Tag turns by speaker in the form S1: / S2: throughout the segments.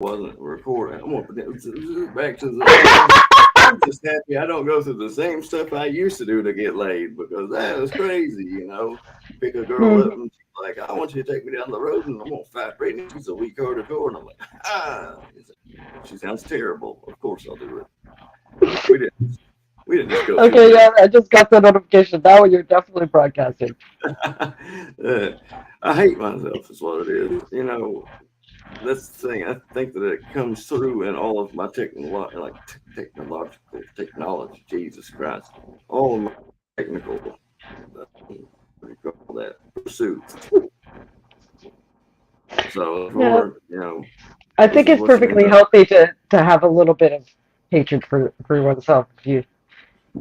S1: wasn't recording. I'm gonna put that back to the. I'm just happy I don't go through the same stuff I used to do to get laid because that was crazy. Pick a girl up
S2: Mhm.
S1: and she's like, "I want you to take me down the road and I'm gonna fight Brittany. She's a weak hardcore," and I'm like, "Ah." She sounds terrible. Of course I'll do it. We didn't. We didn't just go through
S2: Okay,
S1: this.
S2: yeah, I just got the notification. Now you're definitely broadcasting.
S1: uh, I hate myself. Is what it is. That's the thing. I think that it comes through in all of my technological technology. Jesus Christ, all of my technical, what do you call that, pursuits. So if
S2: Yeah, I
S1: this
S2: think
S1: is
S2: it's
S1: what you end
S2: perfectly
S1: up.
S2: healthy to have a little bit of hatred for oneself, if you,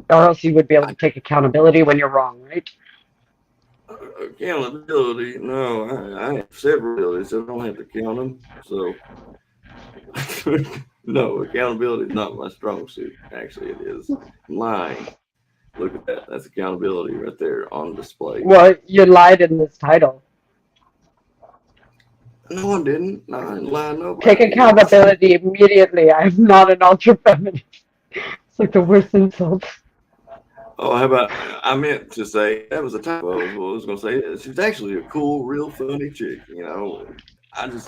S2: or else you would be able to take accountability when you're wrong, right?
S1: Accountability. No, I have several abilities. So I don't have to count them. So no, accountability is not my strong suit. Actually, it is lying. Look at that. That's accountability right there on display.
S2: Well, you lied in this title.
S1: No, I didn't. No, I didn't lie to
S2: Take
S1: nobody.
S2: accountability immediately. I'm not an ultra feminist. It's like the worst insult.
S1: Oh, how about I meant to say that was a typo. Is what I was going to say. She's actually a cool, real funny chick. I got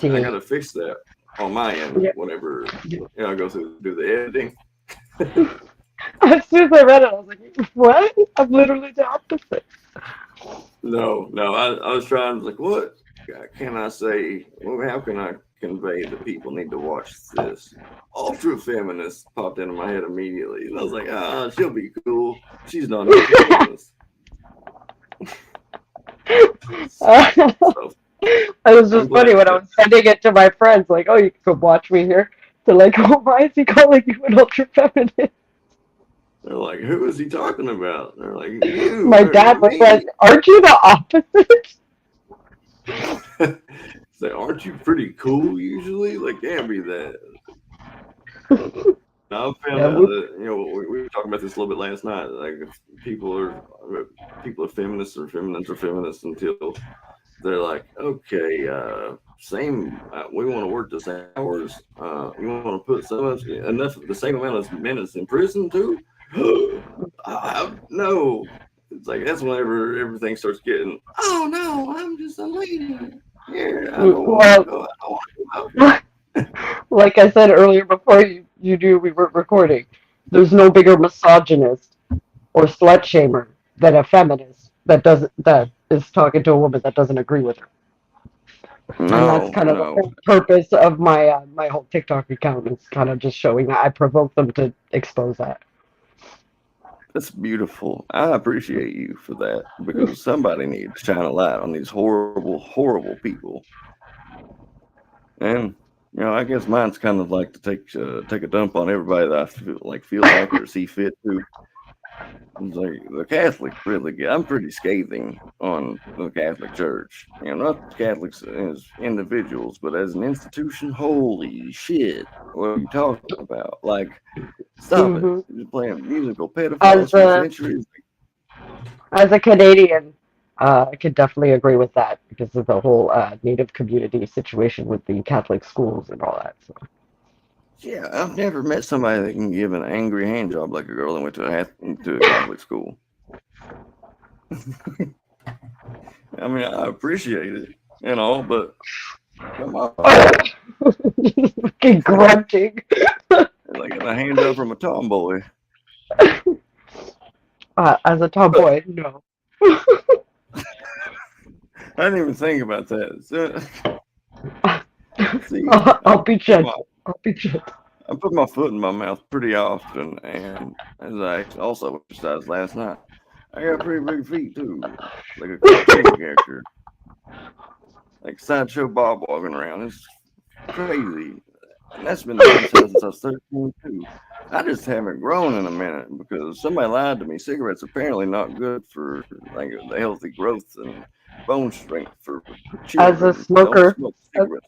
S2: Tears.
S1: to fix that on my end
S2: Yeah.
S1: whenever I go through do the editing.
S2: As soon as I read it, I was like, "What? I'm literally the opposite."
S1: No, no, I was trying. I was like, what can I say? Well, how can I convey that people need to watch this? Ultra feminist popped into my head immediately, and I was like, she'll be cool. She's not an ultra feminist. So
S2: It was
S1: I'm
S2: just
S1: glad
S2: funny when I
S1: that
S2: was sending it to my friends, like, "Oh, you can watch me here." They're like, "Oh, why is he calling you an ultra feminist?"
S1: they're like, who is he talking about? They're like, you
S2: My
S1: or
S2: dad was like,
S1: me?
S2: "Aren't you the opposite?"
S1: Say, aren't you pretty cool usually? Like, can't be that. Now I found
S2: Yeah,
S1: out that we were talking about this a little bit last night. Like, if people are feminists or feminists until they're like, okay, same. We want to work the same hours. You want to put so much enough the same amount of minutes in prison too? No. It's like that's whenever everything starts getting. Oh no, I'm just a lady. Yeah, I don't want to
S2: well,
S1: go. I don't want to go out
S2: like I said earlier before you knew we were recording, there's no bigger misogynist or slut shamer than a feminist that is talking to a woman that doesn't agree with her.
S1: there.
S2: And that's
S1: No,
S2: kind of the
S1: no.
S2: whole purpose of my whole TikTok account is kind of just showing that I provoke them to expose that.
S1: That's beautiful. I appreciate you for that because somebody needs to shine a light on these horrible, horrible people. And I guess mine's kind of like to take a dump on everybody that I feel like or see fit to. It's like the Catholic really get. I'm pretty scathing on the Catholic Church. Not Catholics as individuals, but as an institution. Holy shit! What are you talking about? Like, stop it!
S2: Hmm.
S1: You're playing musical pedophiles
S2: As
S1: for
S2: a
S1: centuries.
S2: as a Canadian, I could definitely agree with that because of the whole Native community situation with the Catholic schools and all that. So.
S1: Yeah, I've never met somebody that can give an angry hand job like a girl that went to a Catholic school. I mean, I appreciate it and all, but come on.
S2: Fucking grunting.
S1: Like getting a hand job from a tomboy.
S2: As a
S1: But
S2: tomboy, no.
S1: I didn't even think about that. So, see,
S2: I'll be gentle. I'll be gentle.
S1: I put my foot in my mouth pretty often, and as I also exercised last night, I got pretty big feet too, like a cartoon character, like Sideshow Bob walking around. It's crazy, and that's been the lifestyle since I was 13 too. I just haven't grown in a minute because somebody lied to me. Cigarettes are apparently not good for like the healthy growth and bone strength for
S2: As a
S1: children. Don't
S2: smoker,
S1: smoke
S2: as,
S1: cigarettes.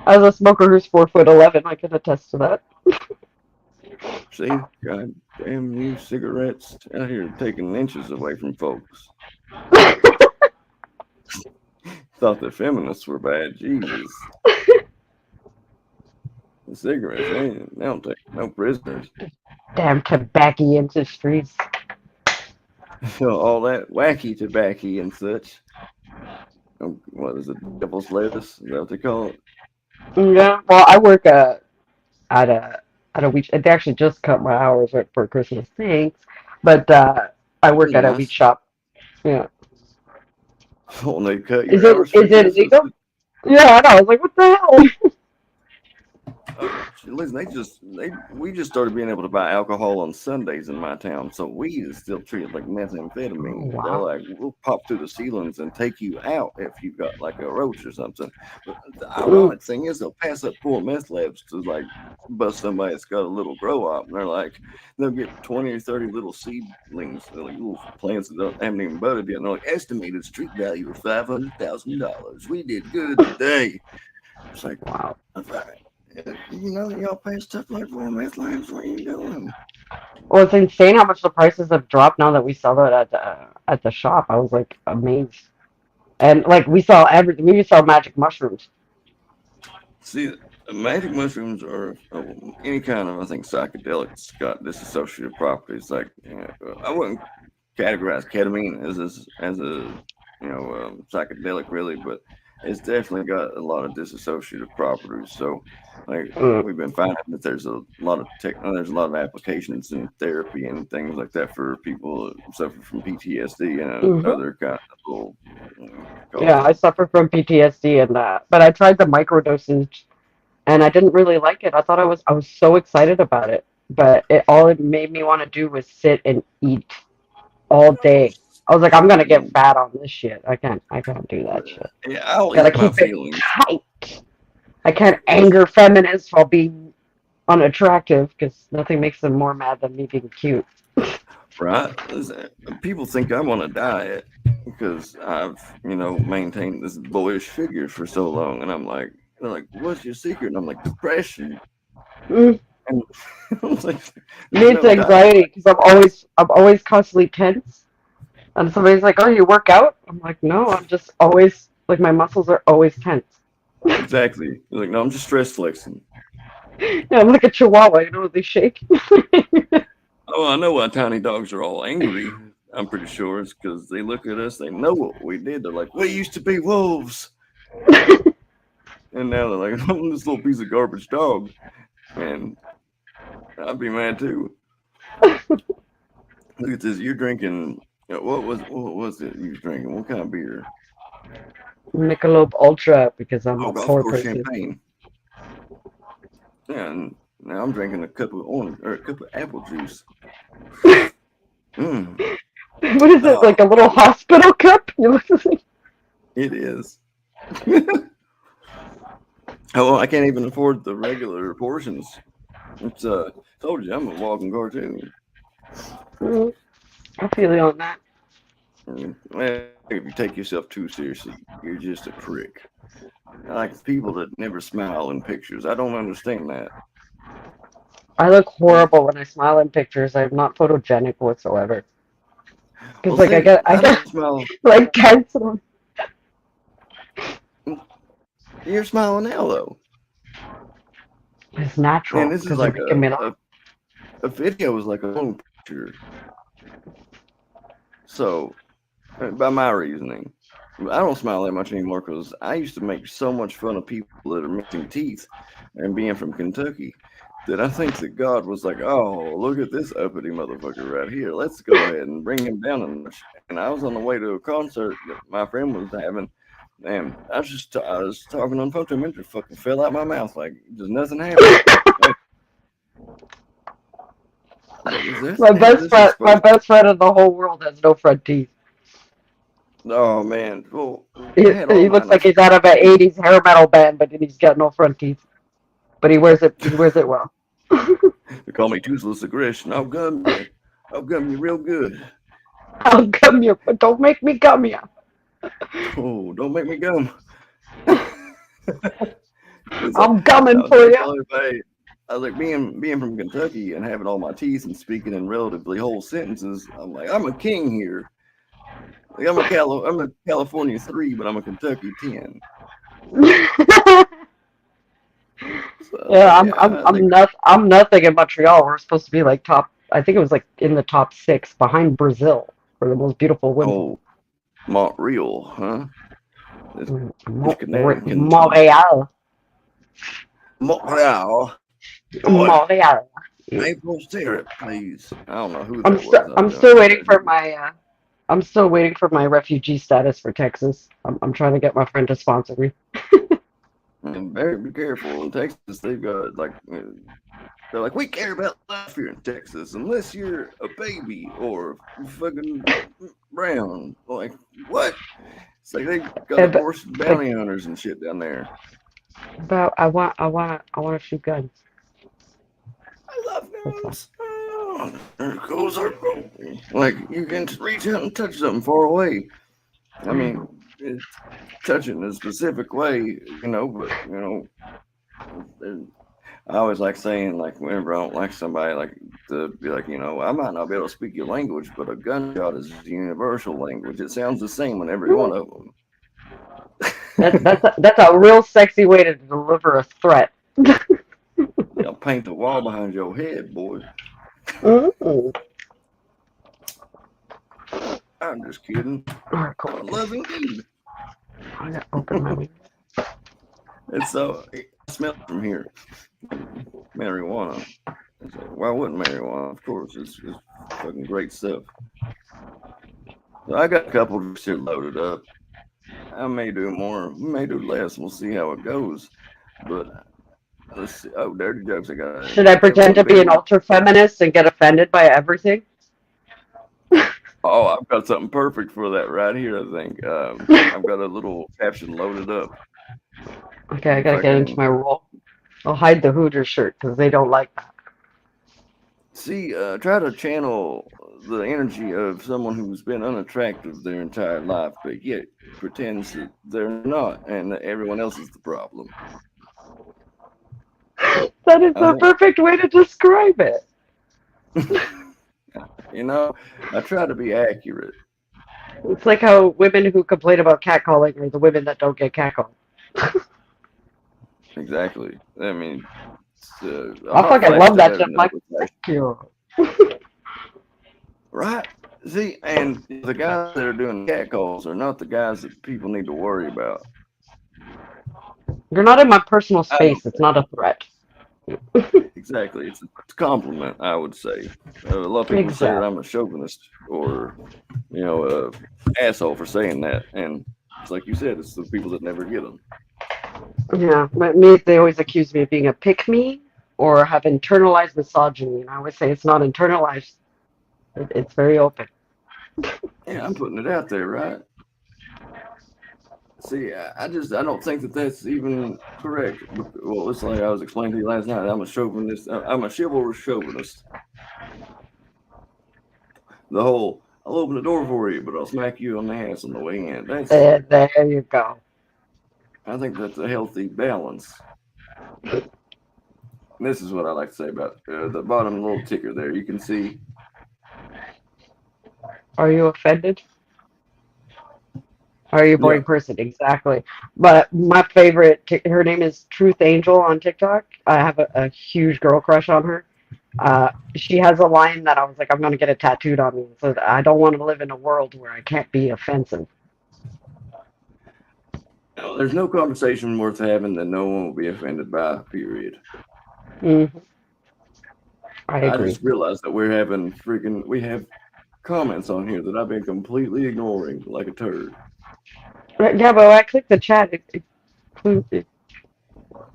S2: as a smoker who's 4'11", I can attest to that.
S1: See, god damn you cigarettes out here taking inches away from folks. Thought that feminists were bad. Jesus. cigarettes, they don't take no prisoners.
S2: Damn tobacco industries.
S1: All that wacky tobacco and such. What is it? Devil's lettuce? Is that what they call it?
S2: Yeah. Well, I work at a at a wheat. They actually just cut my hours right for Christmas. Thanks. But I work
S1: Really
S2: at a wheat
S1: nice.
S2: shop. Yeah.
S1: Oh, and they cut
S2: Is
S1: your
S2: it
S1: hours for
S2: is it
S1: Christmas.
S2: illegal? Yeah, I know. I was like, what the hell?
S1: Listen, we just started being able to buy alcohol on Sundays in my town, so weed is still treated like
S2: Oh
S1: methamphetamine. They're
S2: wow.
S1: like, we'll pop through the ceilings and take you out if you got like a roach or something. But the
S2: Mm,
S1: ironic thing is, they'll pass up poor meth labs to like bust somebody that's got a little grow up, and they're like, they'll get 20 or 30 little seedlings, they're like little plants that haven't even budded yet. And they're like, estimated street value of $500,000. We did good today. It's like,
S2: wow.
S1: y'all pay stuff like for meth labs. What are you doing?
S2: Well, it's insane how much the prices have dropped now that we sell it at the shop. I was like amazed. And like we sell everything. We sell magic mushrooms.
S1: See, magic mushrooms or any kind of, I think, psychedelics got dissociative properties. Like, I wouldn't categorize ketamine as a psychedelic really, but it's definitely got a lot of dissociative properties. So, like
S2: Mm,
S1: we've been finding that there's a lot of applications in therapy and things like that for people who suffer from PTSD and
S2: hmm.
S1: other kind of little, call
S2: Yeah,
S1: it.
S2: I suffer from PTSD and but I tried the microdosage and I didn't really like it. I was so excited about it, but it made me want to do was sit and eat all day. I was like, I'm gonna get fat on this shit. I can't do that shit.
S1: Yeah, I'll
S2: Gotta
S1: eat my
S2: keep it
S1: feelings.
S2: tight. I can't anger feminists while being unattractive because nothing makes them more mad than me being cute.
S1: Right? People think I'm on a diet because I've, maintained this boyish figure for so long, and they're like, "What's your secret?" And I'm like, "Depression."
S2: Mm,
S1: And I was like,
S2: me,
S1: "There's
S2: it's
S1: no diet."
S2: anxiety because I'm always constantly tense. And somebody's like, "Oh, you work out?" I'm like, "No, I'm just always like my muscles are always tense."
S1: Exactly. They're like, "No, I'm just stress flexing."
S2: Yeah, I'm like a chihuahua, you know, they shake.
S1: Oh, I know why tiny dogs are all angry. I'm pretty sure it's because they look at us, they know what we did. They're like, "We used to be wolves," and now they're like, "I'm this little piece of garbage dog," and I'd be mad too. Look at this. You're drinking. What was it you was drinking? What kind of beer?
S2: Michelob Ultra because I'm
S1: Oh,
S2: a
S1: golf
S2: poor
S1: course
S2: person.
S1: champagne. Yeah, and now I'm drinking a cup of orange or a cup of apple juice. Mm.
S2: What is it,
S1: Oh,
S2: like a little hospital cup? You look like
S1: it is. Oh, I can't even afford the regular portions. It's told you I'm a walking cartoon.
S2: mm, I feel you on that.
S1: Well, if you take yourself too seriously, you're just a prick. I like people that never smile in pictures. I don't understand that.
S2: I look
S1: Like,
S2: horrible when I smile in pictures. I'm not photogenic whatsoever.
S1: well,
S2: Because like
S1: see,
S2: I
S1: I don't
S2: get
S1: smile.
S2: like cancer.
S1: You're smiling now though,
S2: It's
S1: and
S2: natural
S1: this is
S2: because you're
S1: like
S2: making me laugh.
S1: a video is like a long picture. So, by my reasoning, I don't smile that much anymore because I used to make so much fun of people that are missing teeth and being from Kentucky that I think that God was like, "Oh, look at this uppity motherfucker right here. Let's go ahead and bring him down a notch." And I was on the way to a concert that my friend was having, and I was talking on phone to him and it just fucking fell out my mouth like just nothing happened. Like, I was like, is this
S2: My
S1: supposed?
S2: best friend in the whole world has no front teeth.
S1: Oh man, well, I had all
S2: He
S1: mine.
S2: looks
S1: I
S2: like he's out of an '80s hair metal band, but he's got no front teeth. But he wears it. He wears it well.
S1: They call me toothless aggression. I'll gum you. I'll gum you real good.
S2: I'll come here, but don't make me come here.
S1: Oh, don't make me gum. It's like
S2: I'm
S1: I
S2: coming
S1: was
S2: for
S1: like
S2: you.
S1: telling everybody, I was like being from Kentucky and having all my teeth and speaking in relatively whole sentences. I'm like I'm a king here. Like I'm a California 3, but I'm a Kentucky 10.
S2: Yeah, I'm
S1: Yeah,
S2: I'm
S1: I
S2: I'm
S1: think
S2: not I'm nothing in Montreal. We're supposed to be like top. I think it was like in the top six behind Brazil for the most beautiful women.
S1: oh Montreal, huh? This Canadian.
S2: Montreal,
S1: Montreal. Boy,
S2: Montreal.
S1: April syrup, please. I don't know who
S2: I'm
S1: that
S2: still
S1: was. I
S2: I'm
S1: was
S2: still
S1: gonna
S2: waiting
S1: imitate
S2: for
S1: him.
S2: I'm still waiting for my refugee status for Texas. I'm trying to get my friend to sponsor me.
S1: And very be careful. In Texas, they've got like they're like we care about life here in Texas unless you're a baby or fucking brown. Like what? It's like they've got
S2: But
S1: abortion
S2: like
S1: bounty hunters and shit down there.
S2: about I want to shoot guns.
S1: I love
S2: That's all.
S1: guns. Oh, there goes our goal. Like you can reach out and touch something far away. I mean, it's touching in a specific way, but I always like saying, like, whenever I don't like somebody, like, to be like, I might not be able to speak your language, but a gunshot is a universal language. It sounds the same in every one of them.
S2: That's a real sexy way to deliver a threat.
S1: I'll paint the wall behind your head, boy.
S2: Mm.
S1: I'm just kidding.
S2: All right, cool.
S1: I'm a loving dude.
S2: I gotta open my window.
S1: And so I smell it from here. Marijuana. It's like, why wouldn't marijuana? Of course, it's fucking great stuff. So I got a couple just here loaded up. I may do more, may do less. We'll see how it goes. But let's see. Oh, dirty jokes. I got
S2: Should I
S1: that
S2: pretend
S1: one
S2: to be
S1: big
S2: an
S1: one.
S2: ultra feminist and get offended by everything?
S1: Oh, I've got something perfect for that right here. I think I've got a little caption loaded up.
S2: Okay, I
S1: If
S2: gotta
S1: I
S2: get into
S1: can
S2: my role. I'll hide the Hooters shirt because they don't like that.
S1: see, try to channel the energy of someone who's been unattractive their entire life, but yet pretends that they're not, and that everyone else is the problem.
S2: That is
S1: I
S2: the
S1: think
S2: perfect way to describe it.
S1: you know. I try to be accurate.
S2: It's like how women who complain about catcalling are the women that don't get catcalled.
S1: Exactly. I mean, a
S2: I
S1: hot
S2: fucking
S1: flash
S2: love
S1: still
S2: that
S1: better
S2: shit.
S1: than
S2: I'm
S1: no
S2: like,
S1: flash,
S2: fuck you.
S1: right? See, and the guys that are doing catcalls are not the guys that people need to worry about.
S2: You're not in my personal
S1: I don't
S2: space. It's not a threat.
S1: exactly. It's a compliment, I would say. A lot of people say that
S2: Exactly.
S1: I'm a chauvinist or, a asshole for saying that, and it's like you said, it's the people that never get them.
S2: Yeah, but me, they always accuse me of being a pick me or have internalized misogyny, and I always say it's not internalized. It's very open.
S1: Yeah, I'm putting it out there, right? See, I don't think that that's even correct. Well, it's like I was explaining to you last night. I'm a chauvinist. I'm a chivalrous chauvinist. The whole I'll open the door for you, but I'll smack you on the ass on the way in.
S2: There you go.
S1: I think that's a healthy balance. And this is what I like to say about the bottom little ticker there. You can see,
S2: Are you offended? Are you a
S1: yeah,
S2: boring person? Exactly. But my favorite, her name is Truth Angel on TikTok. I have a huge girl crush on her. She has a line that I was like, I'm gonna get it tattooed on me. So I don't want to live in a world where I can't be offensive.
S1: there's no conversation worth having that no one will be offended by. Period.
S2: Hmm. I
S1: I
S2: agree.
S1: just realized that we have comments on here that I've been completely ignoring like a turd.
S2: Yeah, but when I click the chat,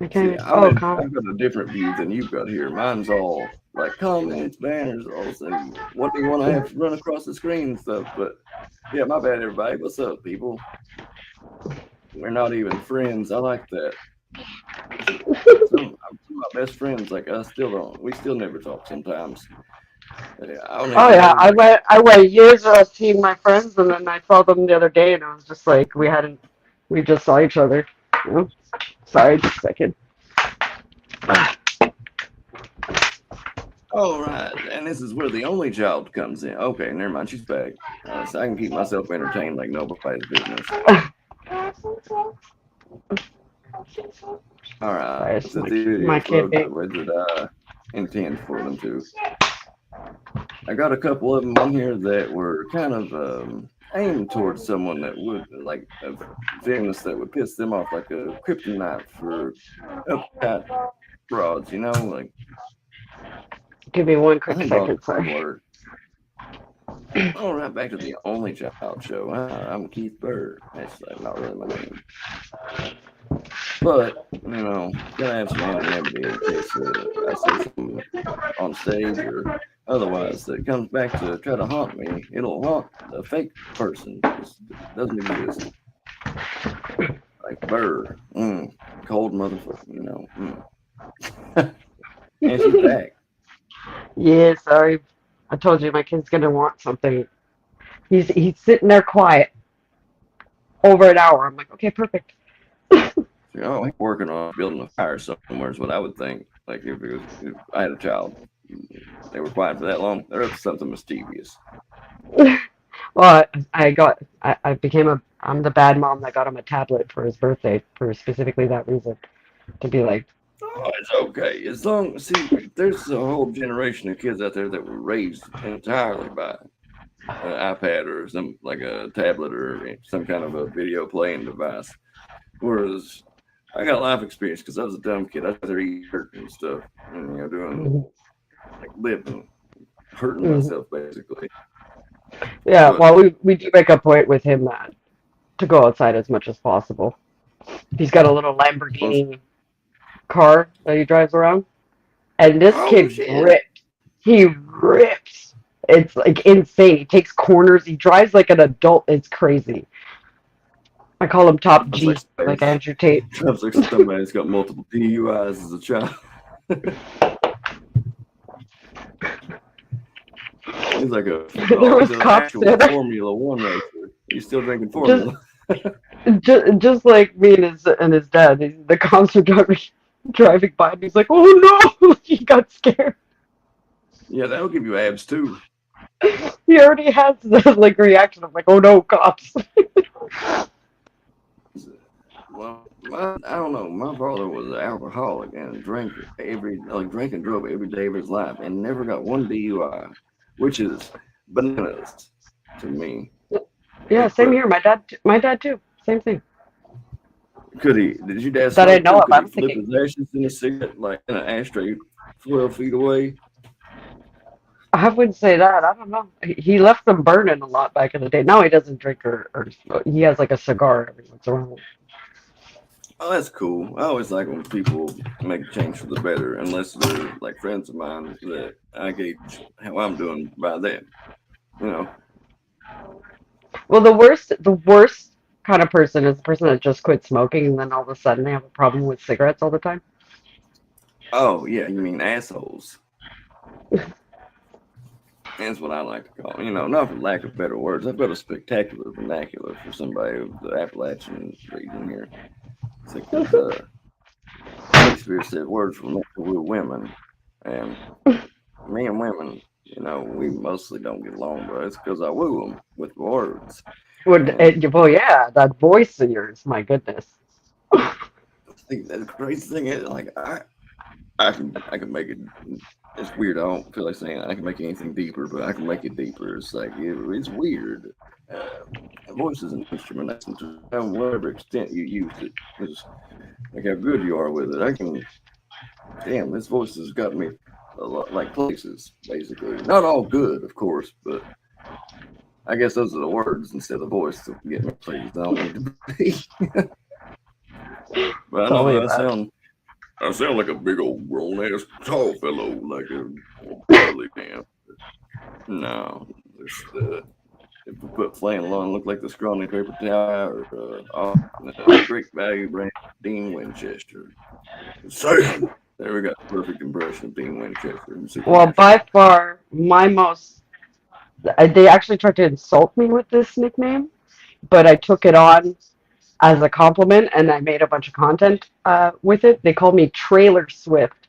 S2: I can't
S1: See,
S2: even. Oh,
S1: I've
S2: comment.
S1: got a different view than you've got here. Mine's all like comments, banners, all of a sudden, what do you want to have run across the screen and stuff? But yeah, my bad, everybody. What's up, people? We're not even friends. I like that. Some of my best friends, like I still don't. We still never talk sometimes. Yeah, I don't
S2: Oh
S1: even
S2: yeah,
S1: know. Like,
S2: I went years without seeing my friends, and then I saw them the other day, and I was just like, we just saw each other. You know? Sorry, just a second.
S1: all right, and this is where the only child comes in. Okay, never mind. She's back, so I can keep myself entertained like nobody's business. All right,
S2: Sorry,
S1: since
S2: it's
S1: the video
S2: my kid
S1: flowed the
S2: being.
S1: way that I intend for them to, I got a couple of them on here that were kind of aimed towards someone that would like a feminist that would piss them off, like a kryptonite for uptight broads. You know, like
S2: Give me one
S1: I
S2: quick
S1: think broads
S2: second,
S1: are
S2: sorry.
S1: word. All right, back to the Only Child show. I'm Keith Bird. That's not really my name, but gotta have some anonymity in case I say something on stage or otherwise that comes back to try to haunt me. It'll haunt the fake person. It doesn't exist. Like Burr, cold motherfucker. And she's back.
S2: Yeah, sorry. I told you my kid's gonna want something. He's sitting there quiet over an hour. I'm like, okay, perfect.
S1: Oh, he's working on building a fire somewhere is what I would think. Like if I had a child, they were quiet for that long, they're up to something mischievous.
S2: Well, I became I'm the bad mom that got him a tablet for his birthday for specifically that reason. To be like,
S1: Oh, it's okay. As long see, there's a whole generation of kids out there that were raised entirely by an iPad or some like a tablet or some kind of a video playing device. Whereas I got life experience because I was a dumb kid. I was there eating dirt and stuff, and doing
S2: mhm,
S1: like living, hurting
S2: mhm.
S1: myself basically.
S2: Yeah,
S1: But
S2: well, we do make a point with him that to go outside as much as possible. He's got a little
S1: once,
S2: Lamborghini car that he drives around, and this
S1: oh
S2: kid
S1: shit,
S2: ripped. He rips. It's like insane. He takes corners. He drives like an adult. It's crazy. I call him Top
S1: sounds like
S2: G, like
S1: somebody's,
S2: Andrew Tate.
S1: sounds like somebody's got multiple DUIs as a child. He's like a
S2: There
S1: oh, he's
S2: was
S1: an
S2: cops
S1: actual
S2: there.
S1: Formula One racer. He's still drinking
S2: Just,
S1: formula.
S2: just like me and his dad. The cops were driving by, and he's like, "Oh no!" He got scared.
S1: Yeah, that'll give you abs too.
S2: He already has the like reaction of like, "Oh no, cops!"
S1: Well, I don't know. My father was an alcoholic and drank and drove every day of his life and never got one DUI, which is bananas to me.
S2: Yeah,
S1: Like,
S2: same
S1: but
S2: here. My dad too. Same thing.
S1: could he? Did your dad
S2: That I
S1: smoke
S2: know
S1: too?
S2: of.
S1: Could he
S2: I'm
S1: flip
S2: thinking,
S1: his ashes in a cigarette like in an ashtray 12 feet away?
S2: I wouldn't say that. I don't know. He left them burning a lot back in the day. Now he doesn't drink or smoke. He has like a cigar every once in a while.
S1: Oh, that's cool. I always like when people make a change for the better, unless they're like friends of mine that I gauge how I'm doing by them. You know.
S2: Well, the worst kind of person is the person that just quit smoking and then all of a sudden they have a problem with cigarettes all the time.
S1: Oh yeah, you mean assholes? That's what I like to call. Not for lack of better words. I've got a spectacular vernacular for somebody of the Appalachian region here. It's like because Shakespeare said words were meant to woo women, and me and women, we mostly don't get along, but it's because I woo them with words. And
S2: Well, yeah, that voice of yours, my goodness.
S1: I think the crazy thing is, like, I can make it. It's weird. I don't feel like saying I can make anything deeper, but I can make it deeper. It's like it's weird. A voice is an instrument. That's to whatever extent you use it. It's like how good you are with it. I can. Damn, this voice has got me a lot like places. Basically, not all good, of course, but I guess those are the words instead of voice to get me places I don't need to be. But I
S2: Tell
S1: know
S2: me
S1: that
S2: about it.
S1: I sound like a big old grown ass tall fellow, like a burly man. No, if we put flannel on, look like the scrawny paper towel or great value brand Dean Winchester. Say, there we got the perfect impression of Dean Winchester in
S2: Well, by
S1: Supernatural.
S2: far, my most. They actually tried to insult me with this nickname, but I took it on as a compliment and I made a bunch of content with it. They called me Trailer Swift,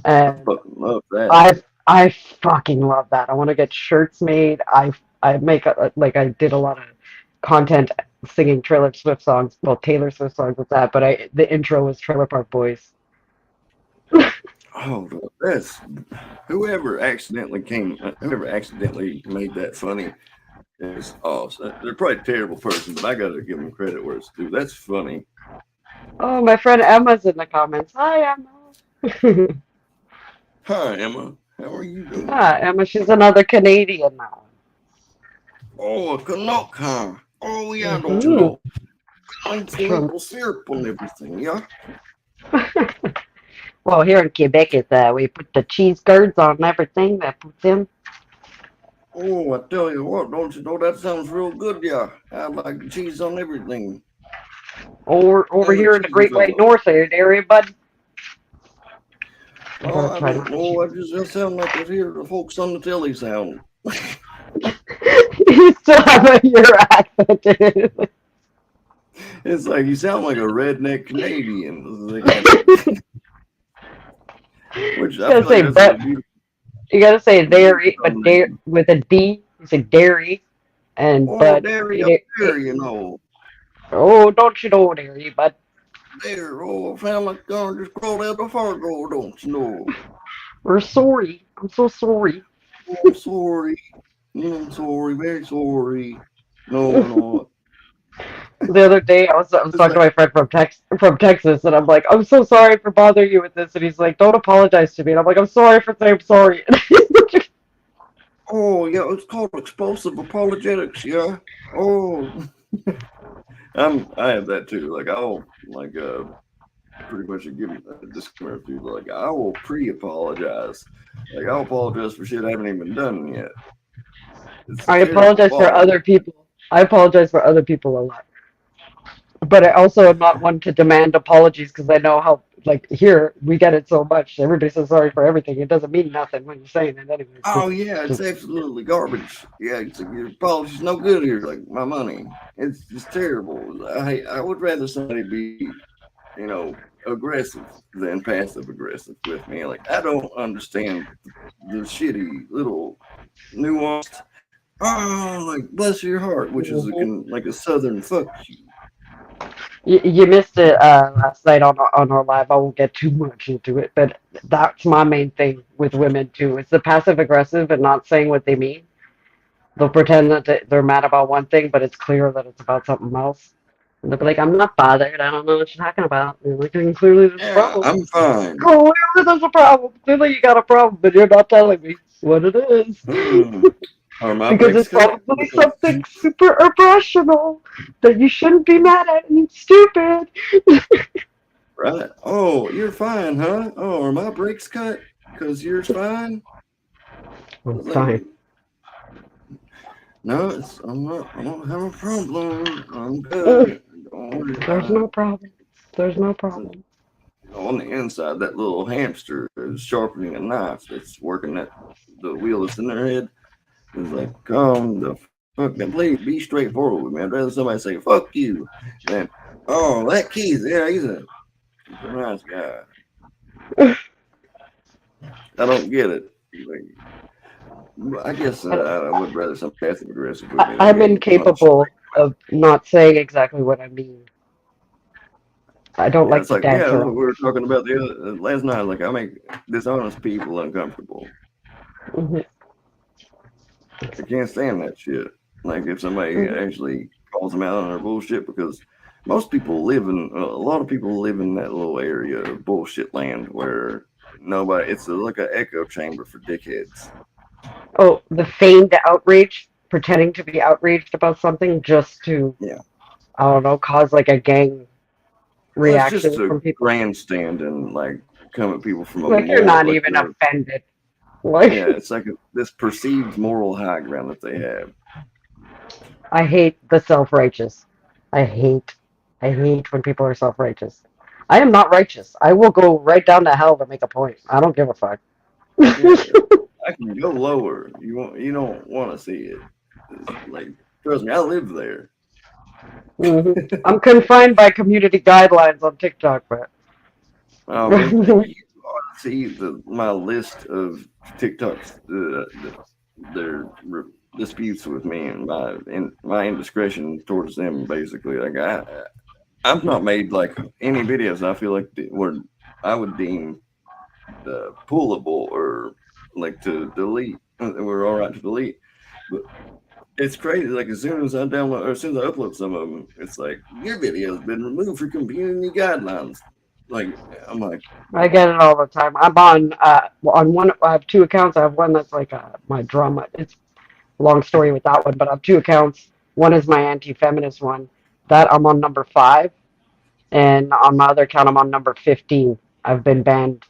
S1: I
S2: and
S1: fucking love that.
S2: I fucking love that. I want to get shirts made. I make like I did a lot of content singing Taylor Swift songs. Well, Taylor Swift songs with that, but the intro was Trailer Park Boys.
S1: Oh, that's whoever accidentally made that funny is awesome. They're probably a terrible person, but I gotta give them credit where it's due. That's funny.
S2: Oh, my friend Emma's in the comments. Hi, Emma.
S1: Hi, Emma. How are you doing?
S2: Ah, Emma, she's another Canadian now.
S1: Oh, a Canuck, huh? Oh, yeah, don't you
S2: Hmm
S1: know? Like some
S2: From
S1: maple syrup on everything, yeah?
S2: well, here in Quebec, is we put the cheese curds on everything that puts in.
S1: Oh, I tell you what, don't you know that sounds real good, yeah? I like the cheese on everything.
S2: Over
S1: I'm a
S2: here in the
S1: cheesy
S2: Great White
S1: fella.
S2: North area, bud. I
S1: Oh,
S2: gotta
S1: I
S2: try
S1: don't
S2: not to
S1: know.
S2: chew.
S1: I just sound like I hear the folks on the telly sound.
S2: You still have your accent.
S1: It's like you sound like a redneck Canadian. Which
S2: You
S1: I
S2: gotta
S1: feel like
S2: say
S1: that's a
S2: you gotta say
S1: beautiful
S2: dairy, but
S1: combination.
S2: with a D. You say dairy, and
S1: Oh,
S2: but
S1: dairy up
S2: it,
S1: there, you know.
S2: oh, don't you know dairy, but
S1: There, oh, I sound like I just crawled out of Fargo, don't you know?
S2: we're sorry. I'm so sorry.
S1: Oh, I'm sorry. I'm sorry, very sorry. No, we're not.
S2: The other day, I was
S1: It's
S2: talking to
S1: like,
S2: my friend from Texas, and I'm like, I'm so sorry for bothering you with this, and he's like, don't apologize to me, and I'm like, I'm sorry for saying I'm sorry.
S1: oh, yeah, it's called explosive apologetics, yeah. Oh, I have that too. Like, I'll, like, pretty much give a disclaimer to people. Like, I will pre-apologize. Like, I'll apologize for shit I haven't even done yet. It's a
S2: I
S1: terrible
S2: apologize for
S1: thought.
S2: other people. I apologize for other people a lot, but I also am not one to demand apologies because I know how. Like here, we get it so much. Everybody says sorry for everything. It doesn't mean nothing when you're saying it, anyways.
S1: Oh yeah, it's absolutely garbage. Yeah, it's like your apology's no good here. Like my money, it's just terrible. I would rather somebody be, you know, aggressive than passive aggressive with me. Like I don't understand the shitty little nuanced. Oh, like bless your heart, which is
S2: Mhm.
S1: like a southern fuck you.
S2: You missed it last night on our live. I won't get too much into it, but that's my main thing with women too. It's the passive aggressive and not saying what they mean. They'll pretend that they're mad about one thing, but it's clear that it's about something else. And they'll be like, "I'm not bothered. I don't know what you're talking about." And you're like, "And clearly there's a
S1: Yeah,
S2: problem.
S1: I'm fine.
S2: Clearly there's a problem. Clearly you got a problem, but you're not telling me what it is."
S1: Hmm. Are my
S2: Because
S1: brakes
S2: it's
S1: cut?
S2: probably
S1: Because
S2: something super irrational that you shouldn't be mad at and it's stupid.
S1: right. Oh, you're fine, huh? Oh, are my brakes cut? Because yours fine?
S2: I'm
S1: It's like,
S2: fine.
S1: no, I'm not. I don't have a problem. I'm
S2: Mm,
S1: good. Don't worry
S2: there's
S1: about it.
S2: no problem. There's no
S1: So,
S2: problem.
S1: on the inside, that little hamster is sharpening a knife that's working at the wheel that's in their head. It's like, come the fuck, now, please be straightforward with me. I'd rather somebody say "fuck you" than, "oh, that Keith, yeah, he's a nice guy." I don't get it. Like, I guess I would rather some passive aggressive with me than
S2: I'm
S1: getting punched.
S2: incapable of not saying exactly what I mean. I don't
S1: Yeah,
S2: like
S1: it's
S2: to
S1: like, yeah,
S2: dance
S1: that's what
S2: around
S1: we were
S2: it.
S1: talking about last night. Like, I make dishonest people uncomfortable.
S2: Mhm,
S1: I can't stand that shit. Like, if somebody
S2: mhm.
S1: actually calls them out on their bullshit, because most people live in, a lot of people live in that little area of bullshit land where nobody, it's like an echo chamber for dickheads.
S2: Oh, the feigned outrage, pretending to be outraged about something just to,
S1: Yeah.
S2: I don't know, cause like a gang
S1: Well, it's just
S2: reaction
S1: a
S2: from people.
S1: grandstand and like come at people from a
S2: Like you're
S1: moral,
S2: not
S1: like
S2: even
S1: they're,
S2: offended. Like
S1: yeah, it's like this perceived moral high ground that they have.
S2: I hate the self-righteous. I hate, I hate when people are self-righteous. I am not righteous. I will go right down to hell to make a point. I don't give a fuck.
S1: Yeah, I can go lower. You don't want to see it. It's like trust me, I live there.
S2: I'm confined by community guidelines on TikTok, but
S1: Oh man, you ought to see my list of TikToks. They're disputes with me and my indiscretion towards them. Basically, like I've not made like any videos I feel like were I would deem pullable or like to delete. We're all right to delete, but it's crazy. Like as soon as I download or as soon as I upload some of them, it's like your video has been removed for community guidelines. Like I'm like,
S2: I get it all the time. I'm on one. I have two accounts. I have one that's like my drama. It's a long story with that one, but I have two accounts. One is my anti-feminist one. That I'm on number 5, and on my other account I'm on number 15. I've been banned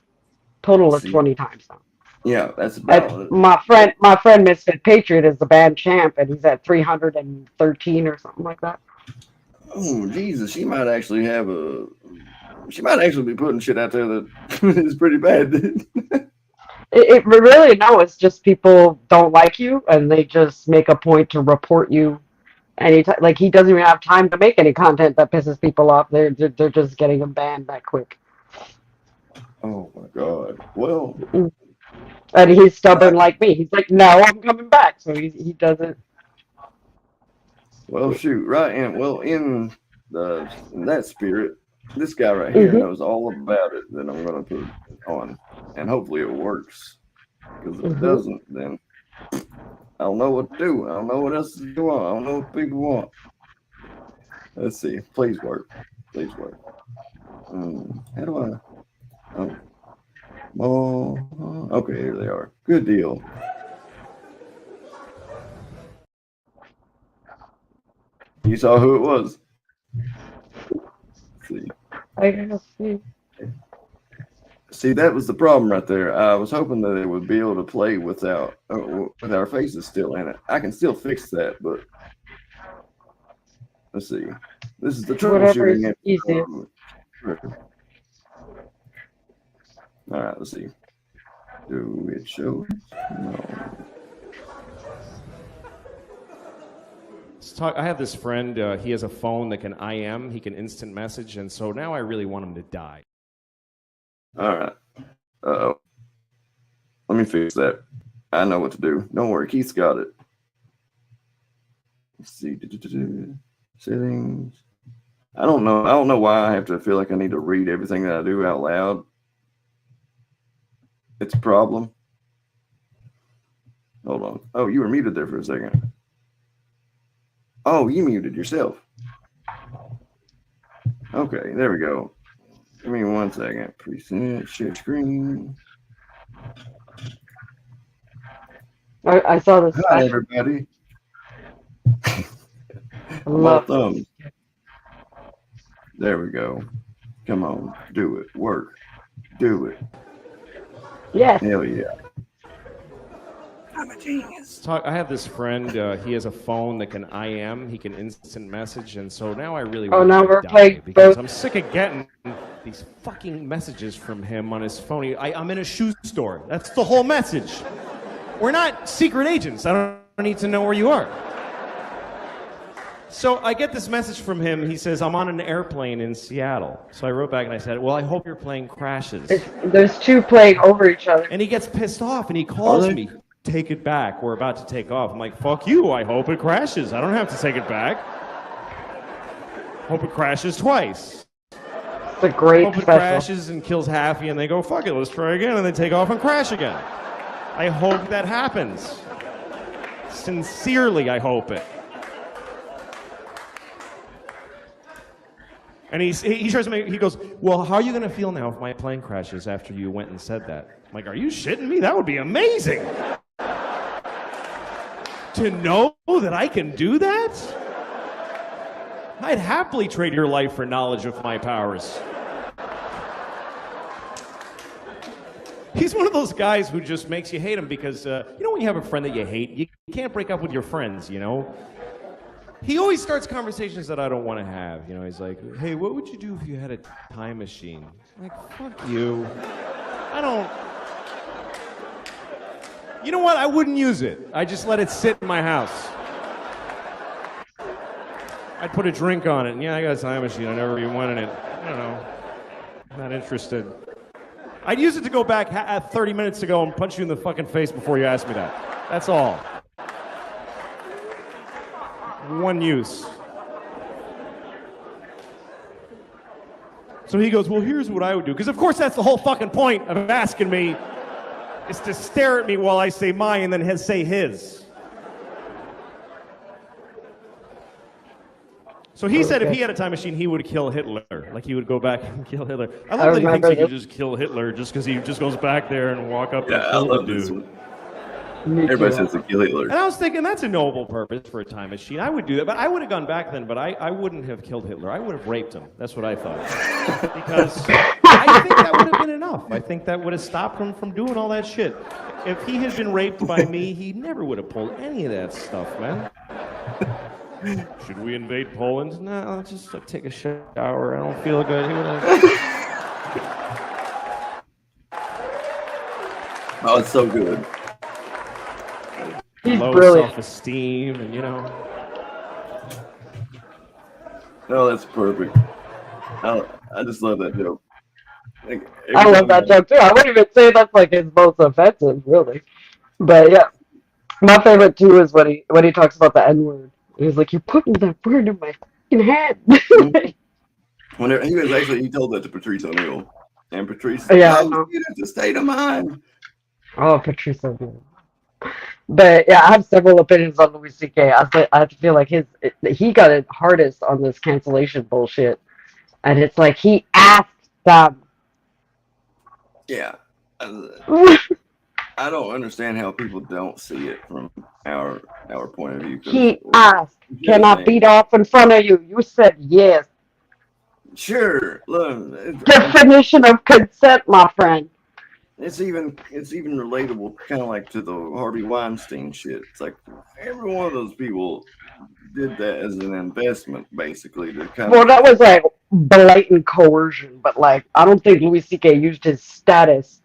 S2: total of
S1: see,
S2: 20 times now.
S1: yeah, that's
S2: And
S1: about it.
S2: my friend Misfit Patriot is the band champ, and he's at 313 or something like that.
S1: Oh Jesus, she might actually be putting shit out there that is pretty bad.
S2: It really no, it's just people don't like you, and they just make a point to report you anytime. Like he doesn't even have time to make any content that pisses people off. They're just getting him banned that quick.
S1: Oh my God. Well,
S2: And he's
S1: I,
S2: stubborn like me. He's like, no, I'm coming back. So he doesn't.
S1: well, shoot, right, and well, in that spirit, this guy right here
S2: Hmm.
S1: knows all about it that I'm gonna put on, and hopefully it works. Because if it
S2: Hmm.
S1: doesn't, then I don't know what to do. I don't know what else to do. I don't know what people want. Let's see. Please work. Please work. How do I? Oh, okay, here they are. Good deal. You saw who it was. Let's see.
S2: I guess.
S1: See, that was the problem right there. I was hoping that it would be able to play with our faces still in it. I can still fix that, but let's see. This is the
S2: Whatever
S1: troubleshooting.
S2: is easiest.
S1: All right, let's see. Do it show? No.
S3: I have this friend. He has a phone that can IM. He can instant message, and so now I really want him to die.
S1: All right. Let me fix that. I know what to do. Don't worry, Keith's got it. Let's see. Settings. I don't know. I don't know why I have to feel like I need to read everything that I do out loud. It's a problem. Hold on. Oh, you were muted there for a second. Oh, you muted yourself. Okay, there we go. Give me 1 second. Preset, share screen.
S2: I saw this
S1: Hi,
S2: special.
S1: everybody.
S2: I
S1: I'm all
S2: love
S1: thumbs. There we go. Come on, do it. Work. Do it.
S2: Yes.
S1: Hell yeah.
S3: I'm a genius. I have this friend. He has a phone that can IM. He can instant message, and so now I really want
S2: now
S3: him
S2: we're
S3: to die
S2: playing
S3: because
S2: both.
S3: I'm sick of getting these fucking messages from him on his phone. I'm in a shoe store. That's the whole message. We're not secret agents. I don't need to know where you are. So I get this message from him. He says, I'm on an airplane in Seattle. So I wrote back and I said, well, I hope your plane crashes.
S2: There's two playing over each other.
S3: And he gets pissed off and he calls me. Take it back. We're about to take off. I'm like, fuck you. I hope it crashes. I don't have to take it back. Hope it crashes twice.
S2: It's a great
S3: Hope it
S2: special.
S3: crashes and kills Happy and they go, fuck it, let's try again. And they take off and crash again. I hope that happens. Sincerely, I hope it. And he tries to make, he goes, well, how are you going to feel now if my plane crashes after you went and said that? I'm like, are you shitting me? That would be amazing. To know that I can do that? I'd happily trade your life for knowledge of my powers. He's one of those guys who just makes you hate him because, you know when you have a friend that you hate, you can't break up with your friends, you know? He always starts conversations that I don't want to have. You know, he's like, hey, what would you do if you had a time machine? I'm like, fuck you. I don't... You know what? I wouldn't use it. I just let it sit in my house. I'd put a drink on it. And yeah, I got a time machine. I never even went in it. I don't know. I'm not interested. I'd use it to go back 30 minutes ago and punch you in the fucking face before you asked me that. That's all. one use. So he goes, well, here's what I would do. Because, of course, that's the whole fucking point of asking me, is to stare at me while I say mine and then say his. So he said if he had a time machine, he would kill Hitler. Like, he would go back and kill Hitler. I love that he thinks he could just kill Hitler just because he just goes back there and walk up and kill the dude.
S1: Everybody says to kill Hitler.
S3: And I was thinking, that's a noble purpose for a time machine. I would do that, but I would have gone back then, but I wouldn't have killed Hitler. I would have raped him. That's what I thought. Because I think that would have been enough. I think that would have stopped him from doing all that shit. If he had been raped by me, he never would have pulled any of that stuff, man. Should we invade Poland? No, I'll just take a shower. I don't feel good.
S1: Oh, it's so good.
S2: He's
S3: Low
S2: brilliant.
S3: self-esteem, and
S1: No, that's perfect. I just love that joke. Like,
S2: I love that joke too. I wouldn't even say that's like his most offensive, really. But yeah, my favorite too is when he talks about the N-word. He's like, "You're putting that word in my fucking head."
S1: Whenever he told that to Patrice O'Neill, and Patrice,
S2: Yeah,
S1: it's a state of mind.
S2: Oh, Patrice O'Neill. But yeah, I have several opinions on Louis C.K. I feel like he got it hardest on this cancellation bullshit, and it's like he asked them.
S1: Yeah, I don't understand how people don't see it from our point of view.
S2: He asked, "Can I beat off in front of you?" You said yes.
S1: Sure. Look,
S2: Definition of consent, my friend.
S1: it's even relatable, kind of like to the Harvey Weinstein shit. It's like every one of those people did that as an investment, basically. To kind
S2: Well,
S1: of,
S2: that was like blatant coercion, but like I don't think Louis C.K. used his status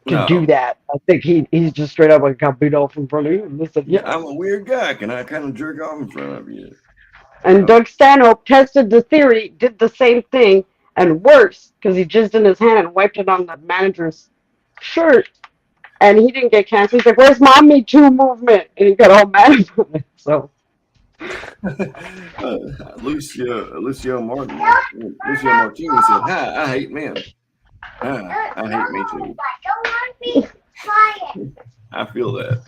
S2: to do that. I think he's just straight up like, "Got beat off in front of you," and they said, "Yeah."
S1: I'm a weird guy. Can I kind of jerk off in front of you?
S2: And Doug Stanhope tested the theory, did the same thing, and worse, because he jizzed in his hand and wiped it on the manager's shirt, and he didn't get canceled. He's like, "Where's my Me Too movement?" And he got all mad about it. So
S1: Lucio Martinez said, "Hi, I hate men. Hi, I hate me too." I feel that.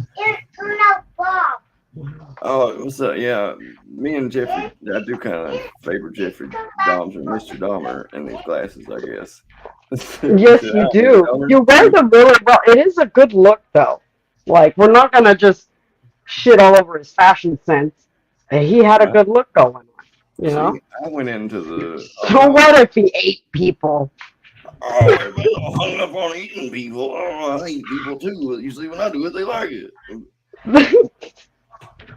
S1: Oh, what's up? Yeah, me and Jeffrey, I do kind of favor Jeffrey Dahmer, Mr. Dahmer, in these glasses, I guess.
S2: yes, you do. You wear them really well. It is a good look, though. Like, we're not gonna just shit all over his fashion sense. He had a good look going on, you know.
S1: See, I went into the.
S2: So what if he ate people?
S1: Oh, everybody's all hung up on eating people. Oh, I eat people too. Usually when I do it, they like it.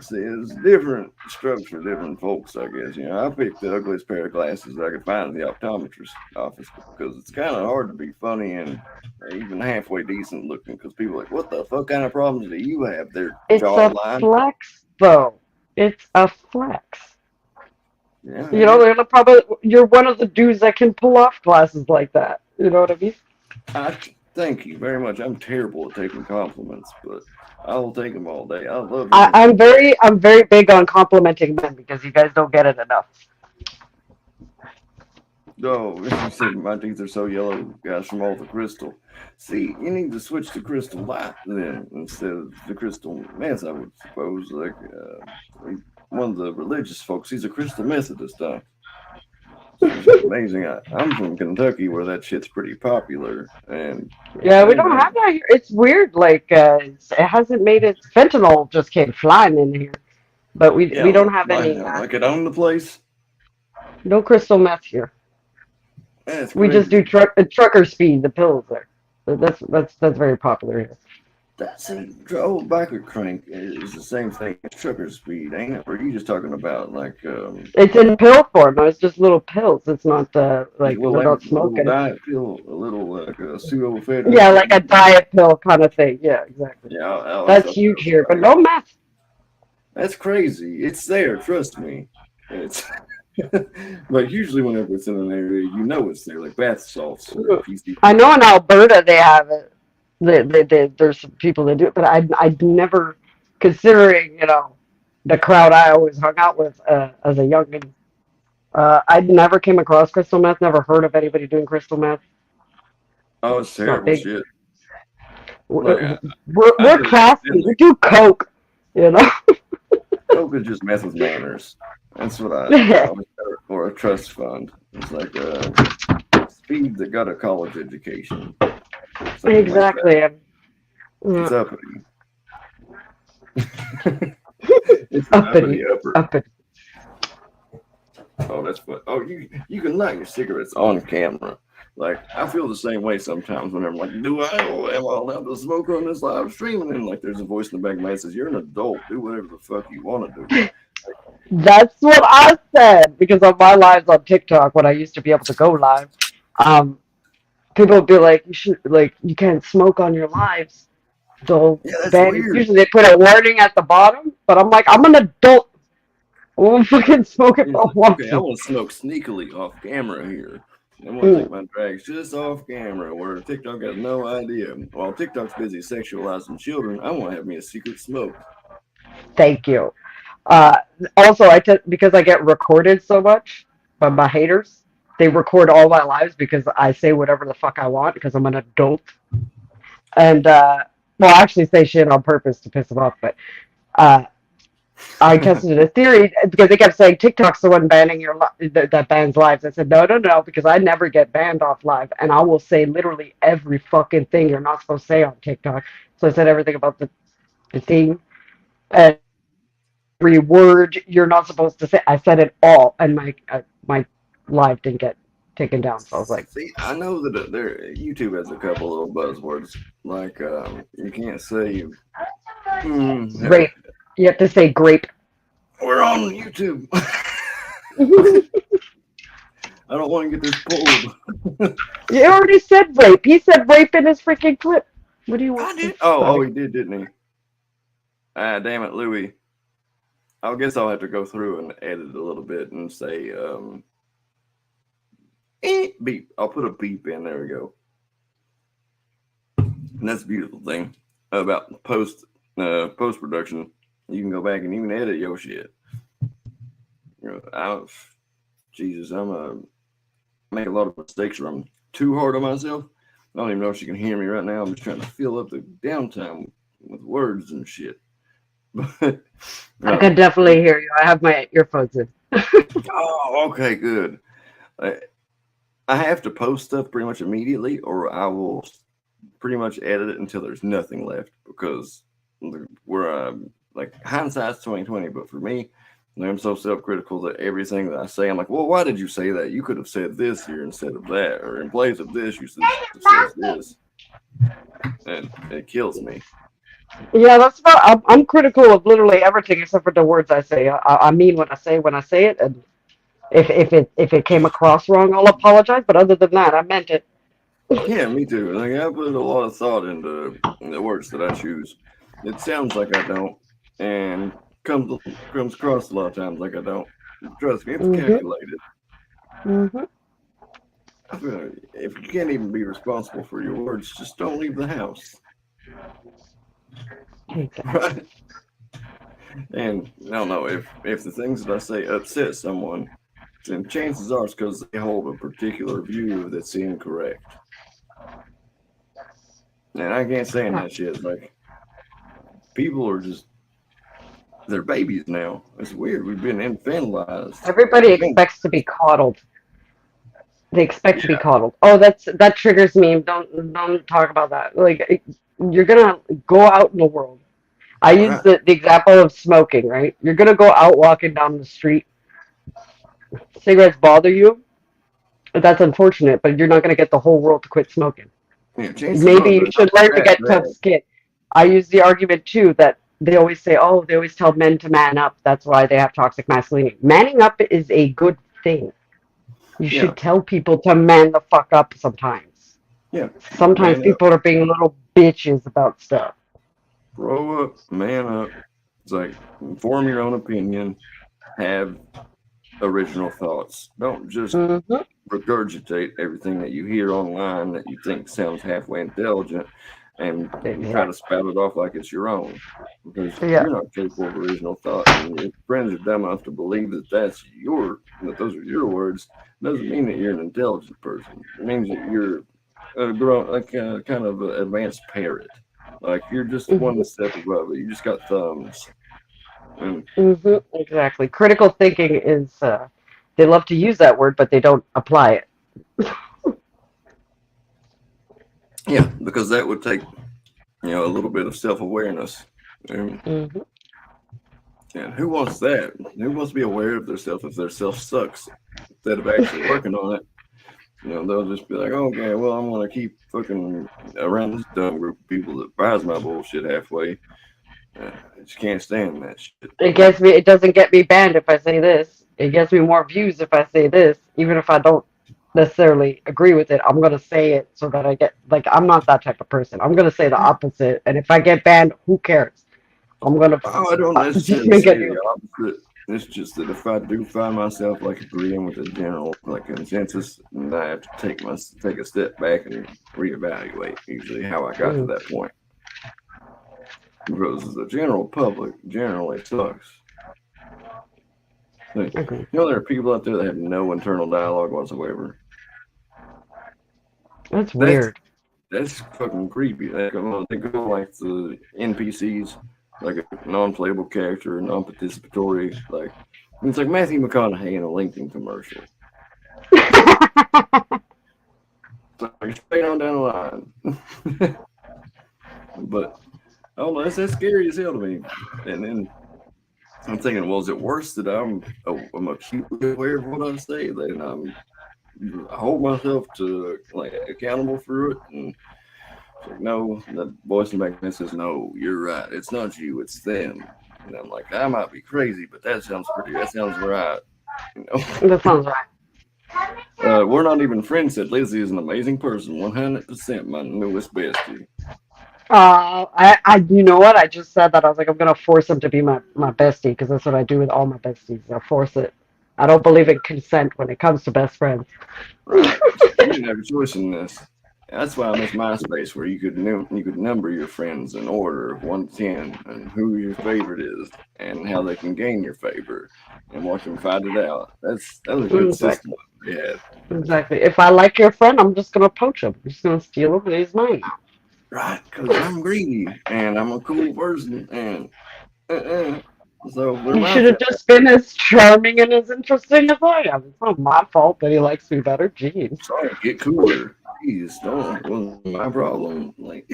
S1: See, it's different structure, different folks, I guess. I picked the ugliest pair of glasses I could find in the optometrist office because it's kind of hard to be funny and even halfway decent looking because people are like, what the fuck kind of problems do you have? Their
S2: It's a
S1: jawline.
S2: flex, though. It's a flex.
S1: Yeah,
S2: You're one of the dudes that can pull off glasses like that. You know what I mean?
S1: Thank you very much. I'm terrible at taking compliments, but I'll take them all day. I love you.
S2: I'm very big on complimenting men because you guys don't get it enough.
S1: No, you said my teeth are so yellow, guys, from all the crystal. See, you need to switch to crystal light then instead of the crystal meth, I would suppose. Like one of the religious folks, he's a crystal Methodist, huh? It's amazing. I'm from Kentucky, where that shit's pretty popular, and
S2: Yeah, we don't have that here. It's weird. Like it hasn't made it. Fentanyl just came flying in here, but we don't have any.
S1: Like it own the place.
S2: No crystal meth here.
S1: That's
S2: we
S1: crazy.
S2: just do trucker speed. The pills there. That's very popular here.
S1: That's old biker crank is the same thing as trucker speed, ain't it? Or are you just talking about like?
S2: It's in pill form. No, it's just little pills. It's not like we're not smoking.
S1: A little diet pill, a little like a pseudoephedrine.
S2: Yeah, like a diet pill kind of thing. Yeah, exactly.
S1: Yeah,
S2: that's huge here, but no meth.
S1: That's crazy. It's there. Trust me. It's. But usually, whenever it's in an area, it's there, like bath salts.
S2: I know in Alberta they have it. There's some people that do it, but I'd never, considering the crowd I always hung out with as a youngin. I never came across crystal meth. Never heard of anybody doing crystal meth.
S1: Oh, it's
S2: It's not
S1: terrible
S2: big.
S1: shit. Like
S2: We're
S1: I
S2: we're
S1: did it
S2: classy. We
S1: accidentally.
S2: do coke, you know.
S1: Coke is just meth with manners. That's what I always heard. Or a trust fund. It's like Speed that got a college education, something like that.
S2: Exactly.
S1: It's
S2: Uh,
S1: uppity. It's an uppity
S2: uppity,
S1: upper.
S2: uppity.
S1: Oh, that's fun. Oh, you can light your cigarettes on camera. Like I feel the same way sometimes when I'm like, do I or am I allowed to smoke on this live stream? And like there's a voice in the back of my head that says, you're an adult, do whatever the fuck you want to do.
S2: That's what I said because on my lives on TikTok, when I used to be able to go live, um, people would be like, "You should like you can't smoke on your lives." They'll
S1: Yeah, that's
S2: ban you.
S1: weird.
S2: Usually they put a warning at the bottom, but I'm like, I'm an adult. I won't fucking smoke if
S1: It's
S2: I
S1: like,
S2: want
S1: okay, I
S2: to.
S1: want to smoke sneakily off camera here. I want to take
S2: Mm,
S1: my drags just off camera where TikTok has no idea. While TikTok's busy sexualizing children, I want to have me a secret smoke.
S2: thank you. Uh, Also, because I get recorded so much by my haters. They record all my lives because I say whatever the fuck I want because I'm an adult. And well, I actually say shit on purpose to piss them off. But uh, I tested a theory because they kept saying TikTok's the one banning that bans lives. I said no, no, no, because I never get banned off live, and I will say literally every fucking thing you're not supposed to say on TikTok. So I said everything about the thing and every word you're not supposed to say. I said it all, and my live didn't get taken down. So I was like,
S1: See, I know that YouTube has a couple little buzzwords like you can't say
S2: grape. You have to say grape.
S1: we're on YouTube.
S2: You
S1: I don't want to get this pulled.
S2: already said rape. He said rape in his freaking clip. What do you
S1: I
S2: want?
S1: did. Oh,
S2: Sorry.
S1: he did, didn't he? Ah, damn it, Louis. I guess I'll have to go through and edit a little bit and say beep. I'll put a beep in. There we go. And that's a beautiful thing about post production. You can go back and you can edit your shit. Jesus, I make a lot of mistakes where I'm too hard on myself. I don't even know if she can hear me right now. I'm just trying to fill up the downtime with words and shit. But
S2: I could definitely hear you. I have my earphones in.
S1: oh, okay, good. I, I have to post stuff pretty much immediately, or I will pretty much edit it until there's nothing left. Because we're like hindsight's 2020, but for me, I'm so self-critical that everything that I say, I'm like, well, why did you say that? You could have said this here instead of that, or in place of this, you should have said this, and it kills me.
S2: Yeah, that's about. I'm critical of literally everything except for the words I say. I mean when I say it, and if it came across wrong, I'll apologize. But other than that, I meant it.
S1: Yeah, me too. Like I put a lot of thought into the words that I choose. It sounds like I don't, and comes across a lot of times like I don't. Trust me, it's
S2: Mhm.
S1: calculated.
S2: Mhm.
S1: I feel like if you can't even be responsible for your words, just don't leave the house,
S2: Hate that.
S1: right? And I don't know if the things that I say upset someone, then chances are it's because they hold a particular view that's incorrect. And I can't stand
S2: Yeah.
S1: that shit. Like people are just they're babies now. It's weird. We've been infantilized.
S2: Everybody
S1: Man,
S2: expects to be coddled. They expect to be
S1: yeah,
S2: coddled. Oh, that triggers me. Don't talk about that. Like you're gonna go out in the world. I use
S1: right.
S2: the example of smoking, right? You're gonna go out walking down the street. Cigarettes bother you. That's unfortunate, but you're not gonna get the whole world to quit smoking.
S1: Yeah, chances
S2: Maybe
S1: are
S2: you
S1: they're not
S2: should learn to
S1: that
S2: get tough
S1: bad.
S2: skin. I use the argument too that they always say, oh, they always tell men to man up. That's why they have toxic masculinity. Manning up is a good thing. You
S1: Yeah,
S2: should tell people to man the fuck up sometimes.
S1: yeah.
S2: Sometimes
S1: Man up,
S2: people are being little bitches about stuff.
S1: grow up, man up. It's like form your own opinion. Have original thoughts. Don't just
S2: Hmm.
S1: regurgitate everything that you hear online that you think sounds halfway intelligent and you try to spout it off like it's your own because
S2: Yeah.
S1: you're not capable of original thought. And your friends are dumb enough to believe that those are your words. Doesn't mean that you're an intelligent person. It means that you're a grown, like a kind of an advanced parrot. Like you're just one step above it. You just got thumbs. And
S2: Exactly. Critical thinking is, they love to use that word, but they don't apply it.
S1: yeah, because that would take a little bit of self awareness. And,
S2: Hmm.
S1: and who wants that? Who wants to be aware of themselves if their self sucks instead of actually working on it? They'll just be like, okay, well, I'm gonna keep fucking around this dumb group of people that buys my bullshit halfway. I just can't stand that shit.
S2: It gets me. It doesn't get me banned if I say this. It gets me more views if I say this, even if I don't necessarily agree with it. I'm gonna say it so that I get like I'm not that type of person. I'm gonna say the opposite, and if I get banned, who cares? I'm gonna
S1: Oh, I don't
S2: just
S1: necessarily
S2: make a
S1: say
S2: new.
S1: the opposite. It's just that if I do find myself like agreeing with the general like consensus, then I have to take a step back and reevaluate usually how I got to
S2: Mm,
S1: that point. Because the general public generally sucks.
S2: okay.
S1: There are people out there that have no internal dialogue whatsoever.
S2: That's
S1: That's
S2: weird.
S1: that's fucking creepy. They go like the NPCs, like a non-playable character, non-participatory. Like it's like Matthew McConaughey in a LinkedIn commercial. So like, straight on down the line. But I don't know. That's scary as hell to me. And then I'm thinking, well, is it worse that I'm acutely aware of what I say, that I hold myself to like accountable for it, and it's like, no, the voice in the back of my head says, no, you're right. It's not you, it's them. And I'm like, I might be crazy, but that sounds right. You know,
S2: That sounds right.
S1: we're not even friends. Said Lizzie is an amazing person, 100% my newest bestie.
S2: You know what? I just said that. I was like, I'm gonna force him to be my bestie because that's what I do with all my besties. I force it. I don't believe in consent when it comes to best friends.
S1: Right. You didn't have a choice in this. That's why I miss MySpace, where you could number your friends in order of 1 to 10, and who your favorite is, and how they can gain your favor, and watch them fight it out. That was a good system
S2: Exactly.
S1: we had.
S2: Exactly. If I like your friend, I'm just gonna poach him. I'm just gonna steal him, and he's mine.
S1: Right, because I'm greedy and I'm a cool person, and uh-uh. So they're
S2: You
S1: my
S2: should have
S1: favorite.
S2: just been as charming and as interesting as I am. It's not my fault that he likes me better. Jeez.
S1: Sorry, get cooler. Jeez, don't. It wasn't my problem. Like,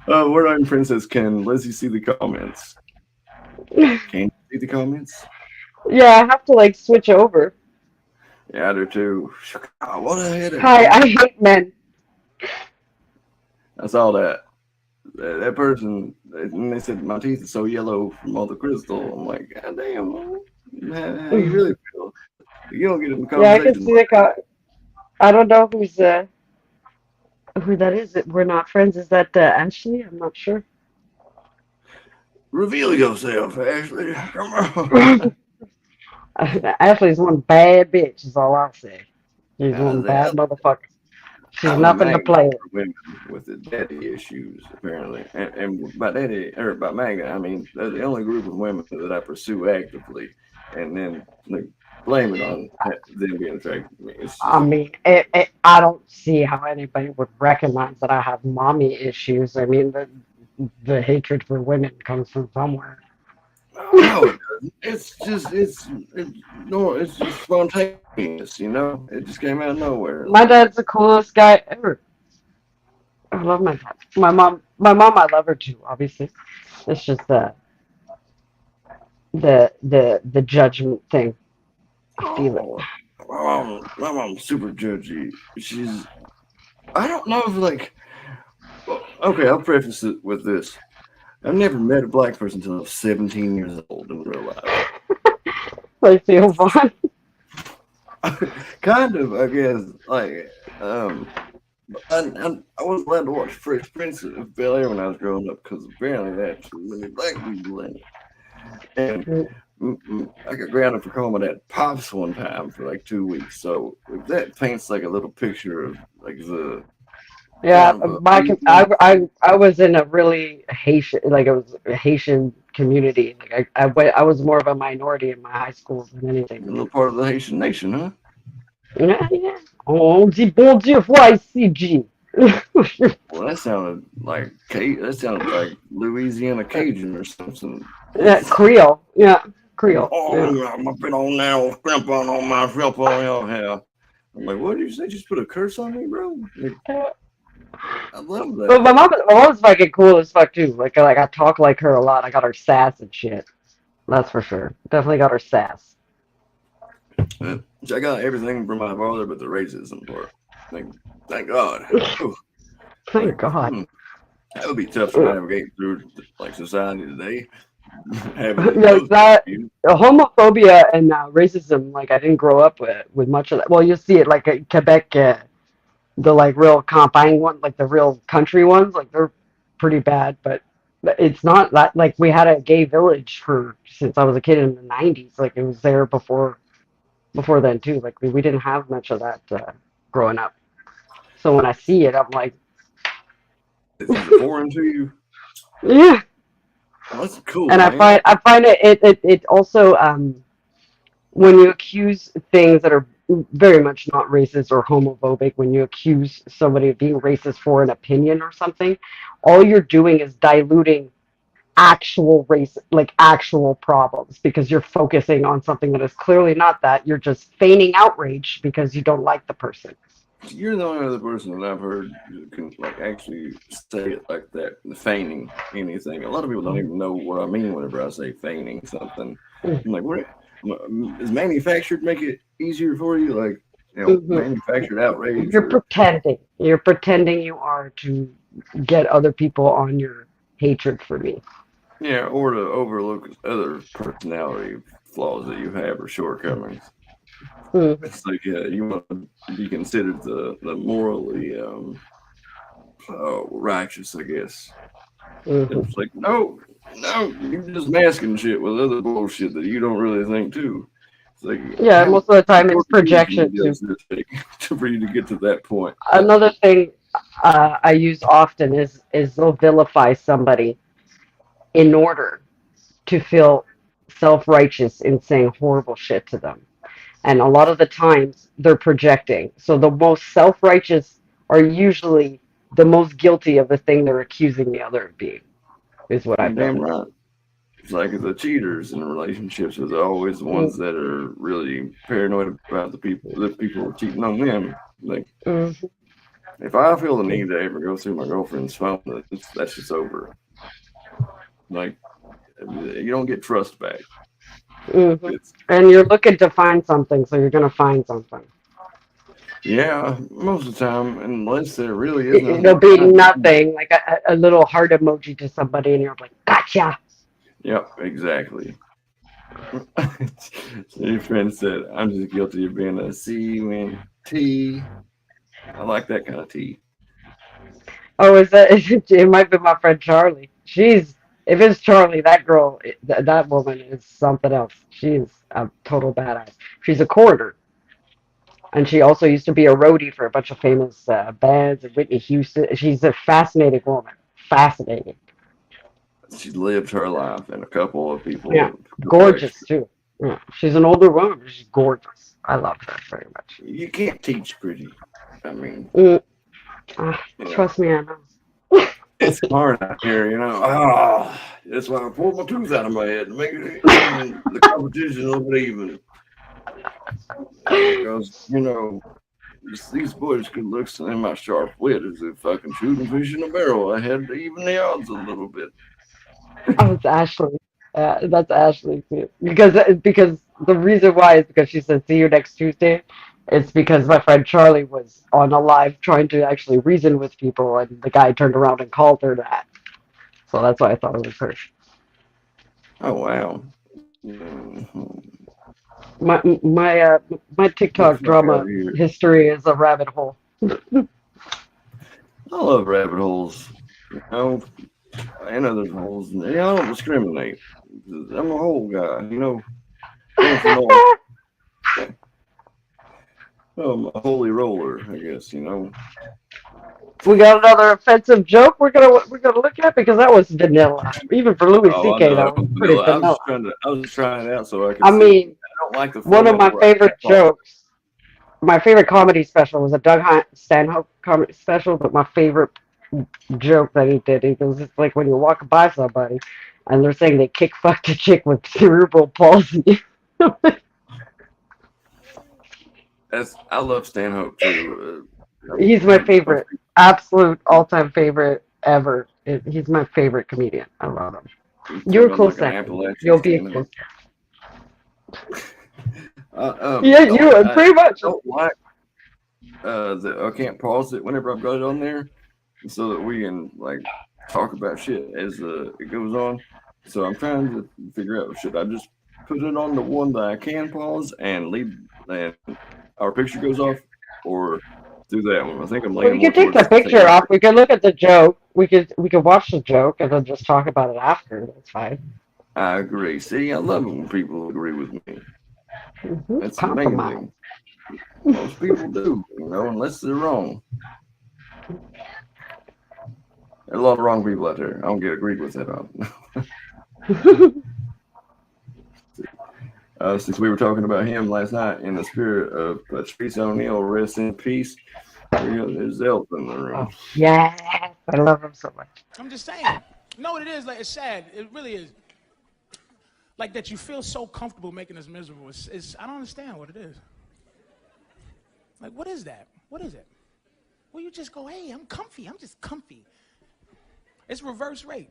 S1: we're on Princess. Can Lizzie see the comments? Can you see the comments?
S2: Yeah, I have to like switch over.
S1: Yeah, I do too. God, what a headache,
S2: Hi,
S1: man.
S2: I hate men.
S1: I saw that. That person, and they said my teeth are so yellow from all the crystal. I'm like, God damn, how you really feel? You don't get in the
S2: Yeah, I can
S1: conversation.
S2: see the I don't know who that is. We're not friends. Is that Ashley? I'm not sure.
S1: Reveal yourself, Ashley. Come on.
S2: Ashley's one bad bitch. Is all I say. She's one
S1: I
S2: bad motherfucker. She's
S1: I'm a
S2: nothing to
S1: magnet
S2: play with.
S1: for women with the daddy issues, apparently. And by daddy, or by magnet, I mean they're the only group of women that I pursue actively, and then like, blame it on them being attracted to me. It's
S2: I
S1: just,
S2: mean, I don't see how anybody would recognize that I have mommy issues. I mean, the hatred for women comes from somewhere.
S1: oh no, it doesn't. It's just spontaneous. It just came out of nowhere.
S2: My dad's the coolest guy ever. I love my dad. My mom, I love her too. Obviously, it's just the judgment thing. I feel it.
S1: Oh, my mom's super judgy. I don't know if like, well, okay, I'll preface it with this. I've never met a black person until I was 17 years old in real life.
S2: I feel fun.
S1: Kind of, I guess. Like, I wasn't allowed to watch Fresh Prince of Bel Air when I was growing up because apparently that's too many black people in it. And I got grounded for calling my dad Pops one time for like 2 weeks. So if that paints like a little picture of like the
S2: Yeah,
S1: kind of a
S2: I was in a really Haitian, like it was a Haitian community. Like I was more of a minority in my high school than anything.
S1: little part of the Haitian nation, huh?
S2: Yeah, yeah. On dit bon Dieu, voi ici, G.
S1: Well, that sounded like Louisiana Cajun or something.
S2: Yeah, Creole. Yeah, Creole. Yeah.
S1: Oh, I'm up in on now, crampon on my shrimp on your hair. I'm like, what did you say? Just put a curse on me, bro? Like, I love
S2: But
S1: that.
S2: my mom's fucking cool as fuck too. Like I talk like her a lot. I got her sass and shit. That's for sure. Definitely got her sass.
S1: I got everything from my father, but the racism part. Thank God. Ooh,
S2: Thank
S1: like,
S2: God.
S1: that would be tough to navigate through like society today. Having
S2: Like
S1: those
S2: that
S1: views.
S2: homophobia and racism. Like I didn't grow up with much of that. Well, you see it like in Quebec, the like real campagne one, like the real country ones. Like they're pretty bad, but it's not that like we had a gay village for since I was a kid in the '90s. Like it was there before then too. Like we didn't have much of that growing up. So when I see it, I'm like,
S1: Is it foreign to you?
S2: yeah.
S1: Well, that's cool,
S2: And
S1: man.
S2: I find it also when you accuse things that are very much not racist or homophobic, when you accuse somebody of being racist for an opinion or something, all you're doing is diluting actual race, like actual problems, because you're focusing on something that is clearly not that. You're just feigning outrage because you don't like the person.
S1: You're the only other person that I've heard who can like actually say it like that, feigning anything. A lot of people don't even know what I mean whenever I say feigning something. I'm like, what is manufactured make it easier for you? Like,
S2: Mhm.
S1: manufactured outrage
S2: You're
S1: or
S2: pretending. You're pretending you are to get other people on your hatred for me.
S1: yeah, or to overlook other personality flaws that you have or shortcomings.
S2: Mhm.
S1: It's like you want to be considered the morally righteous, I guess.
S2: Mhm.
S1: It's like, no, you're just masking shit with other bullshit that you don't really think too. It's like,
S2: Yeah,
S1: how
S2: most of the
S1: much
S2: time
S1: more
S2: it's
S1: confusion
S2: projection
S1: you
S2: too.
S1: guys to take for you to get to that point?
S2: Another thing I use often is they'll vilify somebody in order to feel self-righteous in saying horrible shit to them. And a lot of the times they're projecting. So the most self-righteous are usually the most guilty of the thing they're accusing the other of being, is what
S1: You're
S2: I've
S1: damn
S2: noticed.
S1: right. It's like the cheaters in relationships are always the ones that are really paranoid about the people cheating on them. Like,
S2: Mm-hmm.
S1: if I feel the need to ever go through my girlfriend's phone, that's just over. Like, you don't get trust back.
S2: Mm-hmm.
S1: It's
S2: And you're looking to find something, so you're going to find something.
S1: Yeah, most of the time, unless there really is
S2: It'll
S1: nothing
S2: be
S1: behind it.
S2: nothing, like a little heart emoji to somebody, and you're like, gotcha.
S1: Yep, exactly. So your friend said, I'm just guilty of being a C-U-N-T. I like that kind of tea.
S2: Oh, is that? It might be my friend Charlie. If it's Charlie, that girl, that woman is something else. She's a total badass. She's a coroner, and she also used to be a roadie for a bunch of famous bands and Whitney Houston. She's a fascinating woman. Fascinating.
S1: She lived her life, and a couple of
S2: Yeah,
S1: people were
S2: gorgeous
S1: extra.
S2: too. Yeah, she's an older woman, but she's gorgeous. I love her very much.
S1: You can't teach pretty. I mean,
S2: Mm,
S1: you know,
S2: trust me, I know.
S1: it's hard out here, that's why I pulled my tooth out of my head to make it even the competition a little bit even. Because, these boys' good looks and my sharp wit is a fucking shooting fish in a barrel. I had to even the odds a little bit.
S2: Oh, it's Ashley. That's Ashley too. Because the reason why is because she said see you next Tuesday. It's because my friend Charlie was on a live trying to actually reason with people, and the guy turned around and called her that. So that's why I thought it was her.
S1: Oh wow. Mhm.
S2: My
S1: Get the
S2: TikTok
S1: fuck out of
S2: drama
S1: here.
S2: history is a rabbit hole.
S1: I love rabbit holes. You know, I know there's holes. I don't discriminate. I'm a hole guy. North and north. I'm a holy roller, I guess.
S2: We got another offensive joke we're gonna look at because that was vanilla. Even for Louis
S1: Oh, I
S2: C.K.
S1: know
S2: that
S1: that
S2: was
S1: was
S2: pretty
S1: vanilla.
S2: vanilla.
S1: I was just trying it out so I could
S2: I
S1: see.
S2: mean,
S1: I don't like the
S2: one of
S1: format
S2: my
S1: where I
S2: favorite
S1: can't talk.
S2: jokes, my favorite comedy special was a Stanhope comedy special, but my favorite joke that he did, he goes, it's like when you're walking by somebody and they're saying they kick fucked a chick with cerebral palsy.
S1: I love Stanhope too.
S2: He's my
S1: My
S2: favorite, absolute all-time favorite ever. He's my favorite comedian. I love him. You're
S1: talking
S2: a
S1: about like
S2: close
S1: an
S2: second.
S1: Appalachian
S2: You'll be a close.
S1: Stanhope.
S2: Yeah,
S1: The only
S2: you pretty
S1: I
S2: much.
S1: don't like that I can't pause it whenever I've got it on there, so that we can like talk about shit as it goes on. So I'm trying to figure out, should I just put it on the one that I can pause and leave and our picture goes off, or do that one? I think I'm
S2: Well,
S1: leaning
S2: you
S1: more
S2: could take
S1: towards
S2: the
S1: taking
S2: picture
S1: our
S2: off.
S1: picture.
S2: We could look at the joke. We could watch the joke and then just talk about it after. That's fine.
S1: I agree. See, I love it when people agree with me. That's
S2: Compromise.
S1: amazing. Most people do, unless they're wrong. There are a lot of wrong people out there. I don't get agreed with that often. Since we were talking about him last night, in the spirit of Patrice O'Neill, rest in peace, there's Elf in the room.
S2: Oh, yes, I love him so much.
S4: I'm just saying. You know what it is? Like, it's sad. It really is. Like that you feel so comfortable making us miserable. I don't understand what it is. Like, what is that? What is it? Well, you just go, hey, I'm comfy. I'm just comfy. It's reverse rape.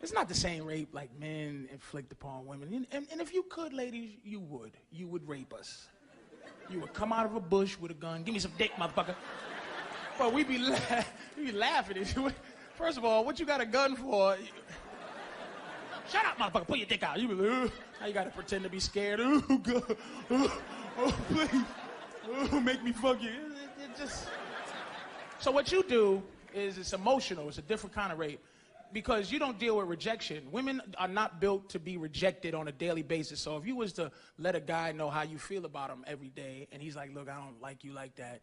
S4: It's not the same rape like men inflict upon women. And if you could, ladies, you would. You would rape us. You would come out of a bush with a gun. Give me some dick, motherfucker. But we be laughing at you. First of all, what you got a gun for? Shut up, motherfucker. Pull your dick out. You be like, now you got to pretend to be scared. Oh, God. Oh, please. Oh, make me fuck you. It just... So what you do is it's emotional. It's a different kind of rape. Because you don't deal with rejection. Women are not built to be rejected on a daily basis. So if you was to let a guy know how you feel about him every day, and he's like, look, I don't like you like that,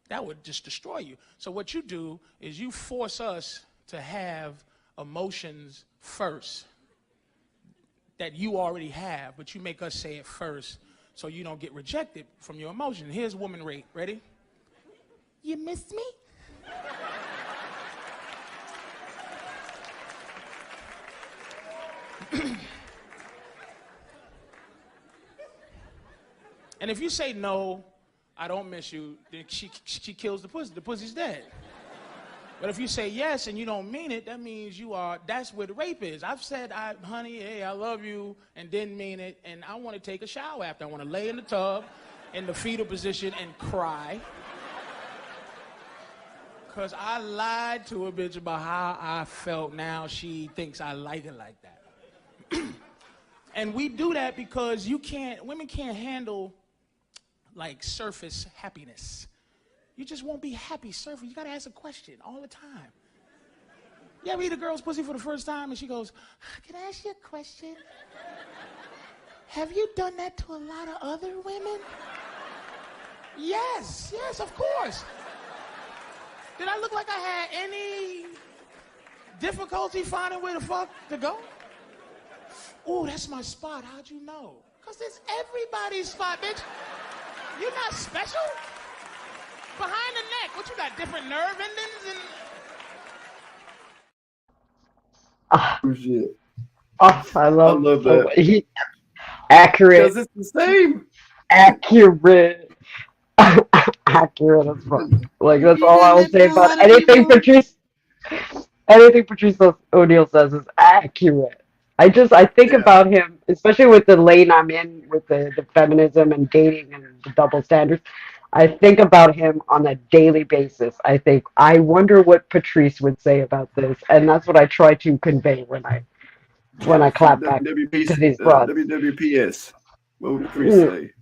S4: that would just destroy you. So what you do is you force us to have emotions first that you already have, but you make us say it first so you don't get rejected from your emotion. Here's woman rape. Ready? You miss me? And if you say no, I don't miss you, then she kills the pussy. The pussy's dead. But if you say yes and you don't mean it, that means that's where the rape is. I've said, honey, hey, I love you, and didn't mean it, and I want to take a shower after. I want to lay in the tub in the fetal position and cry. Because I lied to a bitch about how I felt. Now she thinks I like it like that. And we do that because women can't handle like surface happiness. You just won't be happy surface. You gotta ask a question all the time. You ever eat a girl's pussy for the first time and she goes, can I ask you a question? Have you done that to a lot of other women? Yes, of course. Did I look like I had any difficulty finding where the fuck to go? Ooh, that's my spot. How'd you know? Because it's everybody's spot, bitch. You're not special. Behind the neck, what you got, different nerve endings?
S1: Oh, shit.
S2: Oh, I
S1: I
S2: love
S1: love
S2: so
S1: that.
S2: much. Accurate.
S1: Because it's the same.
S2: Accurate. Accurate as fuck. Like, that's
S1: You
S2: all I
S1: done
S2: will
S1: that
S2: say
S1: to a
S2: about
S1: lot of people.
S2: anything Patrice O'Neill says is accurate. I think
S1: Yeah.
S2: about him, especially with the lane I'm in with the feminism and dating and the double standards. I think about him on a daily basis. I wonder what Patrice would say about this, and that's what I try to convey when I clap back to these broads.
S1: WWPS. What would Patrice
S2: Mm,
S1: say?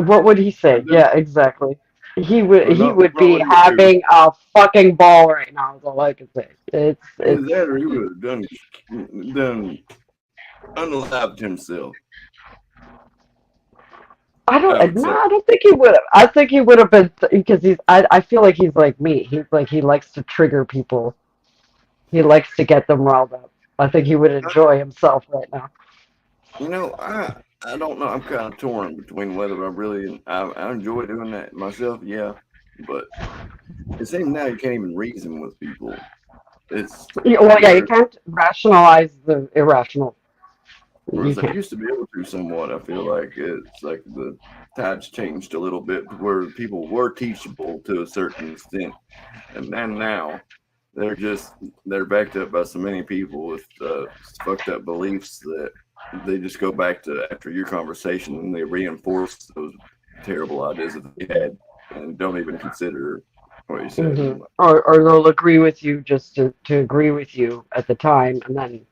S2: what would he say?
S1: Or
S2: Yeah, exactly. He
S1: not,
S2: would
S1: not
S2: be
S1: what he would do.
S2: having a fucking ball right now. Is all I can say.
S1: Either
S2: It's
S1: that or he would have done unalived himself.
S2: I
S1: I
S2: don't.
S1: would
S2: No,
S1: say.
S2: I don't think he would have. I think he would have been because he's. I feel like he's like me. He's like he likes to trigger people. He likes to get them riled up. I think he would enjoy himself right now.
S1: I don't know. I'm kind of torn between whether I enjoy doing that myself. Yeah, but it seems now you can't even reason with people. It's to the
S2: Yeah, well,
S1: point
S2: yeah, you
S1: where
S2: can't rationalize the irrational. You
S1: whereas I
S2: can't.
S1: used to be able to somewhat, I feel like it's like the tides changed a little bit to where people were teachable to a certain extent, and then now they're backed up by so many people with fucked up beliefs that they just go back to after your conversation and they reinforce those terrible ideas that they had and don't even consider what you said.
S2: Hmm. Or they'll agree with you just to agree with you at the time, and then,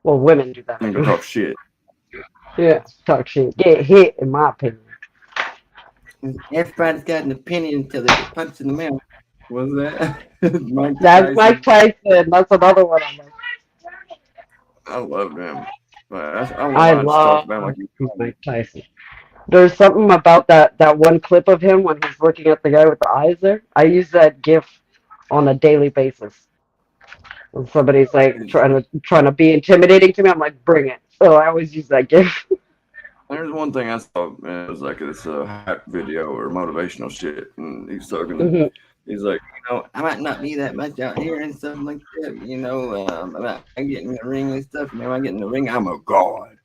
S2: well, women do that
S1: And go
S2: anyway.
S1: talk shit.
S2: Yeah, talk shit, get hit, in my opinion.
S1: Everybody's got an opinion until they get punched in the mouth. Was that Mike
S2: That's Mike
S1: Tyson?
S2: Tyson. That's another one I love.
S1: I love him. I don't know
S2: I
S1: why I just talked
S2: love
S1: about him like you know me.
S2: Mike Tyson. There's something about that one clip of him when he's looking at the guy with the eyes there. I use that GIF on a daily basis. When somebody's like
S1: It's-
S2: trying to be intimidating to me, I'm like, bring it. So I always use that GIF.
S1: There's one thing I saw, man, it was like this hype video or motivational shit, and he's talking.
S2: Hmm.
S1: He's like, I might not be that much out here and stuff like that. About I get in the ring and stuff. And when I get in the ring, I'm a god.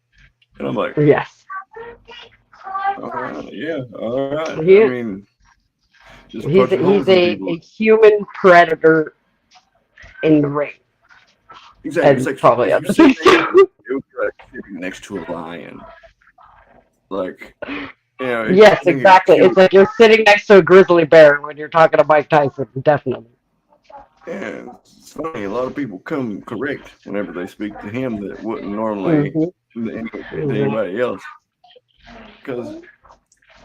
S1: And I'm like,
S2: Yes,
S1: all right, yeah, all right.
S2: he
S1: I
S2: is.
S1: mean, just
S2: He's
S1: punching
S2: he's
S1: holes in
S2: a
S1: people.
S2: human predator in the ring,
S1: Exactly. It's
S2: and
S1: like
S2: probably
S1: if you're
S2: other
S1: sitting
S2: things
S1: next,
S2: too.
S1: it would be like sitting next to a lion. Like, if you
S2: Yes,
S1: think you're
S2: exactly. It's
S1: cute,
S2: like you're sitting next to a grizzly bear when you're talking to Mike Tyson. Definitely.
S1: yeah, it's funny. A lot of people come correct whenever they speak to him that wouldn't normally
S2: Hmm.
S1: to
S2: Hmm.
S1: anybody else. Because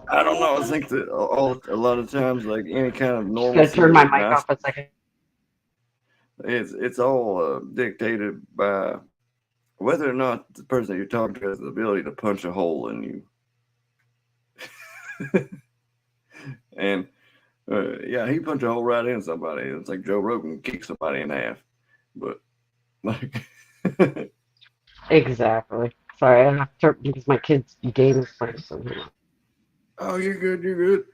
S1: I don't know. I think that a lot of times, like any kind of
S2: Just gonna
S1: normalcy
S2: turn my
S1: or
S2: mic
S1: nice,
S2: off a second.
S1: it's all dictated by whether or not the person you're talking to has the ability to punch a hole in you. And yeah, he punched a hole right in somebody. It's like Joe Rogan kicked somebody in half. But like,
S2: Exactly. Sorry, I have to turn because my kid's game is playing. So,
S1: oh, you're good, you're good.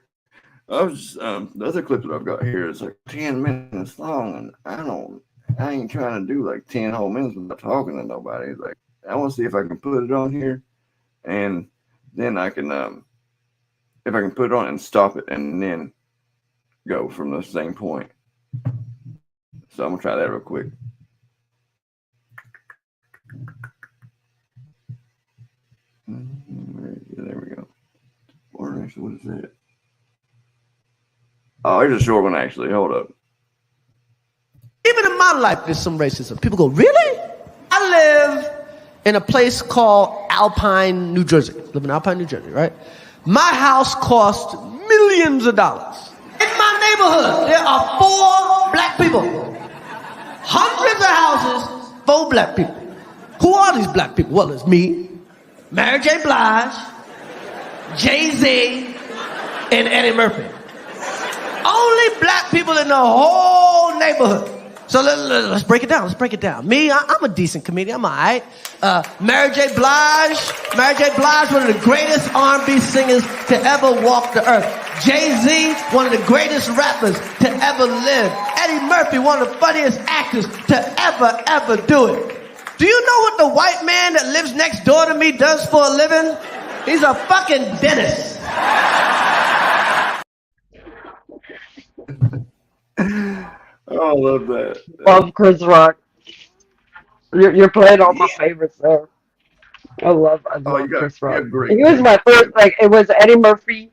S1: I was the other clip that I've got here is like 10 minutes long, and I ain't trying to do like 10 whole minutes without talking to nobody. Like, I want to see if I can put it on here, and then I can if I can put it on and stop it, and then go from the same point. So I'm gonna try that real quick. There we go. Or actually, what is that? Oh, it's a short one actually. Hold up.
S5: Even in my life, there's some racism. People go, really? I live in a place called Alpine, New Jersey. I live in Alpine, New Jersey, right? My house cost millions of dollars. In my neighborhood, there are 4 black people. Hundreds of houses, 4 black people. Who are these black people? Well, it's me, Mary J. Blige, Jay-Z, and Eddie Murphy. Only black people in the whole neighborhood. So let's break it down. Let's break it down. Me, I'm a decent comedian. I'm all right. Mary J. Blige, one of the greatest R&B singers to ever walk the earth. Jay-Z, one of the greatest rappers to ever live. Eddie Murphy, one of the funniest actors to ever do it. Do you know what the white man that lives next door to me does for a living? He's a fucking dentist.
S1: Oh, I love that.
S2: love Chris Rock. You're playing all my favorites there. I love
S1: Oh, you
S2: Chris Rock.
S1: have great
S2: He was my first it was Eddie Murphy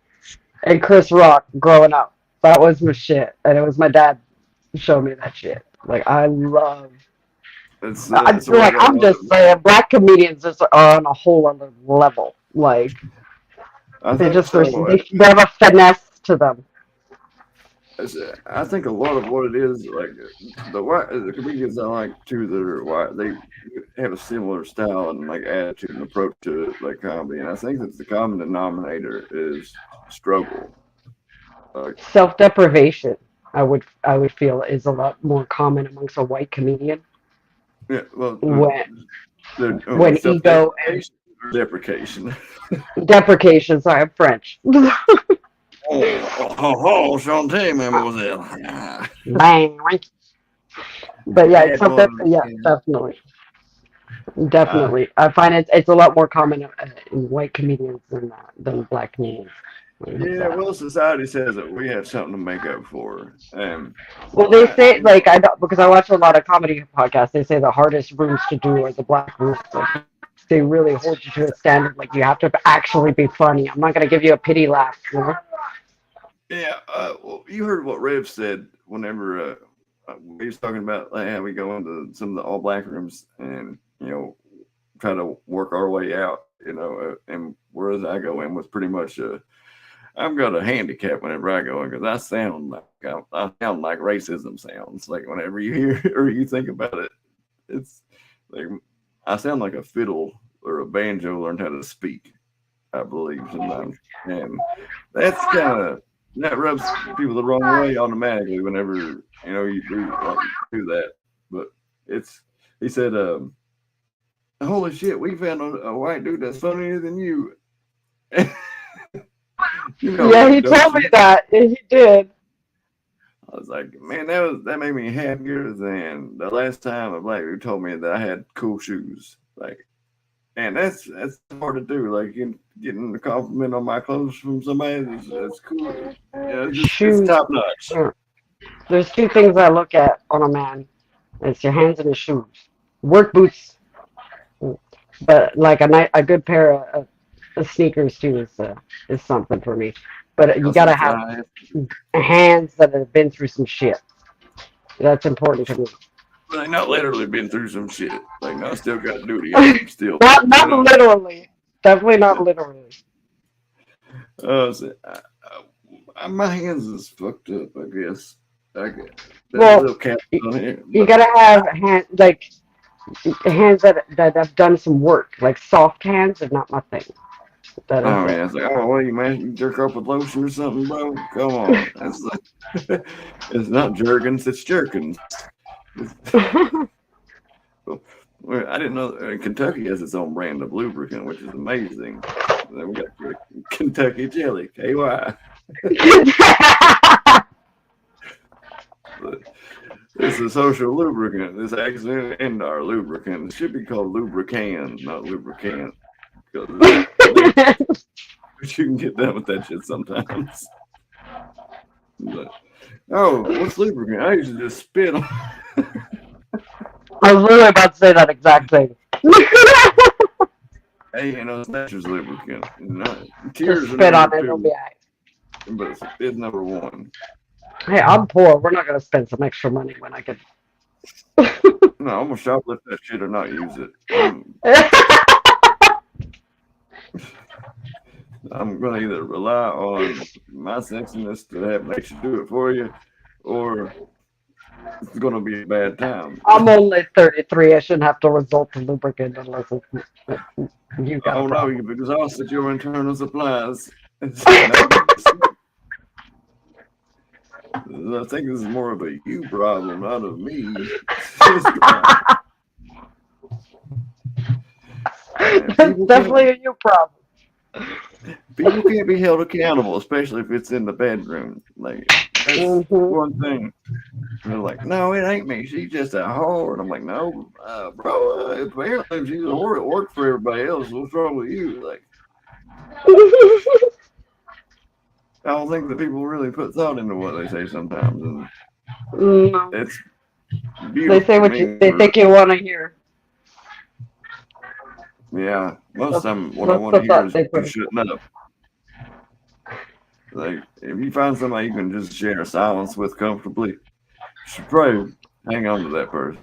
S2: and Chris Rock growing up. That was my shit, and it was my dad who showed me that shit. Like I love.
S1: That's what I gotta
S2: I'm just
S1: love.
S2: saying, black comedians just are on a whole other level. Like
S1: I
S2: they
S1: think
S2: just
S1: so.
S2: they have a finesse to them.
S1: I think a lot of what it is, like the comedians I like too that are white, they have a similar style and like attitude and approach to like comedy, and I think that the common denominator is struggle. Like,
S2: Self-deprivation, I would feel, is a lot more common amongst a white comedian
S1: yeah, well,
S2: when
S1: like
S2: when
S1: self
S2: ego and
S1: deprecation or deprecation.
S2: deprecation. Sorry, I'm French.
S1: Chanté, mademoiselle.
S2: Bang. But yeah,
S1: Bad boy.
S2: yeah, definitely. Definitely. I find it's a lot more common in white comedians than black comedians.
S1: Yeah, well, society says that we have something to make up for, and
S2: Well, they
S1: I,
S2: say, like, I don't, because I watch a lot of comedy podcasts, they say the hardest rooms to do are the black rooms. Like, they really hold you to a standard. Like, you have to actually be funny. I'm not going to give you a pity laugh, you know?
S1: yeah, well, you heard what Rev said whenever he was talking about like, how we go into some of the all black rooms and try to work our way out, and whereas I go in was pretty much I've got a handicap whenever I go in because I sound like racism sounds. Like whenever you hear or you think about it, it's like I sound like a fiddle or a banjo learned how to speak. I believe sometimes, and that's kind of that rubs people the wrong way automatically whenever you do that. But it's he said, "Holy shit, we found a white dude that's funnier than you." You know
S2: Yeah,
S1: that,
S2: he
S1: don't
S2: told me
S1: you?
S2: that. Yeah, he did.
S1: I was like, man, that made me happier than the last time a black dude told me that I had cool shoes. Like, and that's hard to do. Like, getting a compliment on my clothes from somebody that's cool. Yeah, it's
S2: Shoes.
S1: top notch.
S2: There's two things I look at on a man. It's your hands and his shoes. Work boots, but like a good pair of sneakers too is something for me. But you
S1: That's some
S2: gotta have
S1: fly.
S2: hands that have been through some shit. That's important to me.
S1: Like, not literally been through some shit. Like, no, I still got duty on them still.
S2: Not literally. Definitely not literally.
S1: So, my hands is fucked up. I guess. I guess. That
S2: Well,
S1: little cap
S2: you,
S1: on here.
S2: you gotta have hands that have done some work. Like soft hands are not my thing. That is
S1: Oh yeah, it's like, oh, what you man, you jerk off with lotion or something, bro? Come on, that's like, it's not jerkins, it's jerkins.
S2: it.
S1: Well, I didn't know Kentucky has its own brand of lubricant, which is amazing. Then we got Kentucky Jelly, KY. But it's a social lubricant. It's actually an Indar lubricant. It should be called lubricant, not lubricant, because you can get done with that shit sometimes. But, oh, what's lubricant? I usually just spit on.
S2: I was literally about to say that exact thing.
S1: Hey, it's nature's lubricant.
S2: Just
S1: Tears are
S2: spit on
S1: number
S2: it, it'll be
S1: two,
S2: alright.
S1: but it's number one.
S2: Hey, I'm poor. We're not gonna spend some extra money when I can.
S1: No, I'm gonna shoplift that shit or not use it. I'm gonna either rely on my sexiness to have nature do it for you, or it's gonna be a bad time.
S2: I'm only 33. I shouldn't have to resort to lubricant unless you got a
S1: Oh no,
S2: problem.
S1: you've exhausted your internal supplies. I think this is more of a you problem, not of me.
S2: That's definitely a you problem.
S1: People can't be held accountable, especially if it's in the bedroom. Like that's one thing. And they're like, no, it ain't me. She's just a whore. And I'm like, no, bro. Apparently, she's a whore at work for everybody else. What's wrong with you? Like, I don't think that people really put thought into what they say sometimes, and
S2: No.
S1: it's
S2: They
S1: beautiful.
S2: say what they think you want to hear.
S1: Yeah, most of the time what I
S2: That's
S1: want to
S2: the
S1: hear
S2: thought
S1: is
S2: they
S1: you
S2: put.
S1: shutting up. Like, if you find somebody you can just share silence with comfortably, you should probably hang on to that person.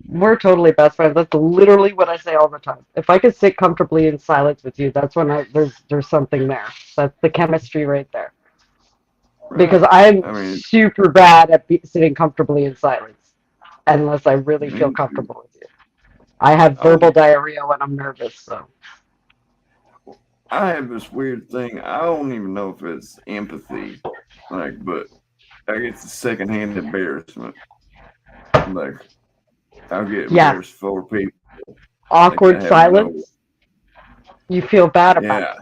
S2: We're totally best friends. That's literally what I say all the time. If I could sit comfortably in silence with you, that's when there's something there. That's the chemistry right there. because
S1: Right.
S2: I'm
S1: I mean,
S2: super bad at sitting comfortably in silence unless I really
S1: me
S2: feel
S1: too.
S2: comfortable with you. I have
S1: I
S2: verbal
S1: don't.
S2: diarrhea when I'm nervous, so.
S1: I have this weird thing. I don't even know if it's empathy, like, but I get the secondhand embarrassment. Like, I'll get
S2: Yes,
S1: embarrassed for people like
S2: awkward
S1: I have no.
S2: silence. You feel bad about
S1: Yeah,
S2: it.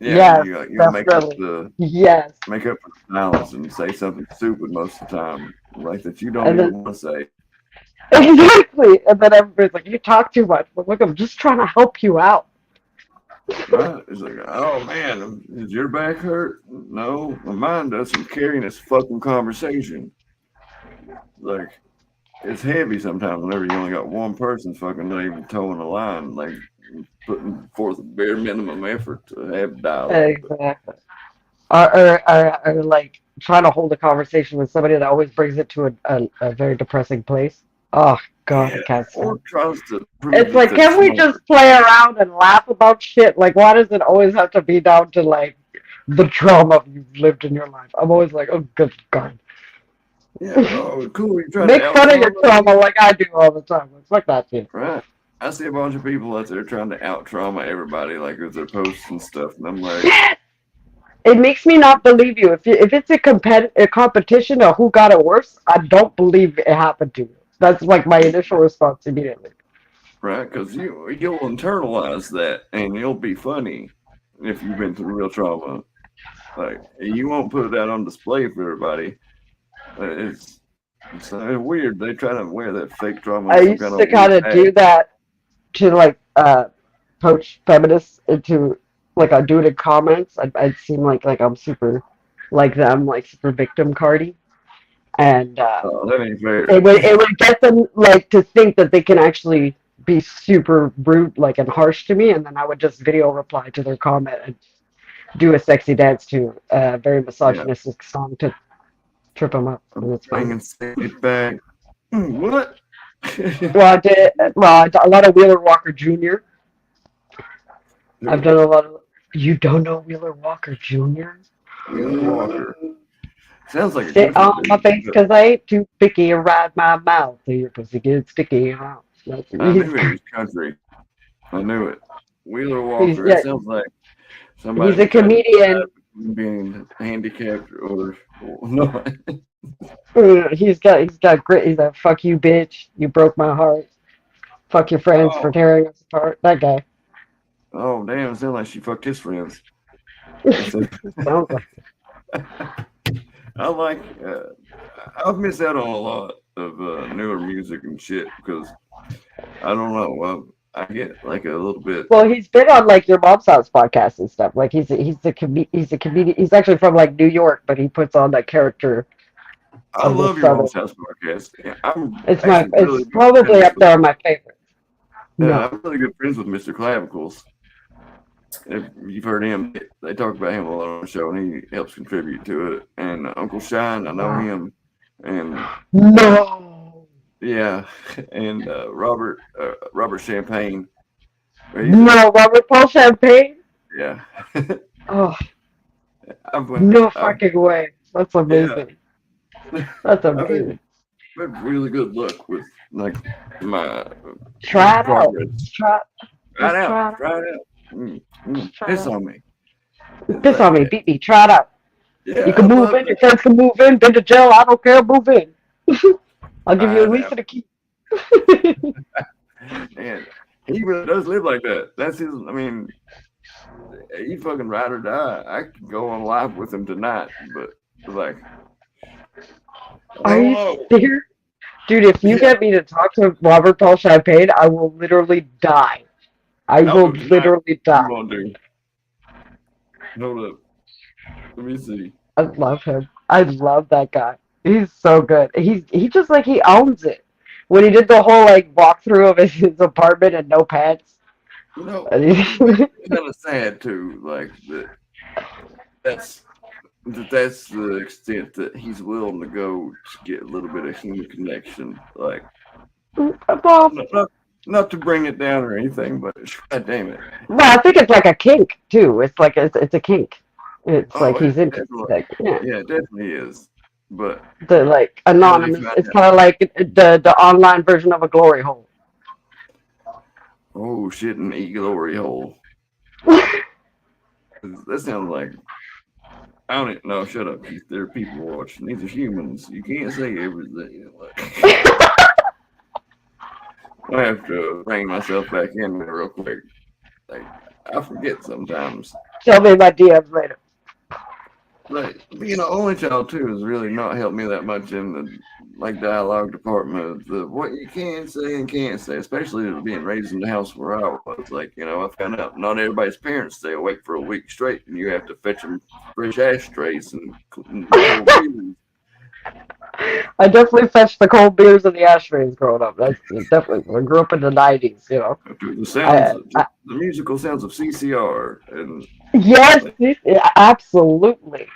S1: yeah.
S2: Yes,
S1: You'll
S2: definitely. Yes.
S1: make up for the silence and say something stupid most of the time, like that you don't
S2: And
S1: even
S2: then
S1: want to say.
S2: exactly. And then everybody's like, you talk too much. But look, I'm just trying to help you out.
S1: Right? It's like, oh man, is your back hurt? No, mine does from carrying this fucking conversation. Like, it's heavy sometimes whenever you only got one person fucking not even towing the line, like putting forth a bare minimum effort to have dialogue. But
S2: Exactly. Or like trying to hold a conversation with somebody that always brings it to a very depressing place. Oh God, I
S1: yeah,
S2: can't
S1: or
S2: stand it.
S1: tries to prove
S2: It's
S1: that
S2: like,
S1: they're
S2: can we
S1: smart.
S2: just play around and laugh about shit? Like, why does it always have to be down to like the trauma you've lived in your life? I'm always like, oh good God.
S1: Yeah, oh, cool. You trying to
S2: Make
S1: out
S2: fun of your
S1: trauma
S2: trauma
S1: me?
S2: like I do all the time. Like, fuck that shit.
S1: Right. I see a bunch of people out there trying to out trauma everybody, like with their posts and stuff, and I'm like,
S2: Shit! It makes me not believe you. If it's a competition of who got it worse, I don't believe it happened to you. That's like my initial response immediately.
S1: right? Because you'll internalize that, and you'll be funny if you've been through real trauma. Like you won't put that on display for everybody. It's weird. They try to wear that fake trauma
S2: I
S1: as some
S2: used
S1: kind
S2: to
S1: of weird
S2: kind of
S1: tag.
S2: do that to like poach feminists into like I do it in comments. I'd seem like I'm super like them, like super victim cardy, and
S1: Oh, that ain't fair.
S2: it would get them like to think that they can actually be super rude, like and harsh to me, and then I would just video reply to their comment and do a sexy dance to a very
S1: Yeah,
S2: misogynistic song to trip them up, and it's
S1: bring
S2: fine.
S1: and sing it back. What?
S2: Well, I did a lot of Wheeler Walker Jr. I've done a lot of. You don't know Wheeler Walker Jr.?
S1: Wheeler Walker. Sounds like a
S2: Sit
S1: country
S2: on my
S1: dude.
S2: face
S1: But
S2: 'cause I ain't too picky and ride my mouth till your pussy gets sticky.
S1: I knew he was country. I knew it. Wheeler
S2: He's
S1: Walker. It
S2: yeah,
S1: sounds like somebody
S2: he's a
S1: that tried to
S2: comedian.
S1: decide between being handicapped or no.
S2: He's got great. He's a fuck you, bitch. You broke my heart. Fuck your friends for
S1: Oh,
S2: tearing us apart. That guy.
S1: oh, damn! It sounds like she fucked his friends. That's it.
S2: Sounds like
S1: I like. I've missed out on a lot of newer music and shit because I don't know. I get like a little bit.
S2: well, he's been on like your mom's house podcast and stuff. Like he's a comedian. He's actually from like New York, but he puts on that character
S1: I
S2: of the
S1: love your
S2: southern.
S1: mom's house podcast. Yeah, I'm
S2: It's my.
S1: actually
S2: It's
S1: really good
S2: probably
S1: friends
S2: up
S1: with.
S2: there on my favorite. No.
S1: I'm really good friends with Mr. Clavicles. If you've heard him, they talk about him a lot on the show, and he helps contribute to it. And Uncle Shine, I know
S2: Wow.
S1: him, and
S2: No.
S1: yeah, and Robert Champagne. He's a
S2: No, Robert Paul Champagne?
S1: yeah.
S2: Oh,
S1: I've been,
S2: no
S1: I've,
S2: fucking way. That's
S1: yeah,
S2: amazing. That's
S1: I've
S2: amazing.
S1: had really good luck with like my
S2: Try it out.
S1: progress.
S2: Just try it out.
S1: Try it out.
S2: Just try it
S1: Piss
S2: out.
S1: on me. It's
S2: Piss
S1: like,
S2: on me, beat me, try it out.
S1: yeah,
S2: You
S1: I
S2: can move
S1: love
S2: in, your
S1: it.
S2: friends can move in, been to jail, I don't care, move in. I'll give you a
S1: I
S2: lease
S1: know,
S2: and a key.
S1: and he really does live like that. That's his. I mean, he fucking ride or die. I could go on live with him tonight, but like, I
S2: Are
S1: don't
S2: you
S1: know.
S2: serious? Dude, if you
S1: Yeah,
S2: get me to talk to Robert Paul Champagne, I will literally die. I
S1: I'll
S2: will
S1: do it tonight.
S2: literally
S1: You
S2: die.
S1: won't do. Hold up. Let me see.
S2: I love him. I love that guy. He's so good. He just like he owns it. When he did the whole like walkthrough of his apartment and no pants.
S1: You know,
S2: And
S1: it makes me kind of sad too. Like that's that's the extent that he's willing to go to get a little bit of human connection. Like,
S2: well,
S1: not to bring it down or anything, but god damn it.
S2: well, I think it's like a kink too. It's like it's a kink. It's
S1: Oh,
S2: like
S1: it
S2: he's into
S1: definitely,
S2: like yeah,
S1: yeah, it definitely is. But
S2: the like
S1: how they
S2: anonymous.
S1: find
S2: It's
S1: out?
S2: kind of like the online version of a glory hole.
S1: Oh shit, an e glory hole. That sounds like I don't even, no. Shut up, Keith. There are people watching. These are humans. You can't say everything. Like, I have to bring myself back in there real quick. Like I forget sometimes.
S2: Tell me my DMs later.
S1: Like being an only child too has really not helped me that much in the like dialogue department of the what you can say and can't say, especially being raised in the house where I was. Like I found out not everybody's parents stay awake for a week straight, and you have to fetch them fresh ashtrays and cold beers.
S2: I definitely fetched the cold beers and the ashtrays growing up. That's definitely. I grew up in the '90s.
S1: To the sounds,
S2: I,
S1: to
S2: I
S1: the musical sounds of CCR, and
S2: yes,
S1: like,
S2: absolutely.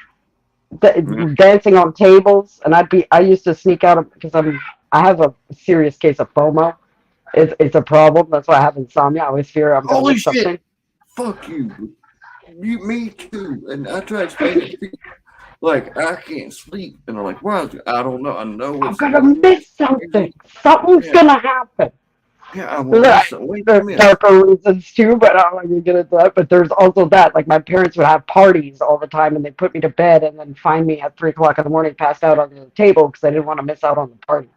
S1: yeah.
S2: Dancing on tables, and I used to sneak out because I have a serious case of FOMO. It's a problem. That's why I have insomnia. I always fear I'm gonna
S1: Holy
S2: miss
S1: shit!
S2: something.
S1: Fuck you, me too. And I try to explain it to people. Like I can't sleep, and I'm like, why? I don't know. I know
S2: I'm
S1: it's
S2: gonna
S1: going on.
S2: miss something. Something's
S1: Yeah,
S2: gonna happen.
S1: yeah, I won't
S2: There's,
S1: miss something. Wait a
S2: there's
S1: minute.
S2: darker reasons too, but I'm not gonna get into that. But there's also that, like my parents would have parties all the time, and they put me to bed, and then find me at 3 o'clock in the morning, passed out on the table because I didn't want to miss out on the party.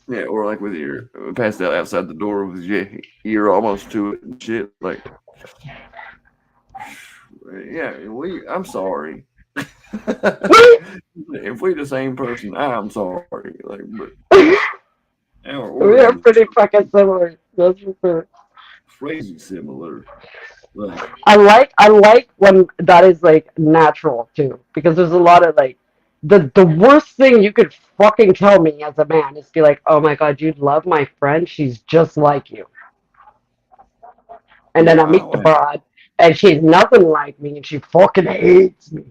S1: Yeah, or like with your passed out outside the door with your ear almost to it and shit. Like, yeah, I'm sorry. If we the same person, I'm sorry. Like, but our
S2: We are
S1: origins
S2: pretty fucking similar. That's for sure.
S1: crazy similar. Like,
S2: I like when that is like natural too, because there's a lot of like the worst thing you could fucking tell me as a man is be like, oh my god, you love my friend, she's just like you, and then
S1: yeah,
S2: I meet the broad and she's nothing like me and she fucking hates me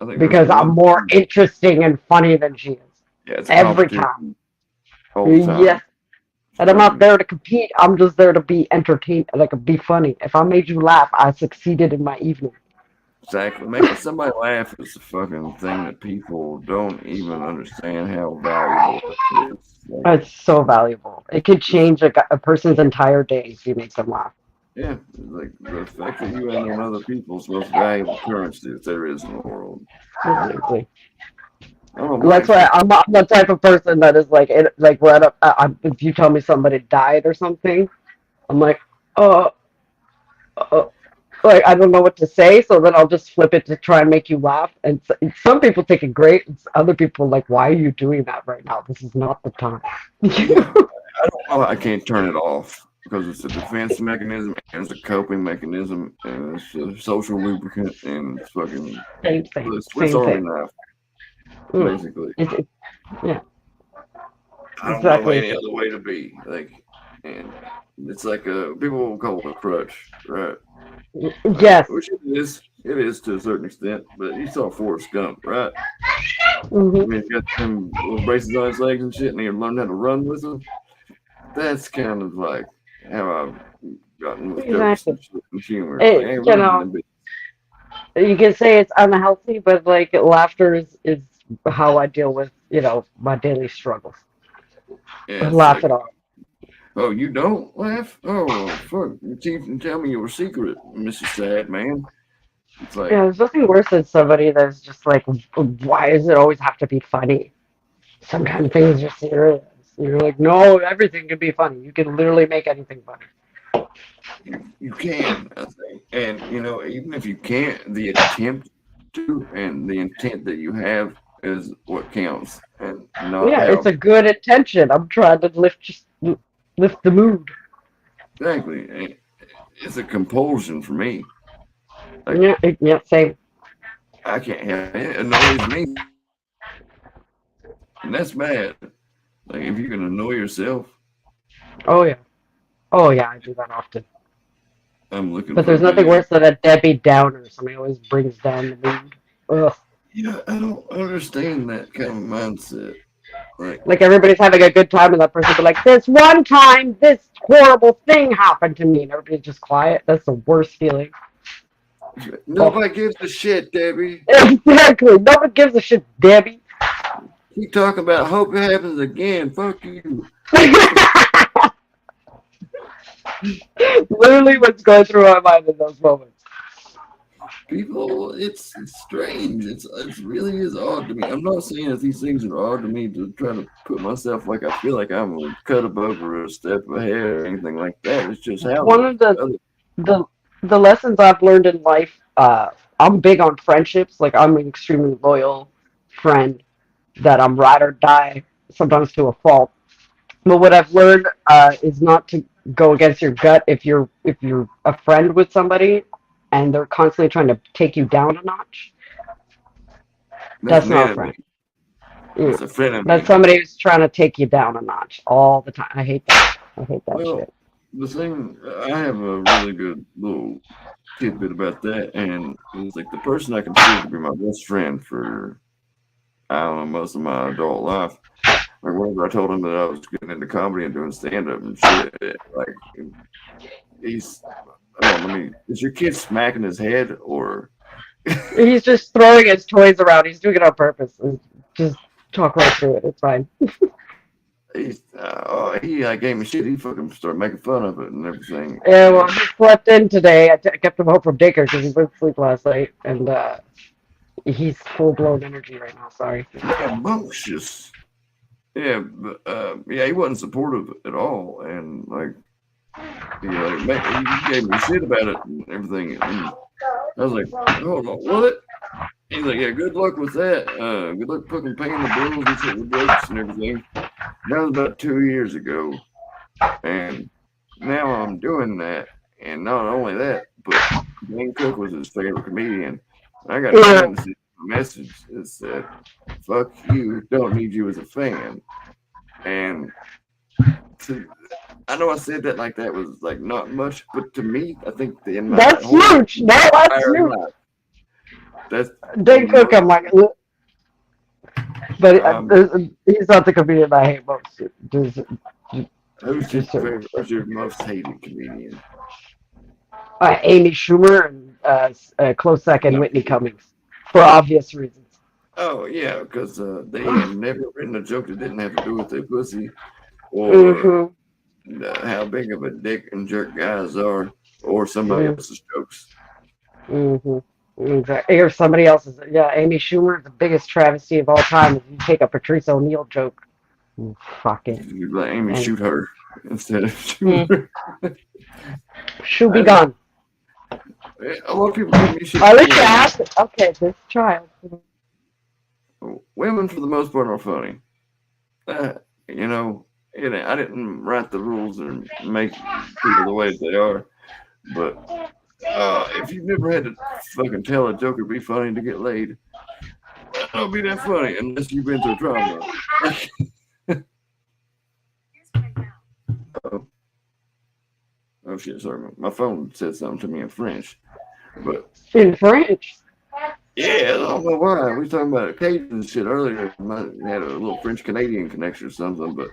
S1: I think there's
S2: because I'm
S1: another.
S2: more interesting and funny than she is
S1: Yeah, it's a
S2: every time.
S1: competition all the time.
S2: Yes, and I'm not there to compete. I'm just there to be entertained, like be funny. If I made you laugh, I succeeded in my evening.
S1: Exactly. Making somebody laugh is a fucking thing that people don't even understand how valuable it is. Like,
S2: It's so valuable. It could change a person's entire day if you make them laugh.
S1: yeah, like the fact that you end on other people's most valuable currency that there is in the world.
S2: Exactly.
S1: I don't know what
S2: That's
S1: makes
S2: why
S1: people.
S2: I'm the type of person that is like, like right up. If you tell me somebody died or something, I'm like, uh, uh, like I don't know what to say. So then I'll just flip it to try and make you laugh. And some people take it great. And other people like, why are you doing that right now? This is not the time.
S1: Yeah, I don't know. I can't turn it off because it's a defense mechanism and it's a coping mechanism and it's a social lubricant and it's fucking
S2: Same thing.
S1: the Swiss
S2: Same
S1: Army
S2: thing.
S1: knife,
S2: Mm.
S1: basically.
S2: Yeah,
S1: I don't know
S2: exactly.
S1: any other way to be. Like, and it's like a people will call it a crutch, right?
S2: Yes.
S1: Which it is. It is to a certain extent, but you saw Forrest Gump, right? I
S2: Hmm.
S1: mean, he got them little braces on his legs and shit, and he learned how to run with them. That's kind of like how I've gotten with jokes
S2: Exactly.
S1: and shit and humor. It's like,
S2: It,
S1: hey,
S2: you
S1: run
S2: know,
S1: that bitch.
S2: you can say it's unhealthy, but like laughter is how I deal with, my daily struggles.
S1: Yeah, it's
S2: Laugh
S1: like,
S2: it off.
S1: oh, you don't laugh? Oh, fuck. You can tell me your secret, Mr. Sad Man. It's
S2: Yeah,
S1: like,
S2: there's nothing worse than somebody that's just like, why does it always have to be funny? Sometimes things are serious. You're like, no, everything can be funny. You can literally make anything funny.
S1: you can, I think. And, even if you can't, the attempt to and the intent that you have is what counts and not
S2: Yeah, it's
S1: how
S2: a good intention. I'm trying to lift the mood.
S1: exactly. And it's a compulsion for me. Like,
S2: Yeah, yeah, same.
S1: I can't have it. It annoys me. And that's bad. Like, if you can annoy yourself,
S2: Oh yeah, oh yeah, I do that often.
S1: I'm looking
S2: But
S1: for a
S2: there's nothing
S1: video.
S2: worse than a Debbie Downer. Somebody always brings down the mood. Ugh.
S1: Yeah, I don't understand that kind of mindset. Like,
S2: Like everybody's having a good time, and that person be like, "This one time, this horrible thing happened to me," and everybody's just quiet. That's the worst feeling.
S1: Nobody gives a shit, Debbie.
S2: Exactly. No one gives a shit, Debbie.
S1: Keep talking about hope it happens again. Fuck you.
S2: Literally what's going through my mind in those moments.
S1: People, it's strange. It really is odd to me. I'm not saying that these things are odd to me to try to put myself like I feel like I'm a cut above or a step ahead or anything like that. It's just how
S2: One of the the lessons I've learned in life, I'm big on friendships. Like I'm an extremely loyal friend that I'm ride or die, sometimes to a fault. But what I've learned is not to go against your gut if you're a friend with somebody and they're constantly trying to take you down a notch.
S1: that's
S2: That's
S1: mad
S2: not a
S1: at me.
S2: friend. Mm.
S1: It's a friend of
S2: That's
S1: me.
S2: somebody who's trying to take you down a notch all the time. I hate that. I hate that
S1: Well,
S2: shit.
S1: the thing, I have a really good little tidbit about that, and it's like the person I consider to be my best friend for, I don't know, most of my adult life. Like whenever I told him that I was getting into comedy and doing stand up and shit, like he's, oh, let me, is your kid smacking his head or?
S2: He's just throwing his toys around. He's doing it on purpose. Just talk right through it. It's fine.
S1: He gave me shit. He fucking started making fun of it and everything.
S2: Yeah, well, he slept in today. I kept him home from daycare because he went to sleep last night, and he's full blown energy right now. Sorry.
S1: Rambunctious. Yeah, but yeah, he wasn't supportive at all, and like, he gave me shit about it and everything. And I was like, hold on, what? He's like, yeah, good luck with that. Good luck fucking paying the bills and shit with jokes and everything. That was about 2 years ago, and now I'm doing that. And not only that, but Dan Cook was his favorite comedian. I got a fan to see a message that said, "Fuck you, don't need you as a fan." And I know I said that like that was like not much, but to me, I think in my
S2: That's
S1: whole
S2: huge. No, that's
S1: entire
S2: huge.
S1: life, that's
S2: Dan Cook, I'm like, but
S1: um,
S2: he's not the comedian I hate most.
S1: who's your favorite? Who's your most hated comedian?
S2: Amy Schumer and a close second, Whitney Cummings, for obvious reasons.
S1: Oh yeah, because they have never written a joke that didn't have to do with their pussy or
S2: Mm-hmm.
S1: how big of a dick and jerk guys are, or somebody else's jokes.
S2: Mm-hmm. Exactly. Or somebody else's. Yeah, Amy Schumer, the biggest travesty of all time. If you take a Patrice O'Neill joke, fuck it.
S1: You'd be like, Amy,
S2: And-
S1: shoot her instead of shoot her.
S2: She'll be gone.
S1: A lot of people give me shit.
S2: At least you asked it. Okay, this child.
S1: Women, for the most part, are funny. You know, I didn't write the rules or make people the way they are. But if you've never had to fucking tell a joke or be funny to get laid, don't be that funny unless you've been through trauma. Oh shit! Sorry, my phone said something to me in French. But
S2: In French.
S1: yeah, I don't know why. We was talking about Cajun shit earlier. Might had a little French Canadian connection or something, but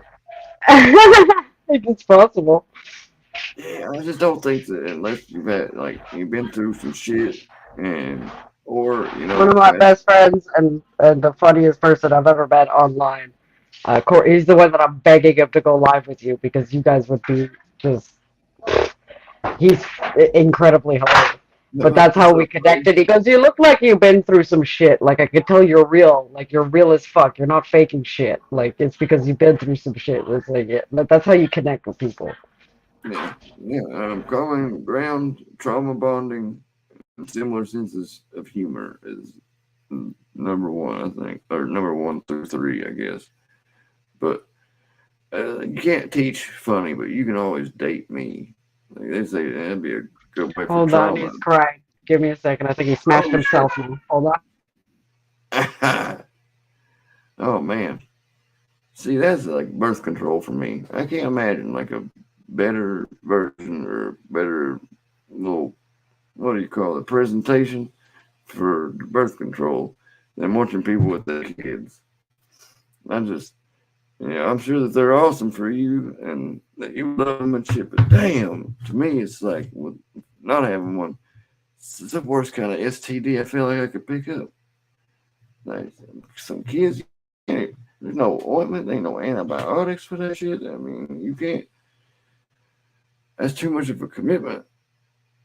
S2: It's possible.
S1: yeah, I just don't think that unless you've been through some shit or
S2: One of my best friends and the funniest person I've ever met online. He's the one that I'm begging him to go live with you because you guys would be just. He's incredibly hilarious. But that's how we connected. He goes, "You look like you've been through some shit. Like I could tell you're real. Like you're real as fuck. You're not faking shit. Like it's because you've been through some shit." It's like, yeah, but that's how you connect with people.
S1: Yeah. Common ground, trauma bonding, and similar senses of humor is number one, I think, or number 1 through 3, I guess. But you can't teach funny, but you can always date me. Like they say that'd be a good way for
S2: Hold on,
S1: trauma.
S2: he's crying. Give me a second. I think he smashed himself now. Hold on.
S1: Oh man. See, that's like birth control for me. I can't imagine like a better version or better little, what do you call it, presentation for birth control than watching people with their kids. I'm sure that they're awesome for you and that you love them and shit, but damn, to me, it's like with not having one, It's the worst kind of STD I feel like I could pick up. Like some kids, there's no ointment, ain't no antibiotics for that shit. I mean, you can't. That's too much of a commitment.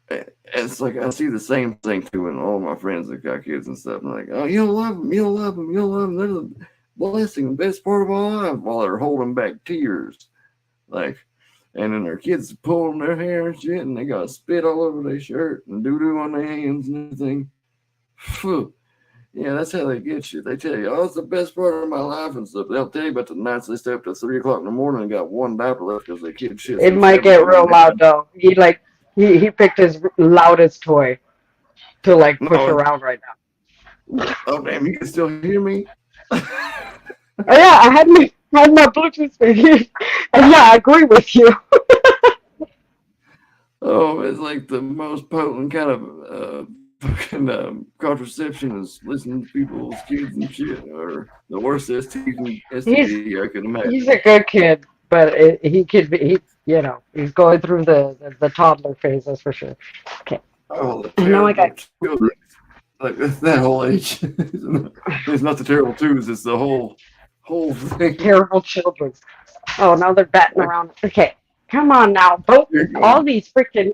S1: It's like I see the same thing too in all my friends that got kids and stuff. I'm like, oh, you don't love them, you don't love them, you don't love them. They're the blessing, the best part of our life, while they're holding back tears, like, and then their kids pulling their hair and shit, and they got spit all over their shirt and doo doo on their hands and everything. Phew. Yeah, that's how they get you. They tell you, oh, it's the best part of my life and stuff. They'll tell you about the nights they stay up till 3 o'clock in the morning and got one diaper left because they kid shit.
S2: It might get real loud though. He picked his loudest toy to like push around right now.
S1: Oh damn, you can still hear me?
S2: Oh yeah, I had my Bluetooth speakers, and yeah, I agree with you.
S1: Oh, it's like the most potent kind of fucking contraception is listening to people's kids and shit, or the worst STD I could imagine.
S2: He's a good kid, but he could be, he's going through the toddler phase, that's for sure. Okay.
S1: Oh, the
S2: and now I got
S1: children. Like that whole age. It's not the terrible twos, it's the whole thing.
S2: Terrible children. Oh, now they're batting around. Okay, come on now. All these freaking.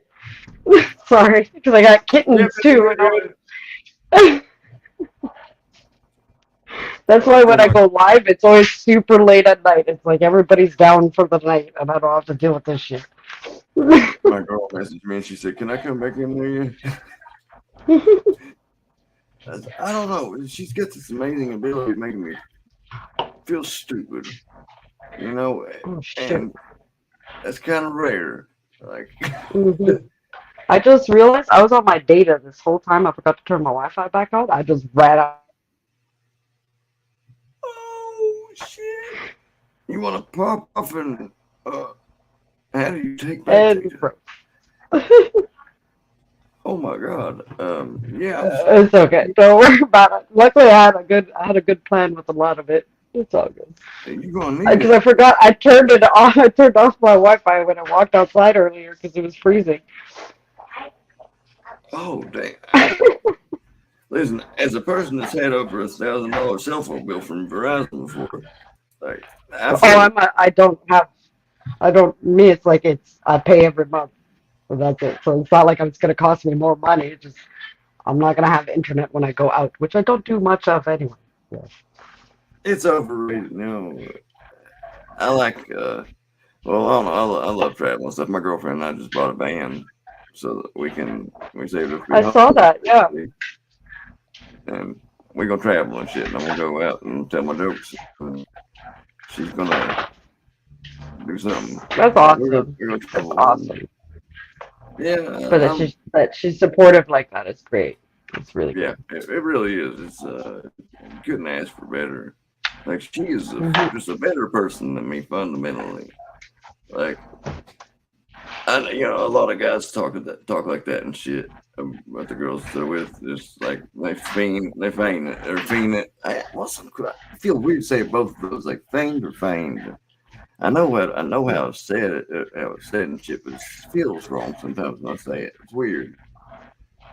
S2: Sorry, because I got kittens too. That's why when I go live, it's always super late at night. It's like everybody's down for the night, and I don't have to deal with this shit.
S1: My girl messaged me and she said, "Can I come back in there?" I don't know. She's got this amazing ability of making me feel stupid, and that's kind of rare. Like,
S2: I just realized I was on my data this whole time. I forgot to turn my Wi-Fi back on. I just ran out.
S1: Oh shit! You want to pop off and how do you take back data? Oh my god. Yeah.
S2: It's okay. Don't worry about it. Luckily, I had a good plan with a lot of it. It's all good.
S1: You gonna need
S2: because I forgot I turned it off. I turned off my Wi-Fi when I walked outside earlier because it was freezing.
S1: Oh dang! Listen, as a person that's had over $1,000 cell phone bill from Verizon before, like it's like I pay every month. So that's it. So it's not like it's going to cost me more money. It's just I'm not going to have internet when I go out, which I don't do much of anyway. Yeah. It's overrated. I like, well, I don't know. I love traveling stuff. My girlfriend and I just bought a van so that we saved up.
S2: I saw that, yeah.
S1: And we're going to travel and shit. And I'm going to go out and tell my jokes. And she's going to do something.
S2: That's awesome.
S1: That's
S2: awesome.
S1: Yeah,
S2: but she's supportive like that. It's great. It's really
S1: good. Yeah, it really is. It's couldn't ask for better. Like she is just a better person than me fundamentally. Like a lot of guys talk like that and shit about the girls they're with. Just like they feign it. I feel weird to say both of those, like feigned or feigned. I know how it's said and shit, but it feels wrong sometimes when I say it. It's weird.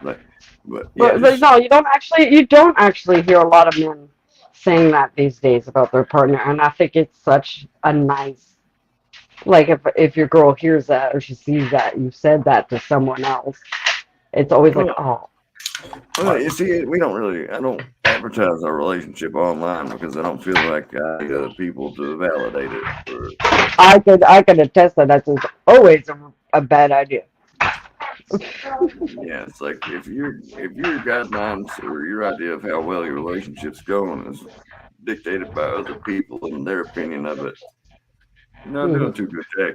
S1: But
S2: no, you don't actually hear a lot of men saying that these days about their partner, and I think it's such a nice, like if your girl hears that or she sees that you said that to someone else, it's always like, oh.
S1: Well, you see, I don't advertise our relationship online because I don't feel like I need other people to validate it.
S2: I can attest that that's always a bad idea.
S1: Yeah, it's like if your guidelines or your idea of how well your relationship's going is dictated by other people and their opinion of it, you're not doing too good, Jack.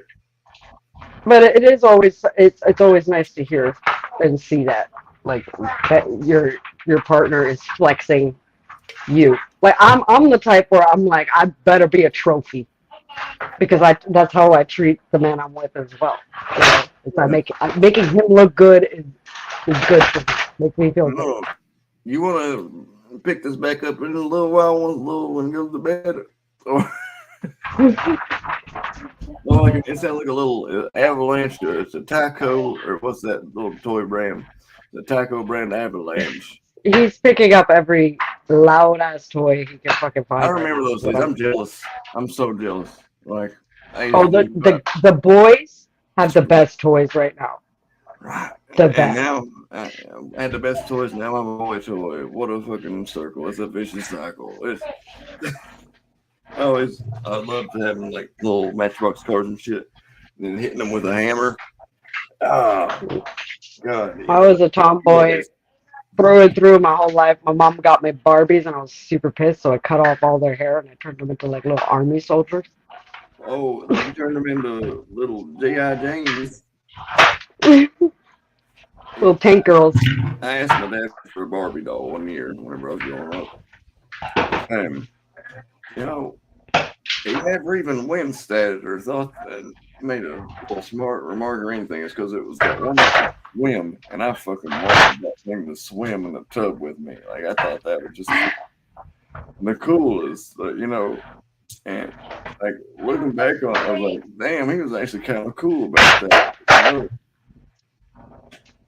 S2: But it is always it's always nice to hear and see that, like that your partner is flexing you. Like I'm the type where I'm like, I better be a trophy because that's how I treat the man I'm with as well. Making him look good is good for me. Makes me feel good.
S1: You want to pick this back up in a little while when you go to bed? Or it sounds like a little avalanche. It's a taco, or what's that little toy brand? The Taco brand avalanche.
S2: He's picking up every loud ass toy he can fucking find.
S1: I remember those days. I'm jealous. I'm so jealous. Like,
S2: Oh, the boys have the best toys right now.
S1: right.
S2: The
S1: And
S2: best.
S1: now I had the best toys. Now I'm a boy toy. What a fucking circle! It's a vicious cycle. It's I love to have like little Matchbox cars and shit, and then hitting them with a hammer. Ah, God.
S2: I was a tomboy through and through my whole life. My mom got me Barbies, and I was super pissed, so I cut off all their hair and I turned them into like little army soldiers.
S1: Oh, you turned them into little G.I. Janes.
S2: Little tank girls.
S1: I asked my dad for a Barbie doll one year whenever I was growing up. You know, he never even winced at it or thought that made a little smart remark or anything. It's because it was that one swim, and I fucking wanted that thing to swim in the tub with me. Like, I thought that was just the coolest, you know. And, like, looking back on it, I was like, damn, he was actually kind of cool about that. You know?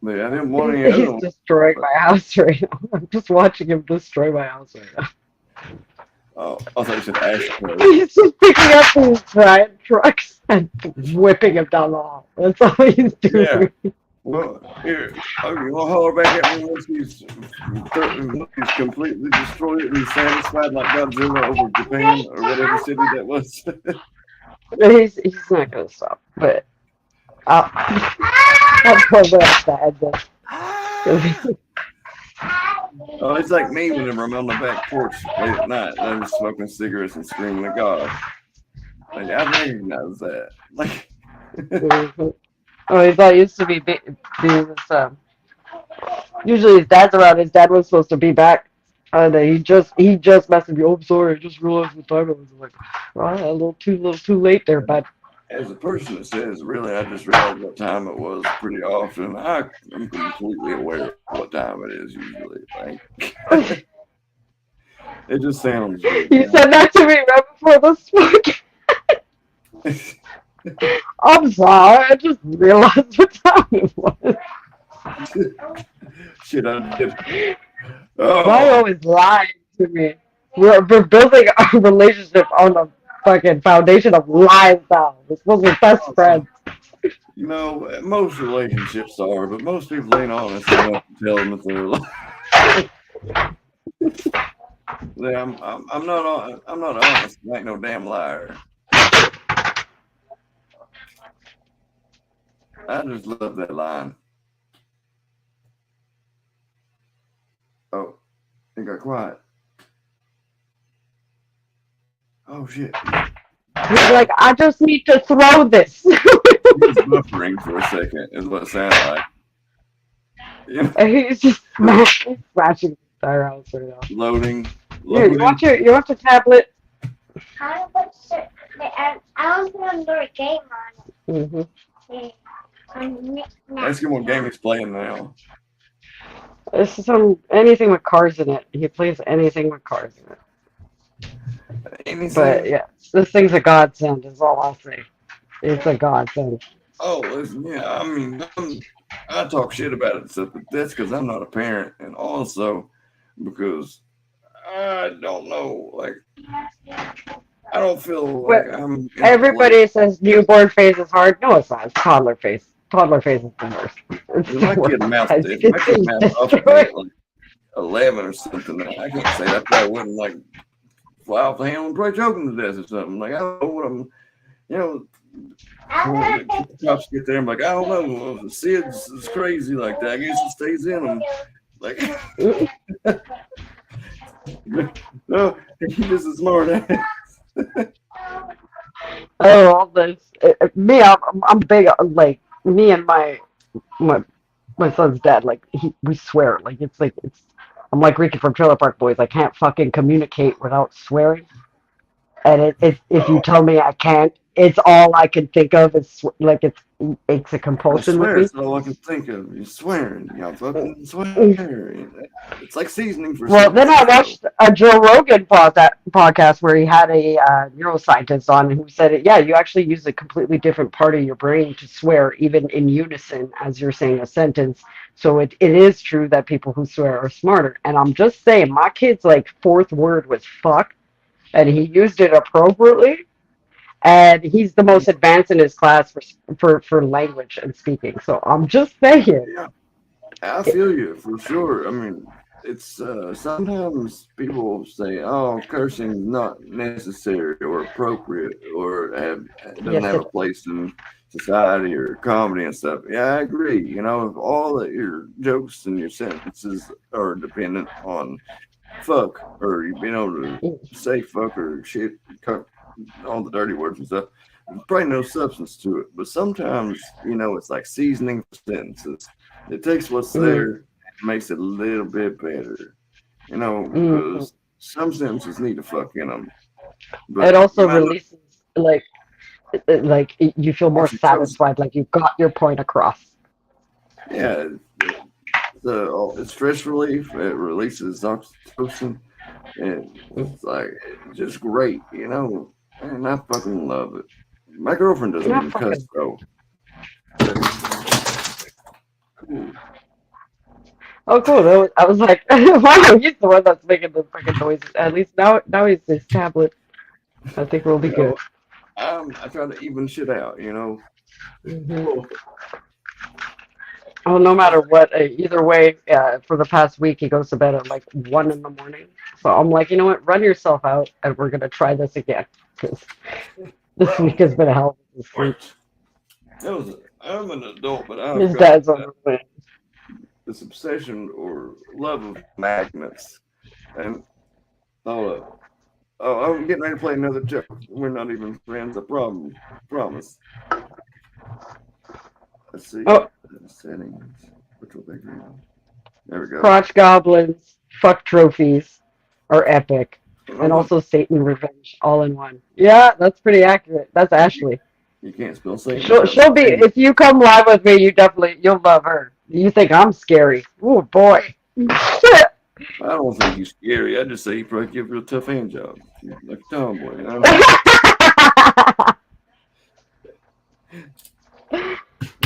S1: But I didn't want any other
S2: He's
S1: one.
S2: destroying my house right now. I'm just watching him destroy my house right now.
S1: Oh, I thought you said ashtray.
S2: He's just picking up these giant trucks and whipping them down the hall. That's all he's doing.
S1: Yeah. Well, here, you want to holler back at me once he's completely destroyed and he's satisfied like Godzilla over Japan or whatever city that was.
S2: He's not gonna stop, but I'll probably have to add this.
S1: Oh, it's like me whenever I'm on the back porch late at night and I'm just smoking cigarettes and screaming at God. Like, I recognize that. Like,
S2: Oh, he thought used to be usually his dad's around. His dad was supposed to be back. And he just messaged me. Oh, I'm sorry. I just realized the time. I was like, well, a little too late there, bud.
S1: as a person that says, really, I just realized what time it was pretty often. I'm completely aware of what time it is usually. Like, it just sounds weird.
S2: You said that to me right before the smoke. I'm sorry. I just realized what time it was.
S1: Shit, I did.
S2: Why always lying to me? We're building our relationship on a fucking foundation of lies now. We're supposed to be best friends.
S1: You know, most relationships are, but most people ain't honest enough to tell them that they're lying. I'm not honest. I ain't no damn liar. I just love that line. Oh, it got quiet. Oh shit.
S2: He's like, I just need to throw this.
S1: He was buffering for a second, is what it sounded like. Yeah.
S2: And he's just smashing the entire house right now.
S1: Loading.
S2: Here, you want your tablet?
S6: I was going to do a game on it.
S2: Mm-hmm.
S6: Yeah.
S1: Ask him what game he's playing now.
S2: This is anything with cars in it. He plays anything with cars in it.
S1: Anything?
S2: But yeah, this thing's a godsend. Is all I'll say. It's a godsend.
S1: Oh, listen, yeah. I mean, I talk shit about it, stuff, but that's because I'm not a parent, and also because I don't know, like, I don't feel like I'm.
S2: Everybody says newborn phase is hard. No, it's not. It's toddler phase. Toddler phase is the worst. It's
S1: If my kid mouthed off at like 11 or something, I can't say that. I wouldn't like fly off the handle and probably choking to death or something. Like, I don't know what I'm, you know. The cops get there, I'm like, I don't know. The Sid's is crazy like that. I guess it stays in them. Like, no, he's just a smart ass.
S2: Oh, all this. Me, I'm big. Like me and my son's dad. Like we swear. Like it's. I'm like Ricky from Trailer Park Boys. I can't fucking communicate without swearing. And if you tell me I can't, it's all I can think of. It's like it's a
S1: I
S2: compulsion with
S1: swear,
S2: me.
S1: it's all I can think of. You're swearing. Y'all fucking swear. It's like seasoning for
S2: Well, then I
S1: sentences, though.
S2: watched a Joe Rogan podcast where he had a neuroscientist on who said, yeah, you actually use a completely different part of your brain to swear, even in unison as you're saying a sentence. So it is true that people who swear are smarter. And I'm just saying, my kid's like fourth word was fuck, and he used it appropriately. And he's the most advanced in his class for language and speaking. So I'm just saying.
S1: Yeah, I feel you for sure. I mean, it's sometimes people say, "Oh, cursing is not necessary or appropriate, or it doesn't
S2: Yes,
S1: have
S2: it
S1: a place in society or comedy and stuff." Yeah, I agree. You know, if all of your jokes and your sentences are dependent on fuck or you being able to
S2: is.
S1: say fuck or shit, all the dirty words and stuff, there's probably no substance to it. But sometimes, it's like seasoning for sentences. It takes what's
S2: Mm,
S1: there and makes it a little bit better,
S2: mm.
S1: because some sentences need to fuck in them.
S2: It
S1: But you
S2: also
S1: might not
S2: releases like you feel more
S1: once you toast it.
S2: satisfied, like you got your point across.
S1: Yeah, it's stress relief. It releases oxytocin. And it's like just great. And I fucking love it. My girlfriend doesn't
S2: Not
S1: even cuss
S2: fucking.
S1: though. But cool.
S2: Oh, cool. I was like, wow, he's the one that's making the fucking noises. At least now he's his tablet. I think we'll be
S1: You know,
S2: good.
S1: I try to even shit out.
S2: Hmm.
S1: Oh,
S2: Well, no matter what, either way, for the past week, he goes to bed at like 1 in the morning. So I'm like, you know what? Run yourself out, and we're gonna try this again because this week
S1: well,
S2: has been a hell of a sleep.
S1: wait. I'm an adult, but I've
S2: His
S1: got
S2: dad's on the way.
S1: this obsession or love of magnets. And hold up. Oh, I'm getting ready to play another joke. We're not even friends. I promise. Let's see.
S2: Oh,
S1: Settings. Virtual background. There we go.
S2: crotch goblins, fuck trophies, are epic, and
S1: Oh,
S2: also Satan revenge all in one. Yeah, that's pretty accurate. That's Ashley.
S1: you can't spell Satan
S2: She'll
S1: without
S2: she'll be
S1: saying
S2: if you come live with me, you'll love her. You think I'm scary? Oh boy.
S1: I don't think he's scary. I just say he probably give a real tough hand job. Like a tomboy.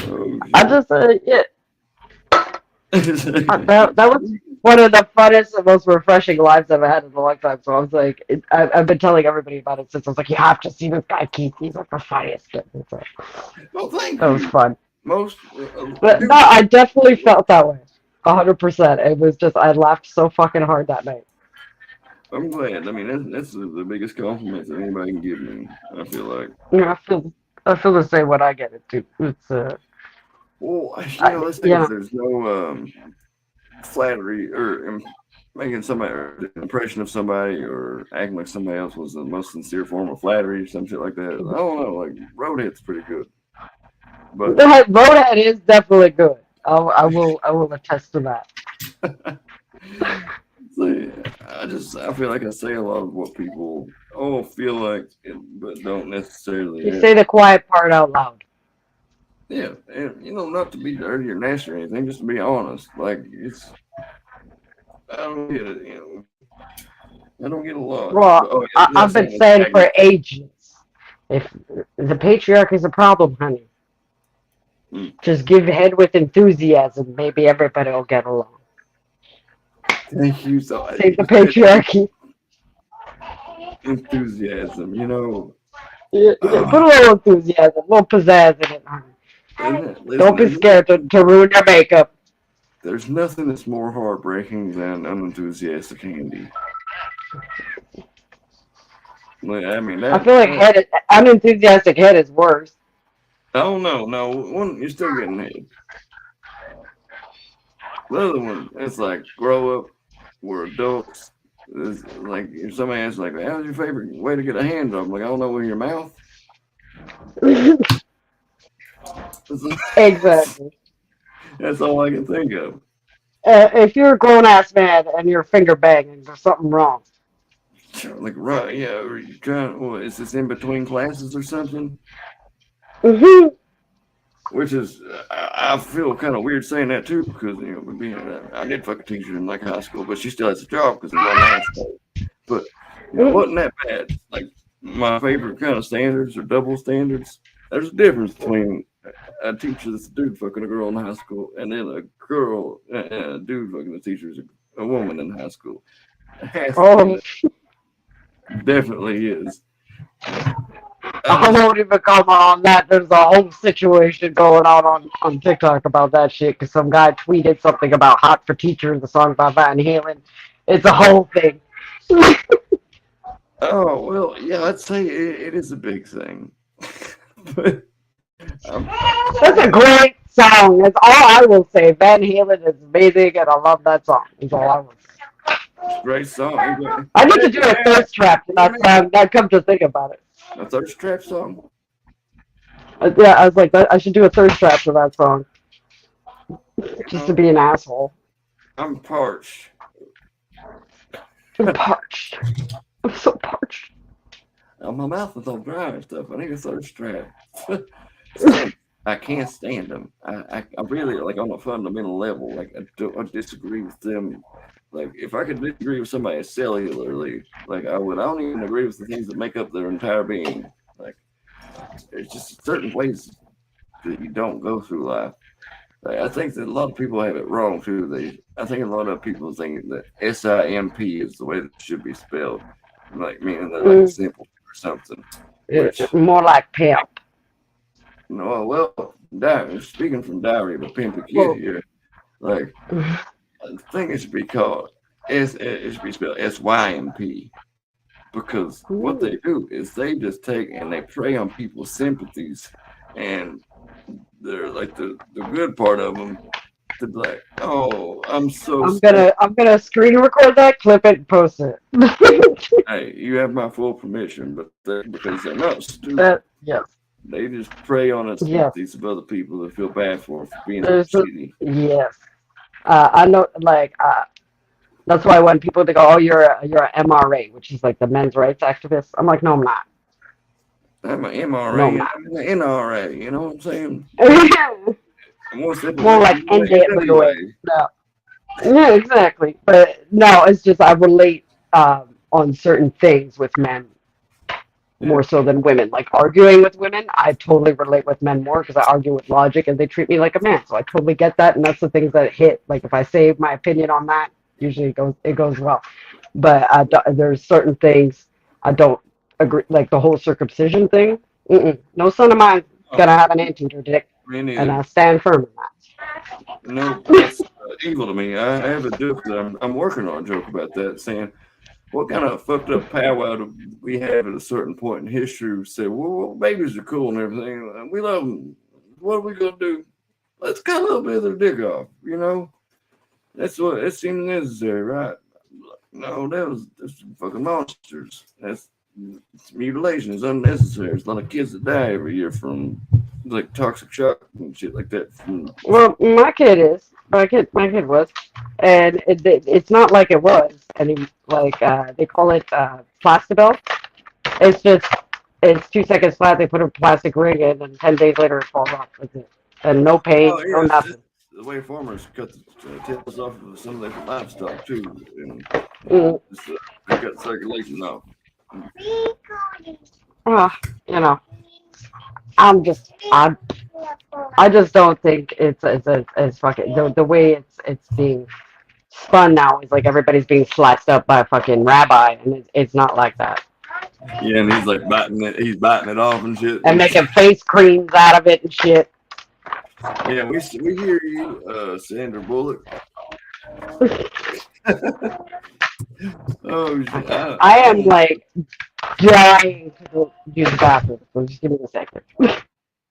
S1: Oh,
S2: I just yeah,
S1: shit.
S2: that was one of the funnest and most refreshing lives I've had in a long time. So I was like, I've been telling everybody about it since I was like, you have to see this guy Keith. He's like the funniest kid. So
S1: Well, thank
S2: that was
S1: you.
S2: fun.
S1: Most
S2: But no,
S1: dude,
S2: I definitely felt that way. 100%. It was just I laughed so fucking hard that night.
S1: I'm glad. I mean, that's the biggest compliment that anybody can give me. I feel like.
S2: Yeah, I feel the same when I get it too. It's
S1: Well, let's say
S2: yeah.
S1: there's no flattery or making somebody or the impression of somebody or acting like somebody else was the most sincere form of flattery or some shit like that. I don't know. Like Roadhead's pretty good, but
S2: Roadhead is definitely good. I will attest to that.
S1: see, I feel like I say a lot of what people feel like, but don't necessarily.
S2: You say the quiet part out loud.
S1: Yeah, and not to be dirty or nasty or anything, just to be honest. Like I don't get it. I don't get a lot. But,
S2: Well,
S1: yeah,
S2: I've been
S1: saying
S2: saying for ages, if the patriarchy is a problem, honey,
S1: Mm.
S2: just give head with enthusiasm. Maybe everybody will get along.
S1: Thank you so.
S2: Save the
S1: You said
S2: patriarchy.
S1: enthusiasm.
S2: Yeah, yeah, put a
S1: Uh,
S2: little enthusiasm, a little pizzazz in it, honey.
S1: listen,
S2: Don't be scared to ruin your makeup.
S1: there's nothing that's more heartbreaking than unenthusiastic Handy. Like, I mean
S2: I
S1: that.
S2: feel like unenthusiastic head is worse.
S1: Oh no, one you're still getting head. The other one, it's like grow up. We're adults. It's like if somebody asks like, "How's your favorite way to get a hand job?" I'm like, I don't know, with your mouth.
S2: Exactly.
S1: That's all I can think of.
S2: If you're a grown ass man and you're finger banging, there's something wrong.
S1: like right, yeah, or you trying? Well, is this in between classes or something?
S2: Hmm.
S1: Which is, I feel kind of weird saying that too, because being, I did fuck a teacher in like high school, but she still has a job because it's online school. But it wasn't that bad. Like my favorite kind of standards or double standards. There's a difference between a teacher that's a dude fucking a girl in high school, and then a girl, a dude fucking a teacher is a woman in high school. It has to be
S2: Oh,
S1: that. Definitely is.
S2: I won't even comment on that. There's a whole situation going on TikTok about that shit because some guy tweeted something about Hot for Teacher, the song by Van Halen. It's a whole thing.
S1: Oh well, yeah, I'd say it is a big thing. But um,
S2: That's a great song. That's all I will say. Van Halen is amazing, and I love that song. That's all I will say.
S1: it's a great song.
S2: I need to do a thirst trap to that song. Now come to think about it.
S1: A thirst trap song.
S2: Yeah, I was like, I should do a thirst trap to that song just to be an asshole.
S1: I'm parched.
S2: I'm parched. I'm so parched.
S1: My mouth is all dry and stuff. I need a thirst trap. I can't stand them. I really like on a fundamental level. Like I disagree with them. Like if I could disagree with somebody cellularly, like I would. I don't even agree with the things that make up their entire being. Like there's just certain ways that you don't go through life. Like, I think that a lot of people have it wrong too. I think a lot of people think that SIMP is the way that it should be spelled, like meaning they're like simple or something. Which,
S2: More like pimp.
S1: no, well, speaking from diary of a pimpy kid here, like I think it should be called it should be spelled SYMP. Because what they do is they just take and they prey on people's sympathies, and they're like the good part of them to be like, oh, I'm
S2: gonna screen record that, clip it, and post it.
S1: Hey, you have my full permission, but because they're not stupid,
S2: Yes.
S1: they just prey on the sympathies of other people that feel bad for being shitty.
S2: Yes. I know, like, that's why when people they go, "Oh, you're a MRA," which is like the men's rights activist. I'm like, no, I'm not.
S1: I'm an MRA,
S2: No,
S1: I'm an NRA. You know what I'm saying?
S2: More like NWA. No. Yeah, exactly. But no, it's just I relate on certain things with men more so than women. Like arguing with women, I totally relate with men more because I argue with logic and they treat me like a man. So I totally get that, and that's the things that hit. Like if I say my opinion on that, usually it goes well. But there's certain things I don't agree. Like the whole circumcision thing. No son of mine gonna have an anteater dick, and I stand firm in that.
S1: No, that's evil to me. I have a joke that I'm working on a joke about that, saying, what kind of fucked up powwow do we have at a certain point in history? We say, well, babies are cool and everything. We love them. What are we going to do? Let's cut a little bit of their dick off, you know? That's what it seemed necessary, right? No, that's fucking monsters. That's mutilation is unnecessary. There's a lot of kids that die every year from like toxic shock and shit like that.
S2: Well, my kid was, and it's not like it was. And like they call it plastibelt. It's 2 seconds flat. They put a plastic ring in, and 10 days later it falls off. That's it. And no pain, no nothing.
S1: The way farmers cut the tails off of some of their livestock too, and they cut circulation off.
S2: You know, I just don't think it's fucking the way it's being spun now is like everybody's being sliced up by a fucking rabbi, and it's not like that.
S1: Yeah, and he's like he's biting it off and shit,
S2: and making face creams out of it and shit.
S1: Yeah, we hear you, Sandra Bullock. Oh, shit.
S2: I am like dying to use the bathroom. So just give me a second.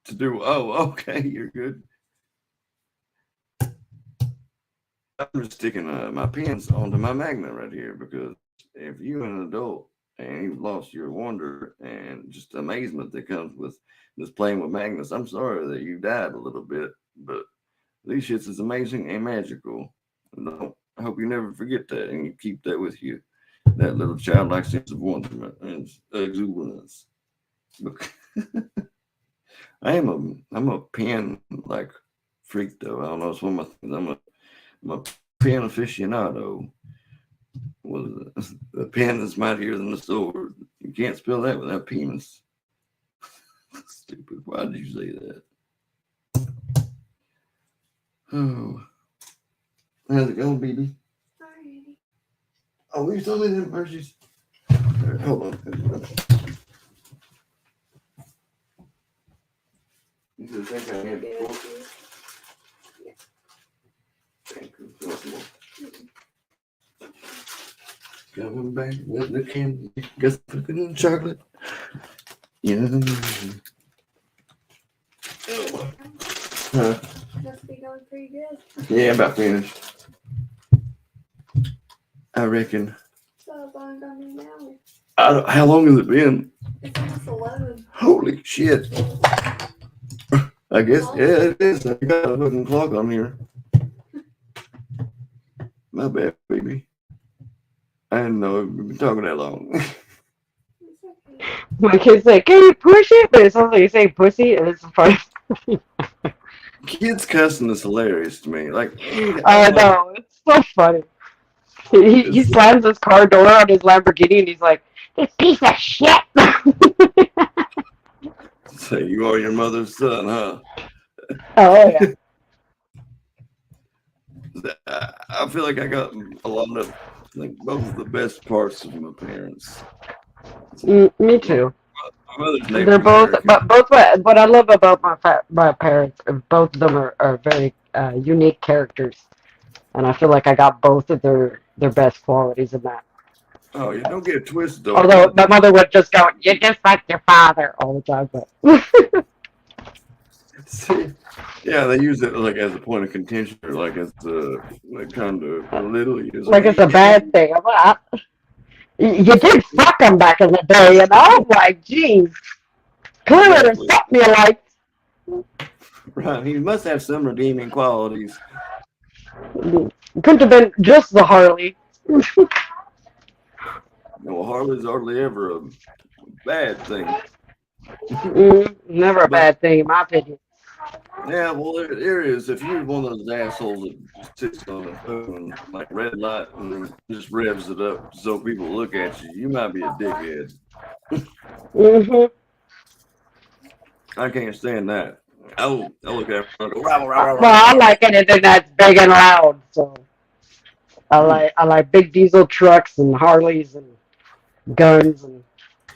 S1: To do? Oh, okay, you're good. I'm just sticking my pins onto my magnet right here because if you're an adult and you've lost your wonder and just amazement that comes with just playing with magnets, I'm sorry that you died a little bit, but these shits is amazing and magical. And I hope you never forget that and you keep that with you. that little childlike sense of wonderment and exuberance. I'm a pen like freak though. I don't know. It's one of my things. I'm a pen aficionado. Well, the pen is mightier than the sword. You can't spell that without penis. Stupid. Why did you say that? Oh, how's it going, BB?
S6: Alrighty.
S1: Oh, will you tell me them Hershey's? Right, hold on. You just think I had before? Thank you. Coming back with the candy. Guess cooking and chocolate. Yeah. Huh?
S6: Must be going pretty good.
S1: Yeah, about finished. I reckon.
S6: So long done now.
S1: How long has it been?
S6: It's almost 11.
S1: Holy shit. I guess, yeah, it is. I got a fucking clock on here. My bad, baby. I didn't know we've been talking that long.
S6: It's okay.
S2: My kids say, "Can you push it?" But it sounds like you say "pussy," and it's funny.
S1: Kids cussing is hilarious to me. Like,
S2: I know, it's so funny. He slams his car door on his Lamborghini, and he's like, "This piece of shit."
S1: Say you are your mother's son, huh?
S2: Oh yeah.
S1: I feel like I got a lot of like both of the best parts of my parents.
S2: Me too.
S1: My mother's Native
S2: They're both,
S1: American.
S2: but both. What I love about my parents, both of them are very unique characters, and I feel like I got both of their best qualities in that.
S1: Oh, you don't get it twisted though.
S2: Although my mother would just go, "You're just like your father," all the time, but.
S1: See, yeah, they use it like as a point of contention, or like as a like kind of little.
S2: Like it's a bad thing. I'm like, you did fuck him back in the day, and I'm like, geez, clearly there's something you like.
S1: Right, he must have some redeeming qualities.
S2: Couldn't have been just the Harley.
S1: No, Harley's hardly ever a bad thing.
S2: Never a bad thing, in my opinion.
S1: Yeah, well, there is. If you're one of those assholes that sits on the phone like red light and then just revs it up so people look at you, you might be a dickhead. I can't stand that. I look at it and go, rah, rah, rah, rah,
S2: Well, I like anything that's big and loud, so I like big diesel trucks and Harleys and guns and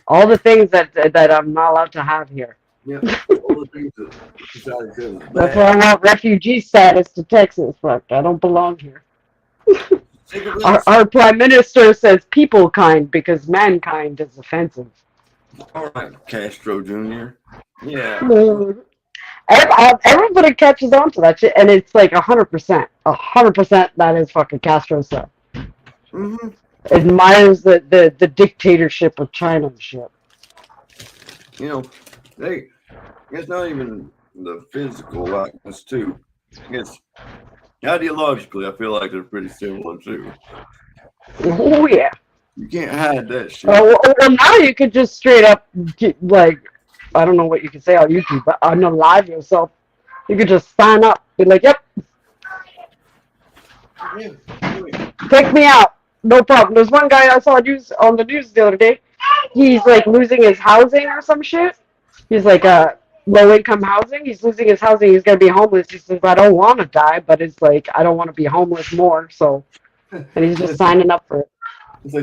S2: all the things that I'm not allowed to have here.
S1: Yeah, all the things that society says is
S2: That's why I
S1: bad.
S2: want refugee status to Texas. Fuck, I don't belong here.
S1: Think of this.
S2: Our prime minister says people kind because mankind is offensive.
S1: All right, Castro Jr. Yeah.
S2: Everybody catches on to that shit, and it's like 100%. 100% that is fucking Castro stuff.
S1: Mm-hmm.
S2: Admires the dictatorship of China and shit.
S1: You know, it's not even the physical likeness too. It's ideologically, I feel like they're pretty similar too.
S2: Oh yeah.
S1: You can't hide that shit.
S2: Well, now you could just straight up like, I don't know what you can say on YouTube, but on the live yourself, you could just sign up, be like, "Yep, take me out, no problem." There's one guy I saw on the news the other day. He's like losing his housing or some shit. He's like low income housing. He's losing his housing. He's gonna be homeless. He says, "I don't want to die, but it's like I don't want to be homeless more." So, and he's just signing up for it.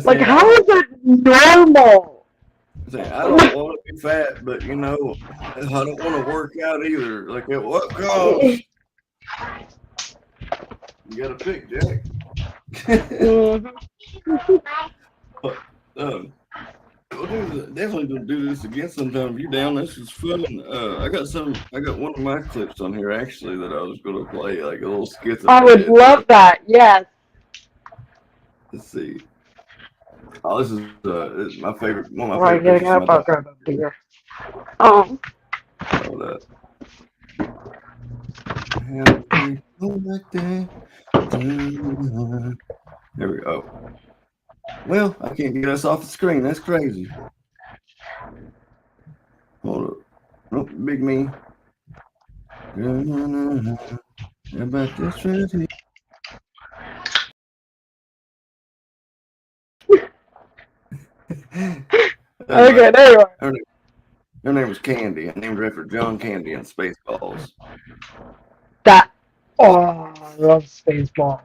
S2: Like, how is that normal?
S1: I don't want to be fat, but you know, I don't want to work out either. Like at what cost? You gotta pick, Jack. Definitely gonna do this again sometime. If you down, this is fun. I got one of my clips on here actually that I was gonna play, like a little skit.
S2: I would love that. Yes.
S1: Let's see. Oh, this is my favorite. One of my
S2: Right,
S1: favorite.
S2: getting up, I'll grab a beer. Oh.
S1: Hold up. Like that. There we go. Well, I can't get us off the screen. That's crazy. Hold up. Nope, big me. How about this right here?
S2: Okay, there you are.
S1: Her name was Candy. I named her after John Candy in Spaceballs.
S2: That. Oh, I love Spaceball.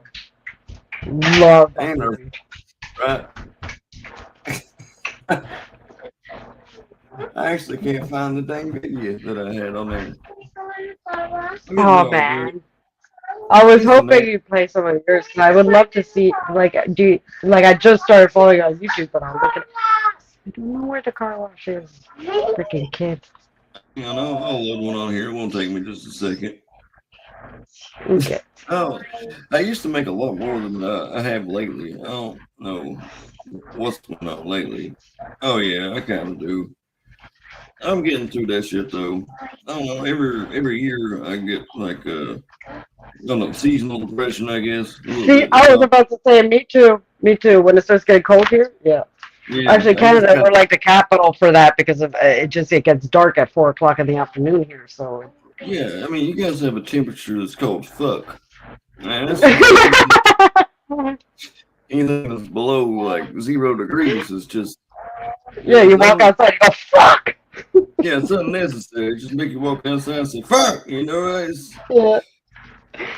S2: Love that
S1: And her,
S2: movie.
S1: right? I actually can't find the dang video that I had on there.
S2: Oh man, I was
S1: He's
S2: hoping
S1: annoying.
S2: you'd play some of yours because I would love to see. Like, I just started following on YouTube, but I'm looking. I don't know where the car wash is. Freaking kids.
S1: I know. I'll load one on here. It won't take me just a second.
S2: Okay.
S1: Oh, I used to make a lot more than I have lately. I don't know what's going on lately. Oh yeah, I kind of do. I'm getting through that shit though. I don't know. Every year I get like I don't know, seasonal depression. I guess a little
S2: See,
S1: bit.
S2: I was about to say, me too. Me too. When it starts getting cold here, yeah.
S1: Yeah,
S2: Actually,
S1: I just
S2: Canada,
S1: kind
S2: we're like the capital for that because of it gets dark at 4 o'clock in the afternoon here. So.
S1: yeah. I mean, you guys have a temperature that's cold as fuck. Man, anything that's below like 0 degrees is just
S2: Yeah, you walk outside, you go fuck.
S1: yeah, it's unnecessary. Just make you walk outside and say fuck. You know, it's,
S2: Yeah.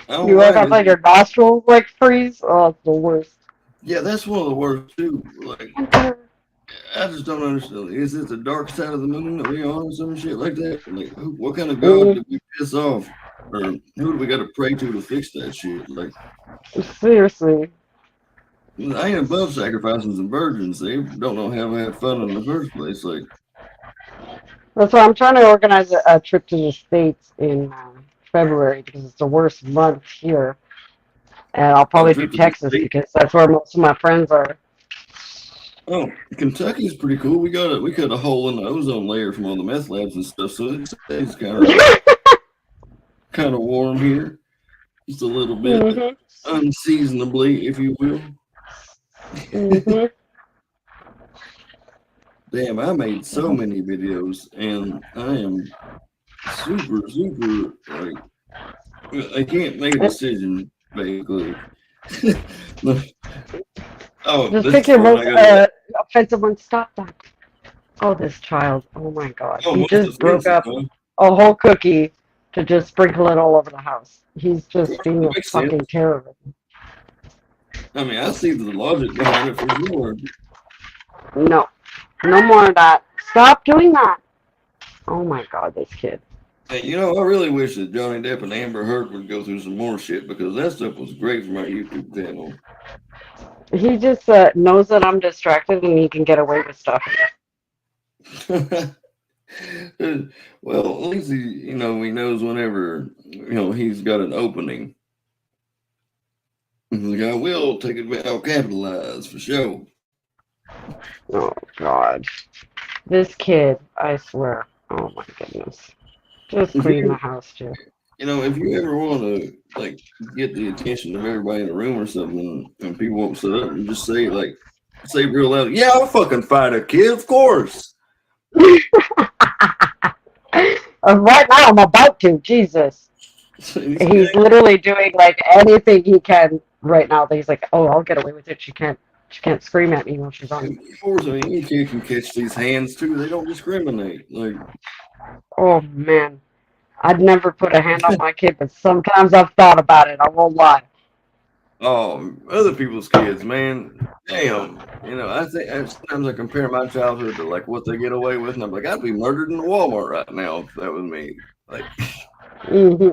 S1: I don't
S2: You walk
S1: like
S2: outside,
S1: it.
S2: your nostrils like freeze. Oh, it's the worst.
S1: Yeah, that's one of the worst too. Like I just don't understand. Is it the dark side of the moon that we on or some shit like that? Like, what kind of god did we piss off, or who do we got to pray to fix that shit? Like,
S2: Seriously.
S1: I ain't above sacrificing some virgins. They don't know how to have fun in the first place. Like,
S2: That's why I'm trying to organize a trip to the States in February because it's the worst month here. And I'll
S1: oh,
S2: probably do
S1: trip to the
S2: Texas
S1: state.
S2: because that's where most of my friends are.
S1: Oh, Kentucky's pretty cool. We cut a hole in the ozone layer from all the meth labs and stuff, so it stays kind of warm here, just a little bit,
S2: Mhm.
S1: unseasonably, if you will.
S2: Mhm.
S1: Damn, I made so many videos, and I am super like I can't make a decision basically. Oh,
S2: Just
S1: this
S2: pick
S1: is
S2: your
S1: fun.
S2: most
S1: I got
S2: offensive one. Stop that. Oh, this child. Oh my God.
S1: oh
S2: He
S1: most
S2: just broke
S1: offensive,
S2: up
S1: huh?
S2: a whole cookie to just sprinkle it all over the house. He's just being
S1: That
S2: a
S1: makes sense.
S2: fucking terrorist.
S1: I mean, I see the logic behind it for sure.
S2: No. No more of that. Stop doing that. Oh my God, this kid.
S1: Hey, you know, I really wish that Johnny Depp and Amber Heard would go through some more shit because that stuff was great for my YouTube channel.
S2: He just knows that I'm distracted and he can get away with stuff.
S1: Well, at least he knows whenever he's got an opening. He's like, I will take it. I'll capitalize for sure.
S2: Oh God. This kid, I swear. Oh my goodness. Just
S1: If
S2: clean the
S1: you,
S2: house too.
S1: if you ever want to like get the attention of everybody in the room or something, and people won't sit up and just say real loud, yeah, I'll fucking fight a kid, of course.
S2: Right now, I'm about to. Jesus. He's literally doing like anything he can right now. That he's like, oh, I'll get away with it. She can't scream at me when she's on.
S1: Of course, I mean, any kid can catch these hands too. They don't discriminate. Like,
S2: Oh man, I'd never put a hand on my kid, but sometimes I've thought about it. I won't lie.
S1: oh, other people's kids, man. Damn. I think sometimes I compare my childhood to like what they get away with, and I'm like, I'd be murdered in the Walmart right now if that was me. Like,
S2: hmm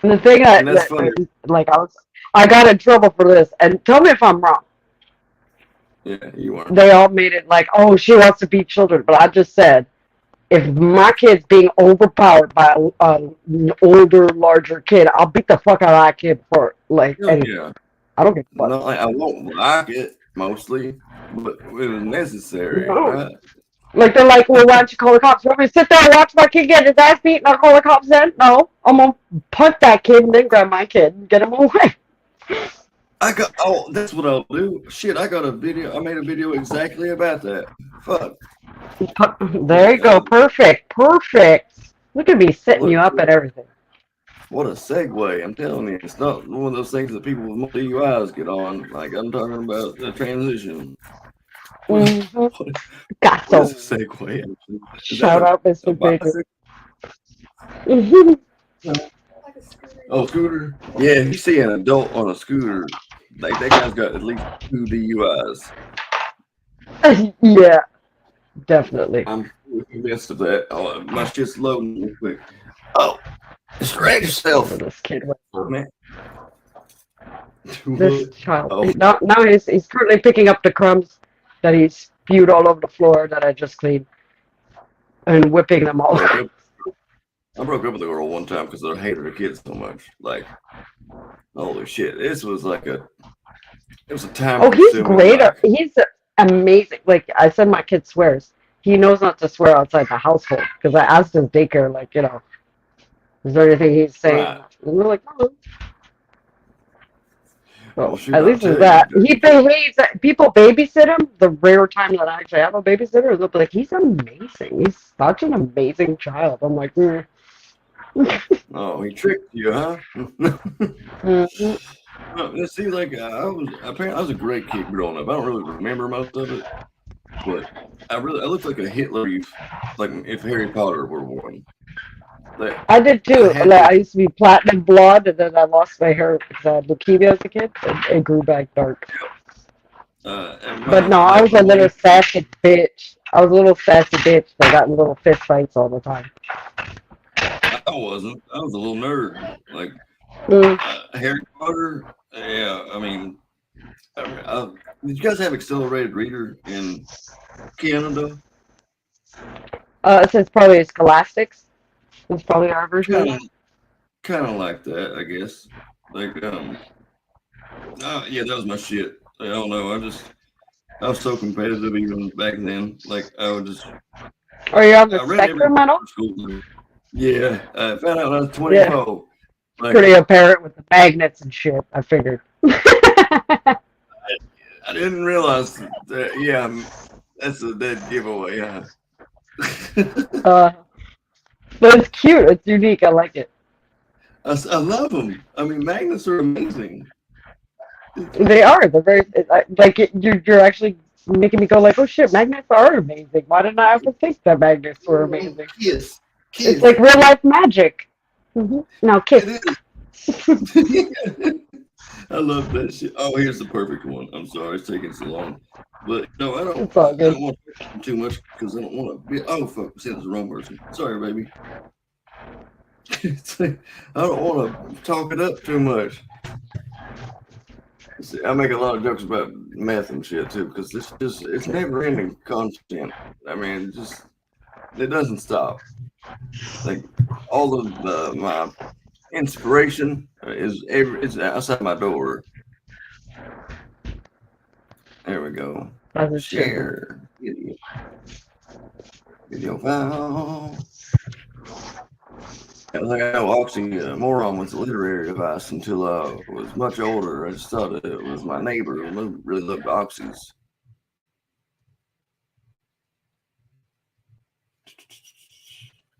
S2: And the thing
S1: and that's funny.
S2: like I got in trouble for this, and tell me if I'm wrong.
S1: Yeah, you are.
S2: They all made it like, oh, she wants to beat children, but I just said, if my kid's being overpowered by an older, larger kid, I'll beat the fuck out of that kid for like anything.
S1: Yeah.
S2: I don't give a fuck.
S1: Not like I won't like it mostly, but it was necessary,
S2: No.
S1: right?
S2: Like they're like, well, why don't you call the cops? You want me to sit there and watch my kid get his ass beat and I'll call the cops then? No, I'm gonna punt that kid and then grab my kid and get him away.
S1: That's what I'll do. Shit, I got a video. I made a video exactly about that. Fuck.
S2: There you go. Perfect. Look at me setting you
S1: Look,
S2: up and everything.
S1: what a segue. I'm telling you, it's not one of those things that people with more DUIs get on. Like, I'm talking about the transition.
S2: Mm-hmm.
S1: What is a segue?
S2: Shout out,
S1: A
S2: Mr. Baker.
S1: bicycle? Oh, scooter? Yeah, if you see an adult on a scooter, like that guy's got at least 2 DUIs.
S2: Yeah, definitely.
S1: I'm convinced of that. Oh, my shit's loading real quick. Oh, distract yourself.
S2: This kid.
S1: Man.
S2: This child.
S1: Oh.
S2: Now he's currently picking up the crumbs that he spewed all over the floor that I just cleaned and whipping them all.
S1: I broke up with a girl one time because I hated her kids so much. Like, holy shit. It was a time.
S2: Oh, he's great. He's amazing. Like, I said, my kid swears. He knows not to swear outside the household because I asked his daycare, like, is there anything he's saying? Right. And they're like, no. Well, at least with that. He behaves. People babysit him. The rare time that I actually have a babysitter, they'll be like, he's amazing. He's such an amazing child. I'm like,
S1: Oh, he tricked you, huh?
S2: Mm-hmm.
S1: See, like I was a great kid growing up. I don't really remember most of it, but I looked like a Hitler youth, like if Harry Potter were born. Like,
S2: I did too. I used to be platinum blonde, and then I lost my hair because I had leukemia as a kid, and it grew back dark. But no, I was a little sassy bitch. I that got in little fist fights all the time.
S1: I wasn't. I was a little nerd. Like Harry Potter. Yeah, I mean, did you guys have accelerated reader in Canada?
S2: It says probably Scholastics. It's probably our version of it.
S1: Kind of like that, I guess. Like, yeah, that was my shit. I don't know. I was so competitive even back then. Like, I would just.
S2: Are you on the spectrum at all?
S1: Yeah, I found out when I was 24. Yeah. Like,
S2: pretty apparent with the magnets and shit, I figured.
S1: I didn't realize that, yeah, that's a dead giveaway, huh?
S2: But it's cute. It's unique. I like it.
S1: I love them. I mean, magnets are amazing.
S2: They are. They're very, like, you're actually making me go like, oh shit, magnets are amazing. Why didn't I ever think that magnets were amazing?
S1: Kiss.
S2: It's like real life magic. Mm-hmm. Now kiss.
S1: I love that shit. Oh, here's the perfect one. I'm sorry it's taking so long. But no, I don't want to too much because I don't want to be. Oh, fuck. I said it's the wrong person. Sorry, baby. I don't want to talk it up too much. See, I make a lot of jokes about meth and shit too because it's never ending content. I mean, it doesn't stop. Like all of my inspiration is outside my door. There we go. Share video file. I was like, I know oxymoron was a literary device until I was much older. I just thought it was my neighbor who really loved oxys.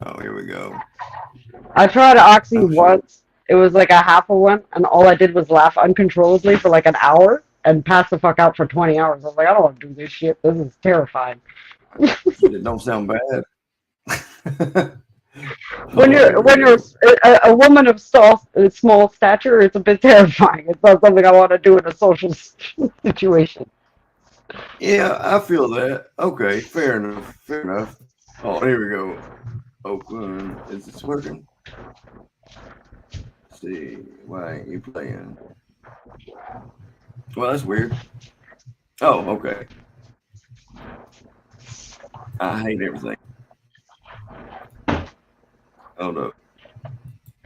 S1: Oh, here we go.
S2: I tried oxy once. It was like a half of one, and all I did was laugh uncontrollably for like an hour and pass the fuck out for 20 hours. I was like, I don't want to do this shit. This is terrifying.
S1: It don't sound bad.
S2: When you're a woman of small stature, it's a bit terrifying. It's not something I want to do in a social situation.
S1: Yeah, I feel that. Okay, fair enough. Oh, here we go. Open. Is this working? Let's see, why ain't you playing? Well, that's weird. Oh, okay. I hate everything. Hold up.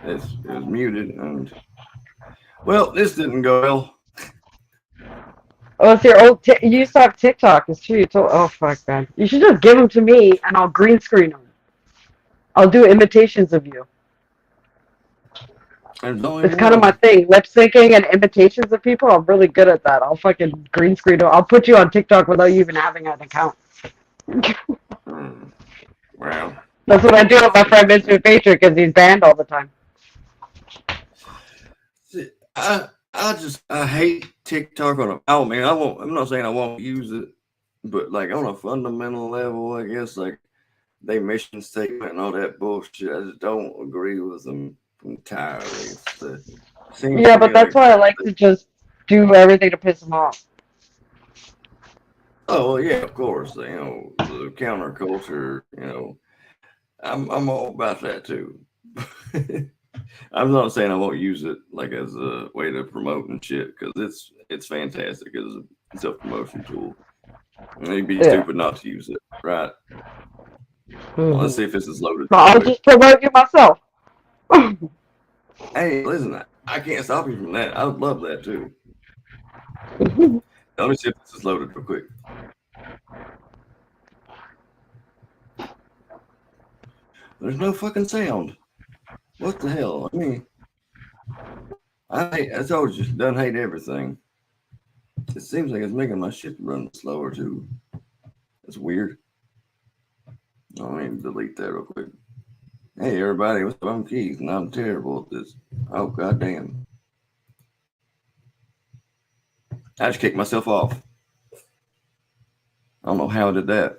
S1: It was muted and well, this didn't go well.
S2: Oh, it's your old. You used to have TikTok. It's true. You told. Oh fuck, man. You should just give them to me, and I'll green screen them. I'll do imitations of you.
S1: There's only
S2: It's kind of my
S1: one.
S2: thing. Lip syncing and imitations of people. I'm really good at that. I'll fucking green screen. I'll put you on TikTok without you even having an account.
S1: Hmm. Well,
S2: That's what I do with my friend Mr. Patriot because he's banned all the time.
S1: see, I hate TikTok on a. Oh man, I won't. I'm not saying I won't use it, but like on a fundamental level, I guess like they mission statement and all that bullshit. I just don't agree with them entirely. Seems
S2: Yeah,
S1: to
S2: but
S1: me
S2: that's
S1: like
S2: why I like to just do everything to piss him off.
S1: oh well, yeah, of course, the counterculture. I'm all about that too. I'm not saying I won't use it like as a way to promote and shit because it's fantastic as a self promotion tool. And you'd be
S2: Yeah.
S1: stupid not to use it, right? Well, let's
S2: Mm-hmm.
S1: see if this is loaded real
S2: I'll
S1: quick.
S2: just promote you myself.
S1: Hey, listen, I can't stop you from that. I would love that too. Let me see if this is loaded real quick. There's no fucking sound. What the hell? I told you, done hate everything. It seems like it's making my shit run slower too. That's weird. Let me delete that real quick. Hey everybody, what's up? I'm Keith, and I'm terrible at this. Oh goddamn! I just kicked myself off. I don't know how I did that.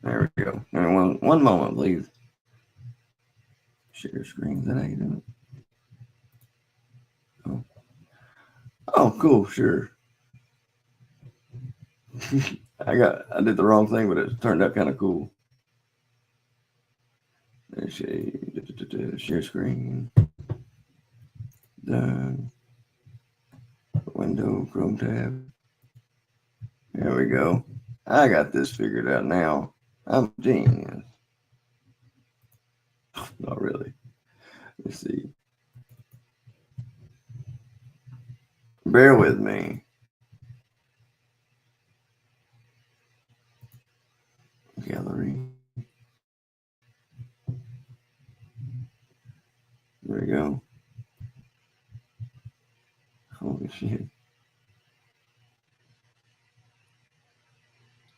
S1: There we go. One moment, please. Share screen. Is that how you do it? Oh, cool. Sure. I did the wrong thing, but it turned out kind of cool. Share screen. Done. Window, Chrome tab. There we go. I got this figured out now. I'm a genius. Not really. Let's see. Bear with me. Gallery. There we go. Holy shit.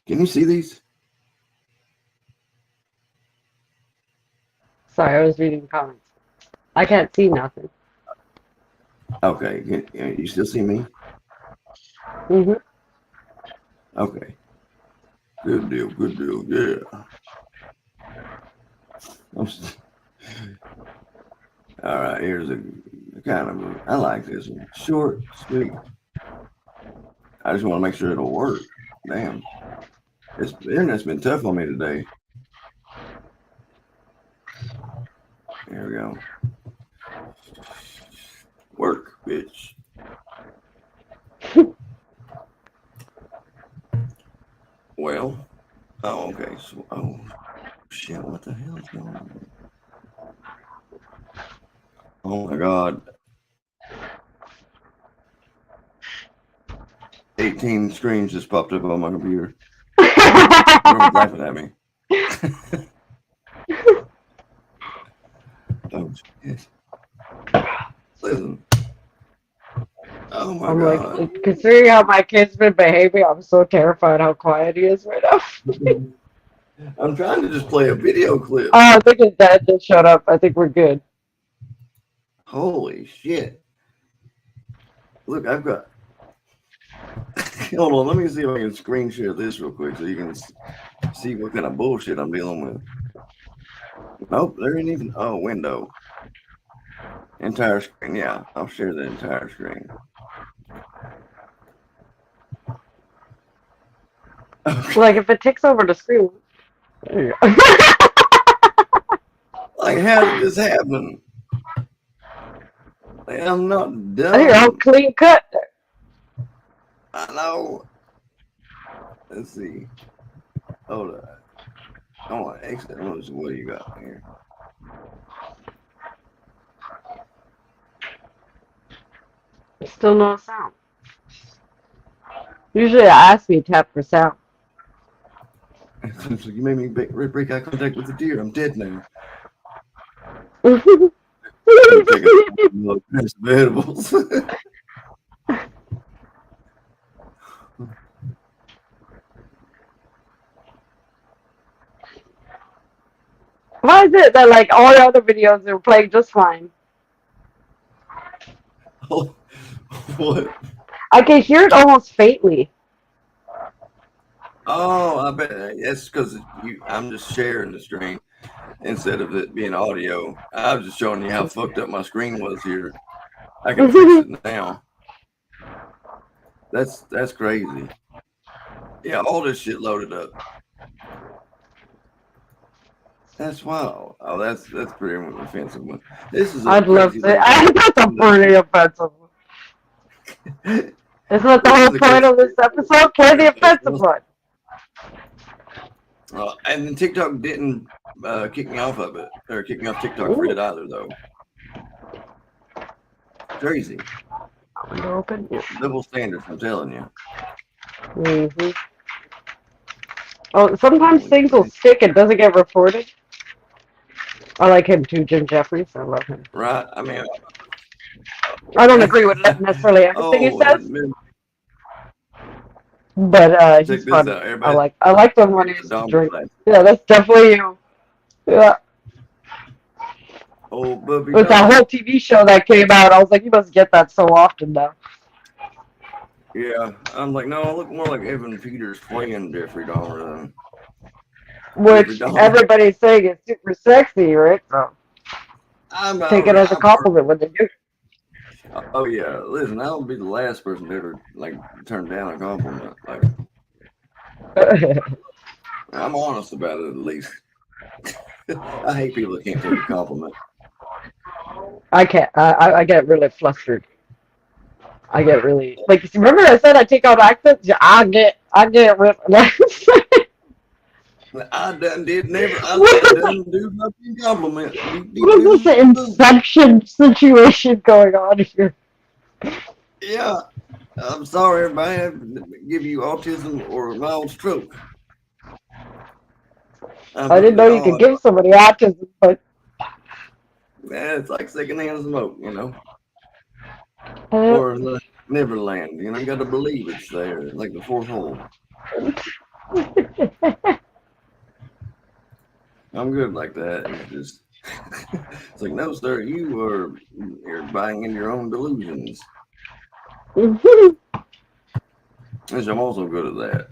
S1: Can you see these?
S2: Sorry, I was reading the comments. I can't see nothing.
S1: Okay. You still see me?
S2: Mm-hmm.
S1: Okay. Good deal. Good deal. Yeah. All right. Here's a kind of. I like this one. Short, sweet. I just want to make sure it'll work. Damn. The internet's been tough on me today. There we go. Work, bitch. Well, oh, okay. So, oh, shit. What the hell is going on? Oh my god. 18 screens just popped up on my computer. Everyone's laughing at me. Oh, shit. Listen. Oh my
S2: I'm
S1: god.
S2: like, considering how my kid's been behaving, I'm so terrified how quiet he is right now.
S1: I'm trying to just play a video clip.
S2: I think his dad just shut up. I think we're good.
S1: Holy shit. Look, I've got. Hold on, let me see if I can screen share this real quick so you can see what kind of bullshit I'm dealing with. Nope, there ain't even. Oh, window. Entire screen. Yeah, I'll share the entire screen. Okay.
S2: Like, if it takes over the screen. There you go.
S1: Like, how did this happen? Like, I'm not
S2: Here, I'm
S1: dumb.
S2: clean cut.
S1: I know. Let's see. Hold on. I want to exit. What do you got here?
S2: Still no sound. Usually I ask me tap for sound.
S1: So you made me break eye contact with the deer. I'm dead now. You take a vegetables.
S2: Why is it that like all the other videos are playing just fine?
S1: What?
S2: I can hear it almost faintly.
S1: Oh, I bet that's because I'm just sharing the screen instead of it being audio. I was just showing you how fucked up my screen was here. I can fix it now. That's crazy. Yeah, all this shit loaded up. That's wild. Oh, that's pretty offensive one. This is a
S2: I'd love
S1: crazy
S2: to.
S1: lady.
S2: That's a pretty offensive one. Isn't that the whole point of this episode? Play the offensive one.
S1: And then TikTok didn't kick me off of it, or kick me off TikTok for it either, though. Crazy.
S2: Window open. Yeah.
S1: Double standards, I'm telling you.
S2: Mm-hmm. Oh, sometimes things will stick and doesn't get reported. I like him too, Jim Jeffries. I love him.
S1: Right? I mean,
S2: I don't agree with necessarily everything he says,
S1: man,
S2: but
S1: check
S2: he's
S1: this
S2: funny.
S1: out, everybody.
S2: I like him when he's
S1: Dom
S2: drinking. Yeah, that's definitely you. Yeah.
S1: Oh, Bubby
S2: With that
S1: Dom.
S2: whole TV show that came out, I was like, you must get that so often now.
S1: Yeah, I'm like, no, I look more like Evan Peters playing Jeffrey Dahmer than
S2: Which
S1: Jeffrey Dahmer.
S2: everybody's saying is super sexy, right? So
S1: I'm
S2: take it as a compliment when they do.
S1: Oh yeah, listen, I'll be the last person to ever like turn down a compliment. Like, I'm honest about it at least. I hate people that can't take a compliment.
S2: I can't. I get really flustered. I get really like. Remember, I said I take out accents. Yeah, I get really.
S1: I done did never. I done do nothing compliment.
S2: What is this inception situation going on here?
S1: Yeah, I'm sorry, everybody. I have to give you autism or a mild stroke.
S2: I didn't know you could give somebody autism, but
S1: Man, it's like secondhand smoke, you know, or the Neverland. You know, you got to believe it's there, like the fourth hole. I'm good like that. It's just, it's like, no, sir, you're buying in your own delusions. Which I'm also good at that.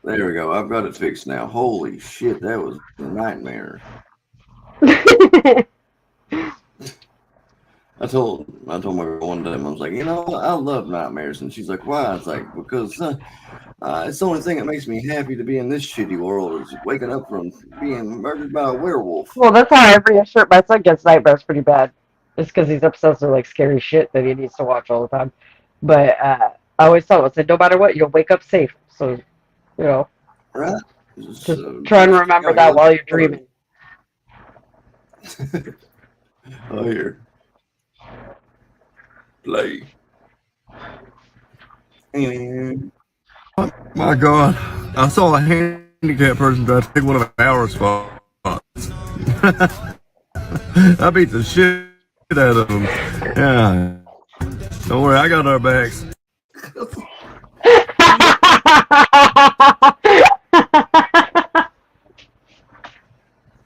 S1: There we go. I've got it fixed now. Holy shit, that was a nightmare. I told my girl one time, I was like, you know, I love nightmares, and she's like, why? It's like, because it's the only thing that makes me happy to be in this shitty world is waking up from being murdered by a werewolf.
S2: Well, that's how every shirt my son gets nightmares pretty bad. It's because he's obsessed with like scary shit that he needs to watch all the time. But I always tell him, I said, no matter what, you'll wake up safe. So, you know,
S1: right?
S2: Just try and remember that while you're dreaming.
S1: Oh, here. Play.
S7: My God, I saw a handicapped person try to take one of our spots. I beat the shit out of them. Yeah. Don't worry, I got our backs.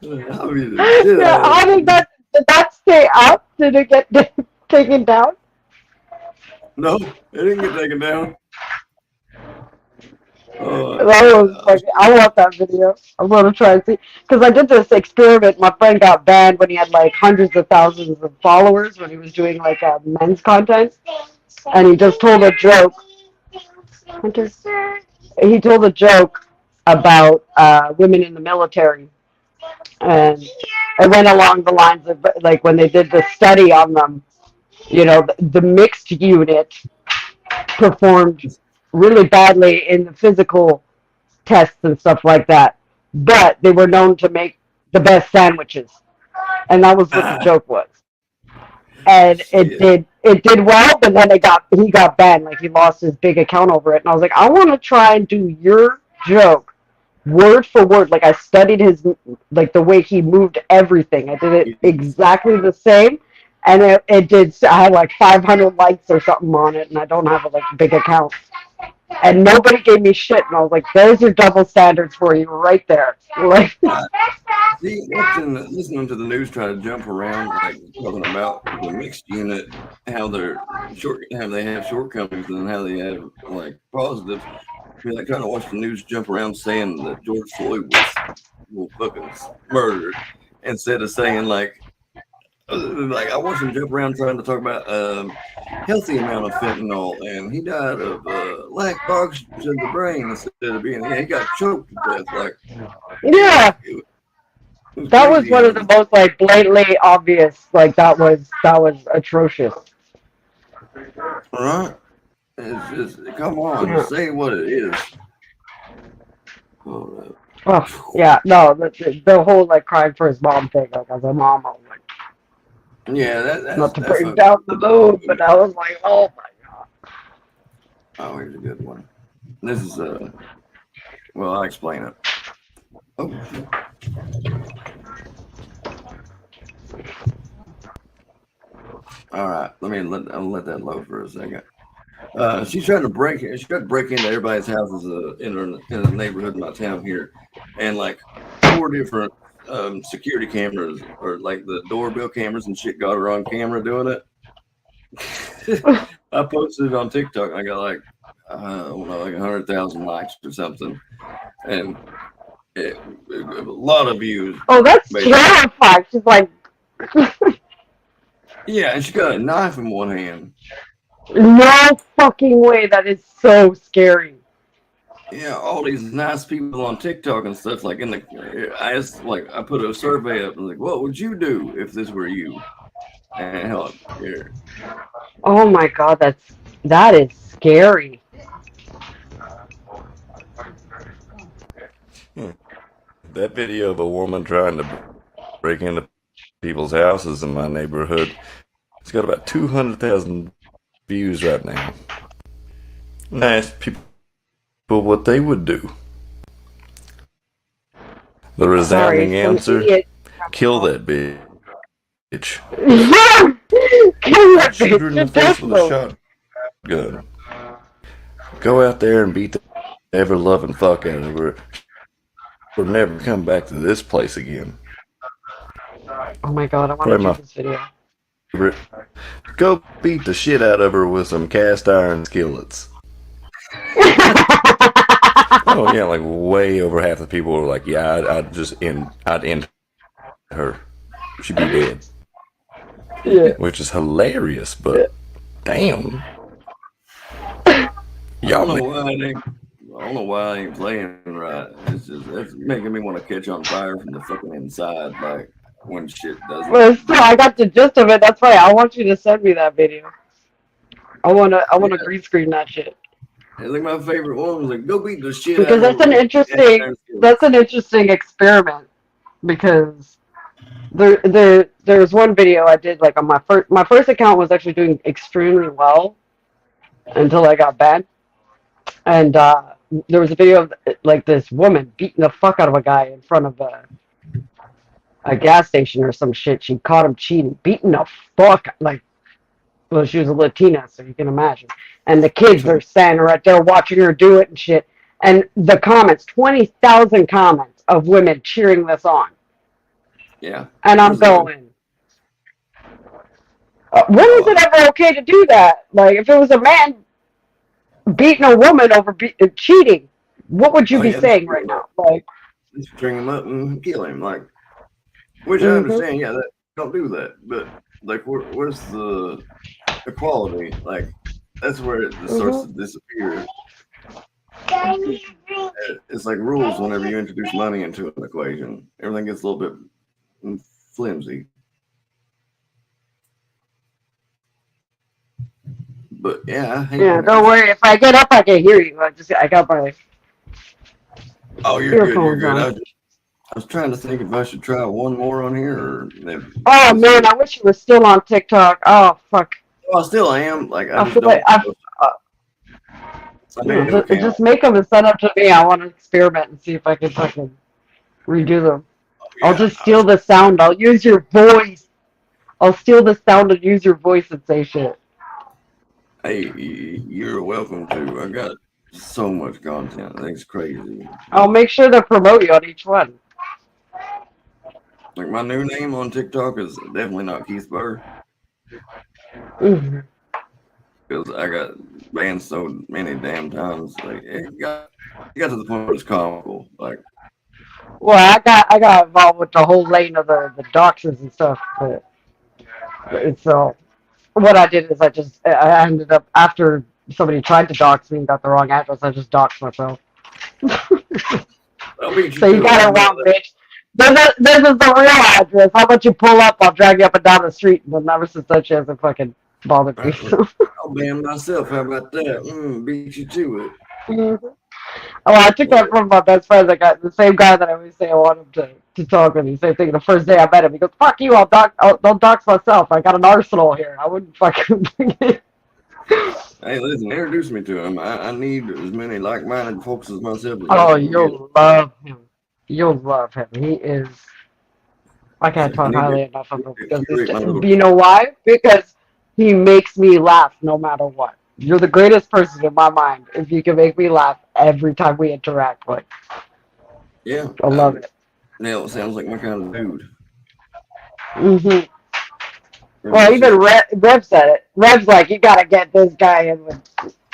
S2: How did that stay up? Did it get taken down?
S1: No, it didn't get taken down.
S2: That was like, I want that video. I'm gonna try and see, because I did this experiment. My friend got banned when he had like hundreds of thousands of followers when he was doing like men's content, and he just told a joke. He told a joke about women in the military, and it went along the lines of like when they did the study on them. You know, the mixed unit performed really badly in the physical tests and stuff like that, but they were known to make the best sandwiches, and that was what the joke was. And it did well, but then he got banned, like he lost his big account over it. And I was like, I want to try and do your joke, word for word. Like I studied his, like the way he moved everything. I did it exactly the same, and it did. I had like 500 likes or something on it, and I don't have a like big account. And nobody gave me shit, and I was like, "There's your double standards for you, right there." Like,
S1: See, listening to the news try to jump around, like talking about the mixed unit, how they have shortcomings, and how they have like positives. You're like trying to watch the news jump around saying that George Floyd was fucking murdered, instead of saying like I watched him jump around trying to talk about healthy amount of fentanyl, and he died of lack of oxygen to the brain instead of being he got choked to death. Like
S2: yeah,
S1: it was
S2: that was
S1: crazy
S2: one
S1: how
S2: of the most like blatantly obvious. Like that was atrocious.
S1: all right. It's just come on,
S2: Yeah.
S1: say what it is. Hold
S2: Oh, yeah, no, the whole like crying for his mom thing. Like as a mom, I was like,
S1: yeah,
S2: not to
S1: that's
S2: bring
S1: fucking.
S2: down the mood, but I was like, oh my god.
S1: Oh, here's a good one. This is well, I'll explain it. Oh, shit. All right, I'll let that load for a second. She tried to break into everybody's houses in the neighborhood in my town here, and like 4 different security cameras or like the doorbell cameras and shit got her on camera doing it. I posted it on TikTok and I got like I don't know, like 100,000 likes or something, and a lot of views.
S2: Oh, that's
S1: Basically.
S2: terrifying. She's like,
S1: Yeah, and she got a knife in one hand.
S2: no fucking way. That is so scary.
S1: Yeah, all these nice people on TikTok and stuff. Like I asked, like I put a survey up and like, what would you do if this were you? And hell, here,
S2: Oh my god, that is scary.
S7: That video of a woman trying to break into people's houses in my neighborhood, it's got about 200,000 views right now. And I asked people what they would do. The resounding
S2: Sorry, some
S7: answer:
S2: idiot.
S7: kill that bitch.
S2: Yeah! Kill that
S7: Shoot her in the
S2: bitch.
S7: face with a
S2: Definitely.
S7: shotgun. Go out there and beat the ever-loving fuck out of her. She'll never come back to this place again.
S2: Oh my god, I want to
S7: Probably
S2: do
S7: my
S2: this video.
S7: favorite. Go beat the shit out of her with some cast iron skillets. Oh yeah, like way over half the people were like, yeah, I'd end her. She'd be dead.
S2: Yeah.
S7: Which is hilarious, but damn.
S1: I
S7: Y'all
S1: don't know why I don't know why I ain't playing right. It's making me want to catch on fire from the fucking inside, like when shit doesn't.
S2: But still, I got the gist of it. That's why I want you to send me that video. I wanna green screen that shit.
S1: It's like my favorite one was like, go beat the shit
S2: Because
S1: out of
S2: that's an interesting experiment. Because there's one video I did like on my first account was actually doing extremely well until I got banned. And there was a video of like this woman beating the fuck out of a guy in front of a gas station or some shit. She caught him cheating, beating the fuck like. Well, she was a Latina, so you can imagine. And the kids are standing right there watching her do it and shit. And the comments, 20,000 comments of women cheering this on.
S1: Yeah.
S2: And I'm going, when is it ever okay to do that? Like, if it was a man beating a woman over cheating, what would you be saying right now? Like,
S1: just string him up and kill him, like. Which I understand, yeah, don't do that, but like, where's the equality? Like, that's where it starts to disappear. It's like rules whenever you introduce money into an equation. Everything gets a little bit flimsy. But yeah,
S2: yeah, don't worry. If I get up, I can hear you. I got my
S1: you're good. You're good.
S2: on.
S1: I was trying to think if I should try one more on here or maybe.
S2: Oh man, I wish you were still on TikTok. Oh fuck.
S1: Well, I still am. Like I just
S2: feel
S1: don't.
S2: like
S1: I need a new account.
S2: Just make them and send them to me. I want to experiment and see if I can fucking redo them. I'll just steal the sound. I'll use your voice. I'll steal the sound and use your voice and say shit.
S1: Hey, you're welcome to. I got so much content. It's crazy.
S2: I'll make sure to promote you on each one.
S1: Like my new name on TikTok is definitely not Keith Burr
S2: Mhm.
S1: because I got banned so many damn times. Like it got to the point where it's comical. Like
S2: Well, I got involved with the whole lane of the doxers and stuff, but it's what I did is I ended up after somebody tried to dox me and got the wrong address, I just doxed myself.
S1: I'll beat
S2: So you
S1: to
S2: got it wrong, bitch. This is the real address. How about you pull up? I'll drag you up and down the street. But never since then she hasn't fucking bothered me.
S1: I'll ban myself. How about that? Beat you to it.
S2: Oh, I took that from my best friend. The same guy that I always say I want him to talk with me. Same thing. The first day I met him, he goes, "Fuck you! I'll dox myself. I got an arsenal here. I wouldn't fucking."
S1: Hey, listen, introduce me to him. I need as many like-minded folks as myself.
S2: Oh, you'll love him. You'll love him. He is. I can't talk highly enough of him because you know why? Because he makes me laugh no matter what. You're the greatest person in my mind if you can make me laugh every time we interact. Like,
S1: yeah,
S2: I love it.
S1: Yeah, it sounds like my kind of dude.
S2: Well, even Rev said it. Rev's like, you gotta get this guy in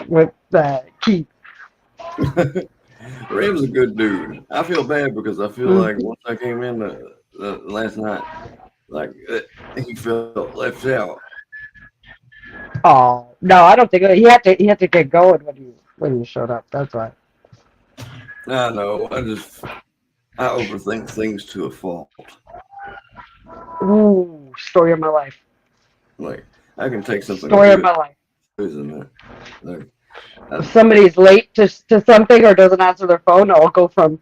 S2: with Keith.
S1: Rev's a good dude. I feel bad because I feel like once I came in last night, like he felt left out.
S2: Oh no, I don't think he had to get going when you showed up. That's why.
S1: I know. I overthink things to a fault.
S2: Ooh, story of my life.
S1: Like I can take something.
S2: Story of my life.
S1: Isn't it? Like,
S2: if somebody's late to something or doesn't answer their phone, I'll go from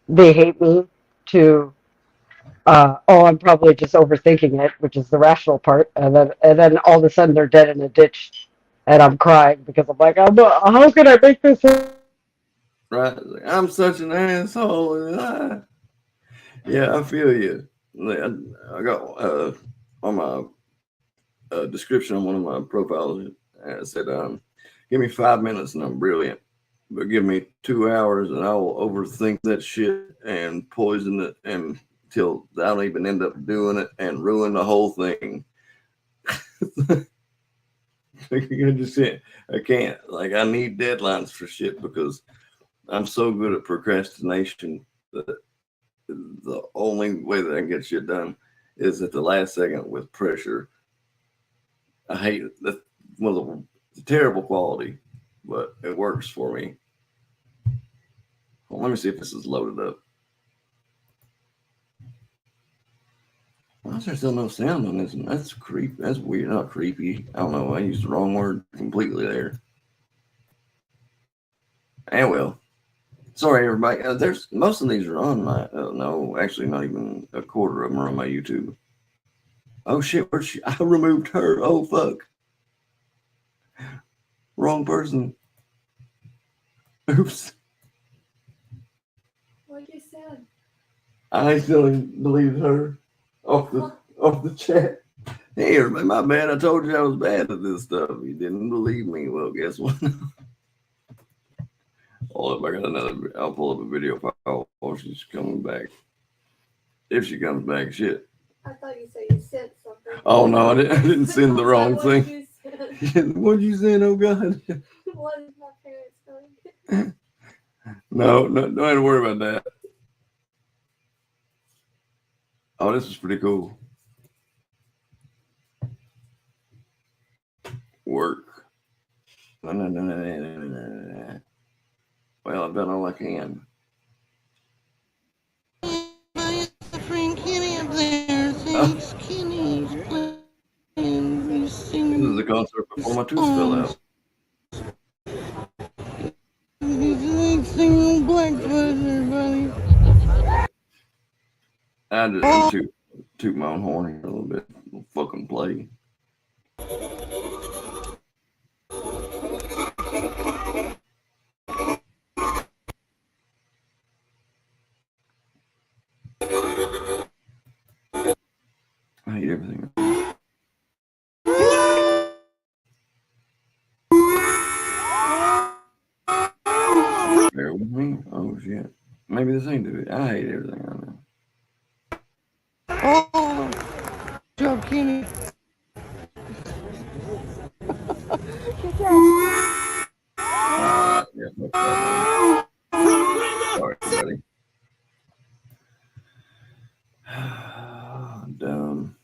S2: they hate me to I'm probably just overthinking it, which is the rational part, and then all of a sudden they're dead in a ditch, and I'm crying because I'm like, how can I make this?
S1: Right? Like, I'm such an asshole. Yeah, I feel you. I got on my description on one of my profiles, it said, "Give me 5 minutes and I'm brilliant, but give me 2 hours and I will overthink that shit and poison it until I don't even end up doing it and ruin the whole thing." I can't. Like I need deadlines for shit because I'm so good at procrastination that the only way that I can get shit done is at the last second with pressure. I hate it. That's one of the terrible quality, but it works for me. Well, let me see if this is loaded up. Why is there still no sound on this? That's creepy. That's weird. Not creepy. I don't know. I used the wrong word completely there. And well, sorry everybody. There's most of these are on my. No, actually, not even a quarter of them are on my YouTube. Oh shit! Where's she? I removed her. Oh fuck! Wrong person. Oops.
S8: What you said?
S1: I accidentally deleted her off the chat. Hey everybody, my bad. I told you I was bad at this stuff. You didn't believe me. Well, guess what? Hold up, I got another. I'll pull up a video file while she's coming back. If she comes back, shit.
S8: I thought you said you sent something.
S1: Oh no, I didn't send the wrong thing. What'd you send? Oh god.
S8: What is my parents going?
S1: No, don't have to worry about that. Oh, this is pretty cool. Work. No. Well, I've done all I can. This is a concert before my tooth fell out. I just toot my own horn here a little bit. We'll fucking play. hate everything. Bear with me. Oh shit. Maybe this ain't it. I hate everything right now.
S5: Oh, good job, Kenny.
S1: Yeah, no problem. Sorry, buddy. Dumb.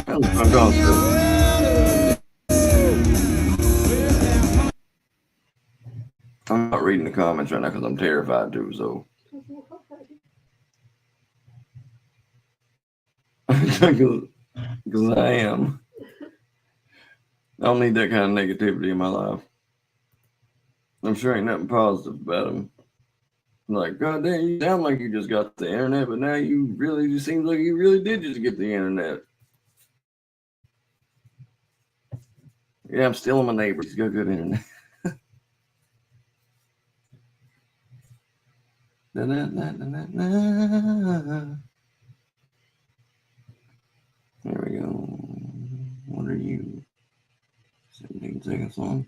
S1: I'm going to. I'm not reading the comments right now because I'm terrified too. So, because I am. I don't need that kind of negativity in my life. I'm sure ain't nothing positive about them. Like, God damn, you sound like you just got the internet, but now you really just seems like you really did just get the internet. Yeah, I'm still on my neighbor. He's got good internet. Na, na, na, na, na. There we go. What are you? 17 seconds long.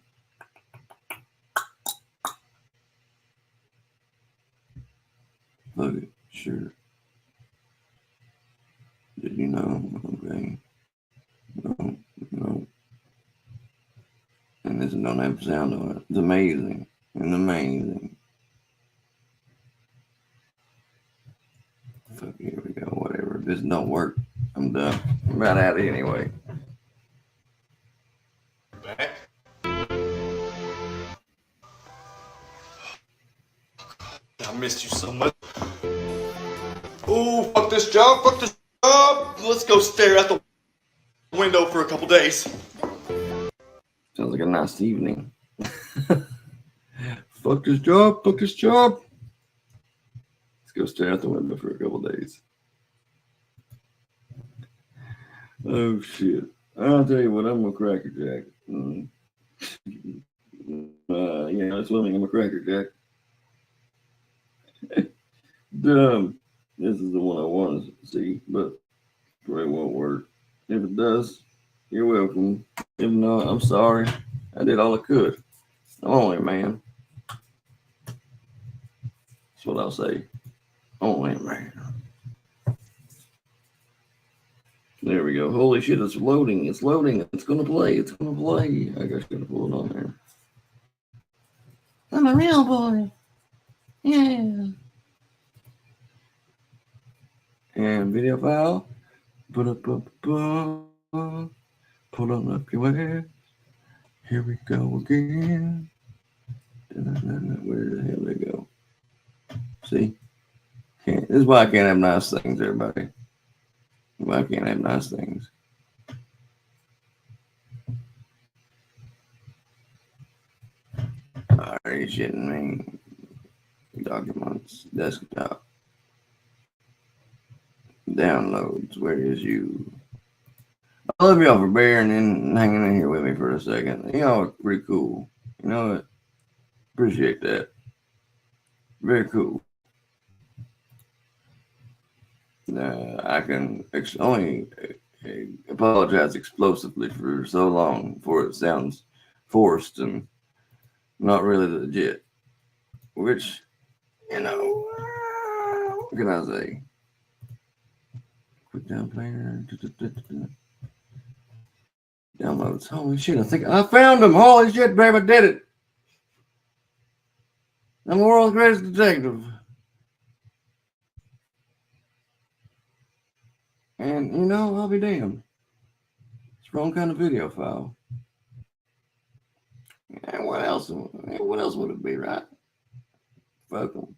S1: Fuck it. Sure. Did you know? Okay. No. No. And this don't have sound on it. It's amazing. And amazing. Fuck, here we go. Whatever. This don't work. I'm done. I'm about out of here anyway.
S9: Back. I missed you so much. Oh, fuck this job. Fuck this job. Let's go stare out the window for a couple days.
S1: Sounds like a nice evening. Fuck this job. Fuck this job. Let's go stare out the window for a couple days. Oh shit! I'll tell you what. I'm a Cracker Jack. Yeah, that's swimming. I'm a Cracker Jack. Dumb. This is the one I want to see, but it won't work. If it does, you're welcome. If not, I'm sorry. I did all I could. I'm only a man. That's what I'll say. Only a man. There we go. Holy shit, it's loading. It's loading. It's going to play. It's going to play. I guess I'm going to pull it on there. I'm a real boy. Yeah. And video file. Put up. Pull up your way. Here we go again. Where the hell they go? See? This is why I can't have nice things, everybody. Why I can't have nice things. Are you shitting me? Documents, desktop. Downloads, where is you? I love y'all for bearing and hanging in here with me for a second. Y'all are pretty cool. You know what? Appreciate that. Very cool. I can only apologize explosively for so long before it sounds forced and not really legit. Which, you know, what can I say? Quick down player. Downloads. Holy shit, I think I found them. Holy shit, baby, I did it. I'm the world's greatest detective. And, you know, I'll be damned. It's the wrong kind of video file. And what else? What else would it be, right? Fuck them.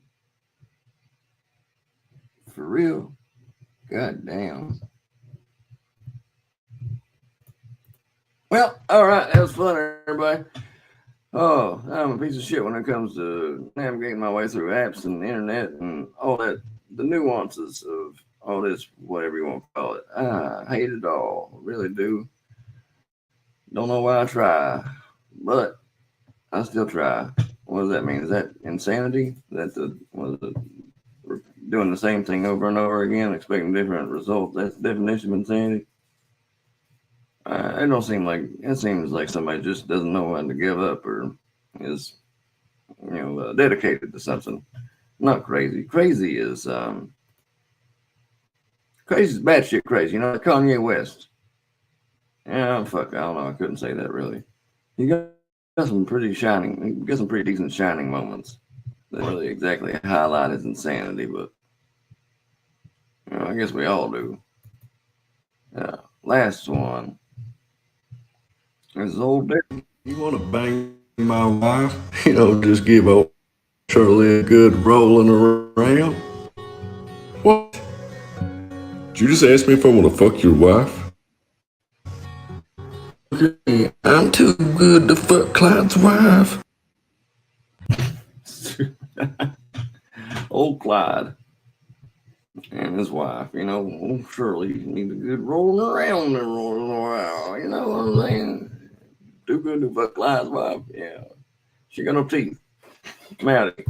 S1: For real. God damn. Well, all right. That was fun, everybody. Oh, I'm a piece of shit when it comes to navigating my way through apps and the internet and all that, the nuances of all this, whatever you want to call it. I hate it all. I really do. Don't know why I try, but I still try. what does that mean? Is that insanity? That we're doing the same thing over and over again, expecting different results? That's the definition of insanity. It don't seem like it seems like somebody just doesn't know when to give up or is dedicated to something. Not crazy. Crazy is batshit crazy. Like Kanye West. Yeah, fuck. I don't know. I couldn't say that really. He got some pretty decent shining moments that really exactly highlight his insanity, but I guess we all do. Last one is old Dick.
S7: You want to bang my wife? Just give old Shirley a good rolling around. What? Did you just ask me if I want to fuck your wife? Okay, I'm too good to fuck Clyde's wife.
S1: Old Clyde and his wife, old Shirley need a good rolling around there rolling around. You know what I'm saying? Too good to fuck Clyde's wife. Yeah. She got no teeth. Maddie.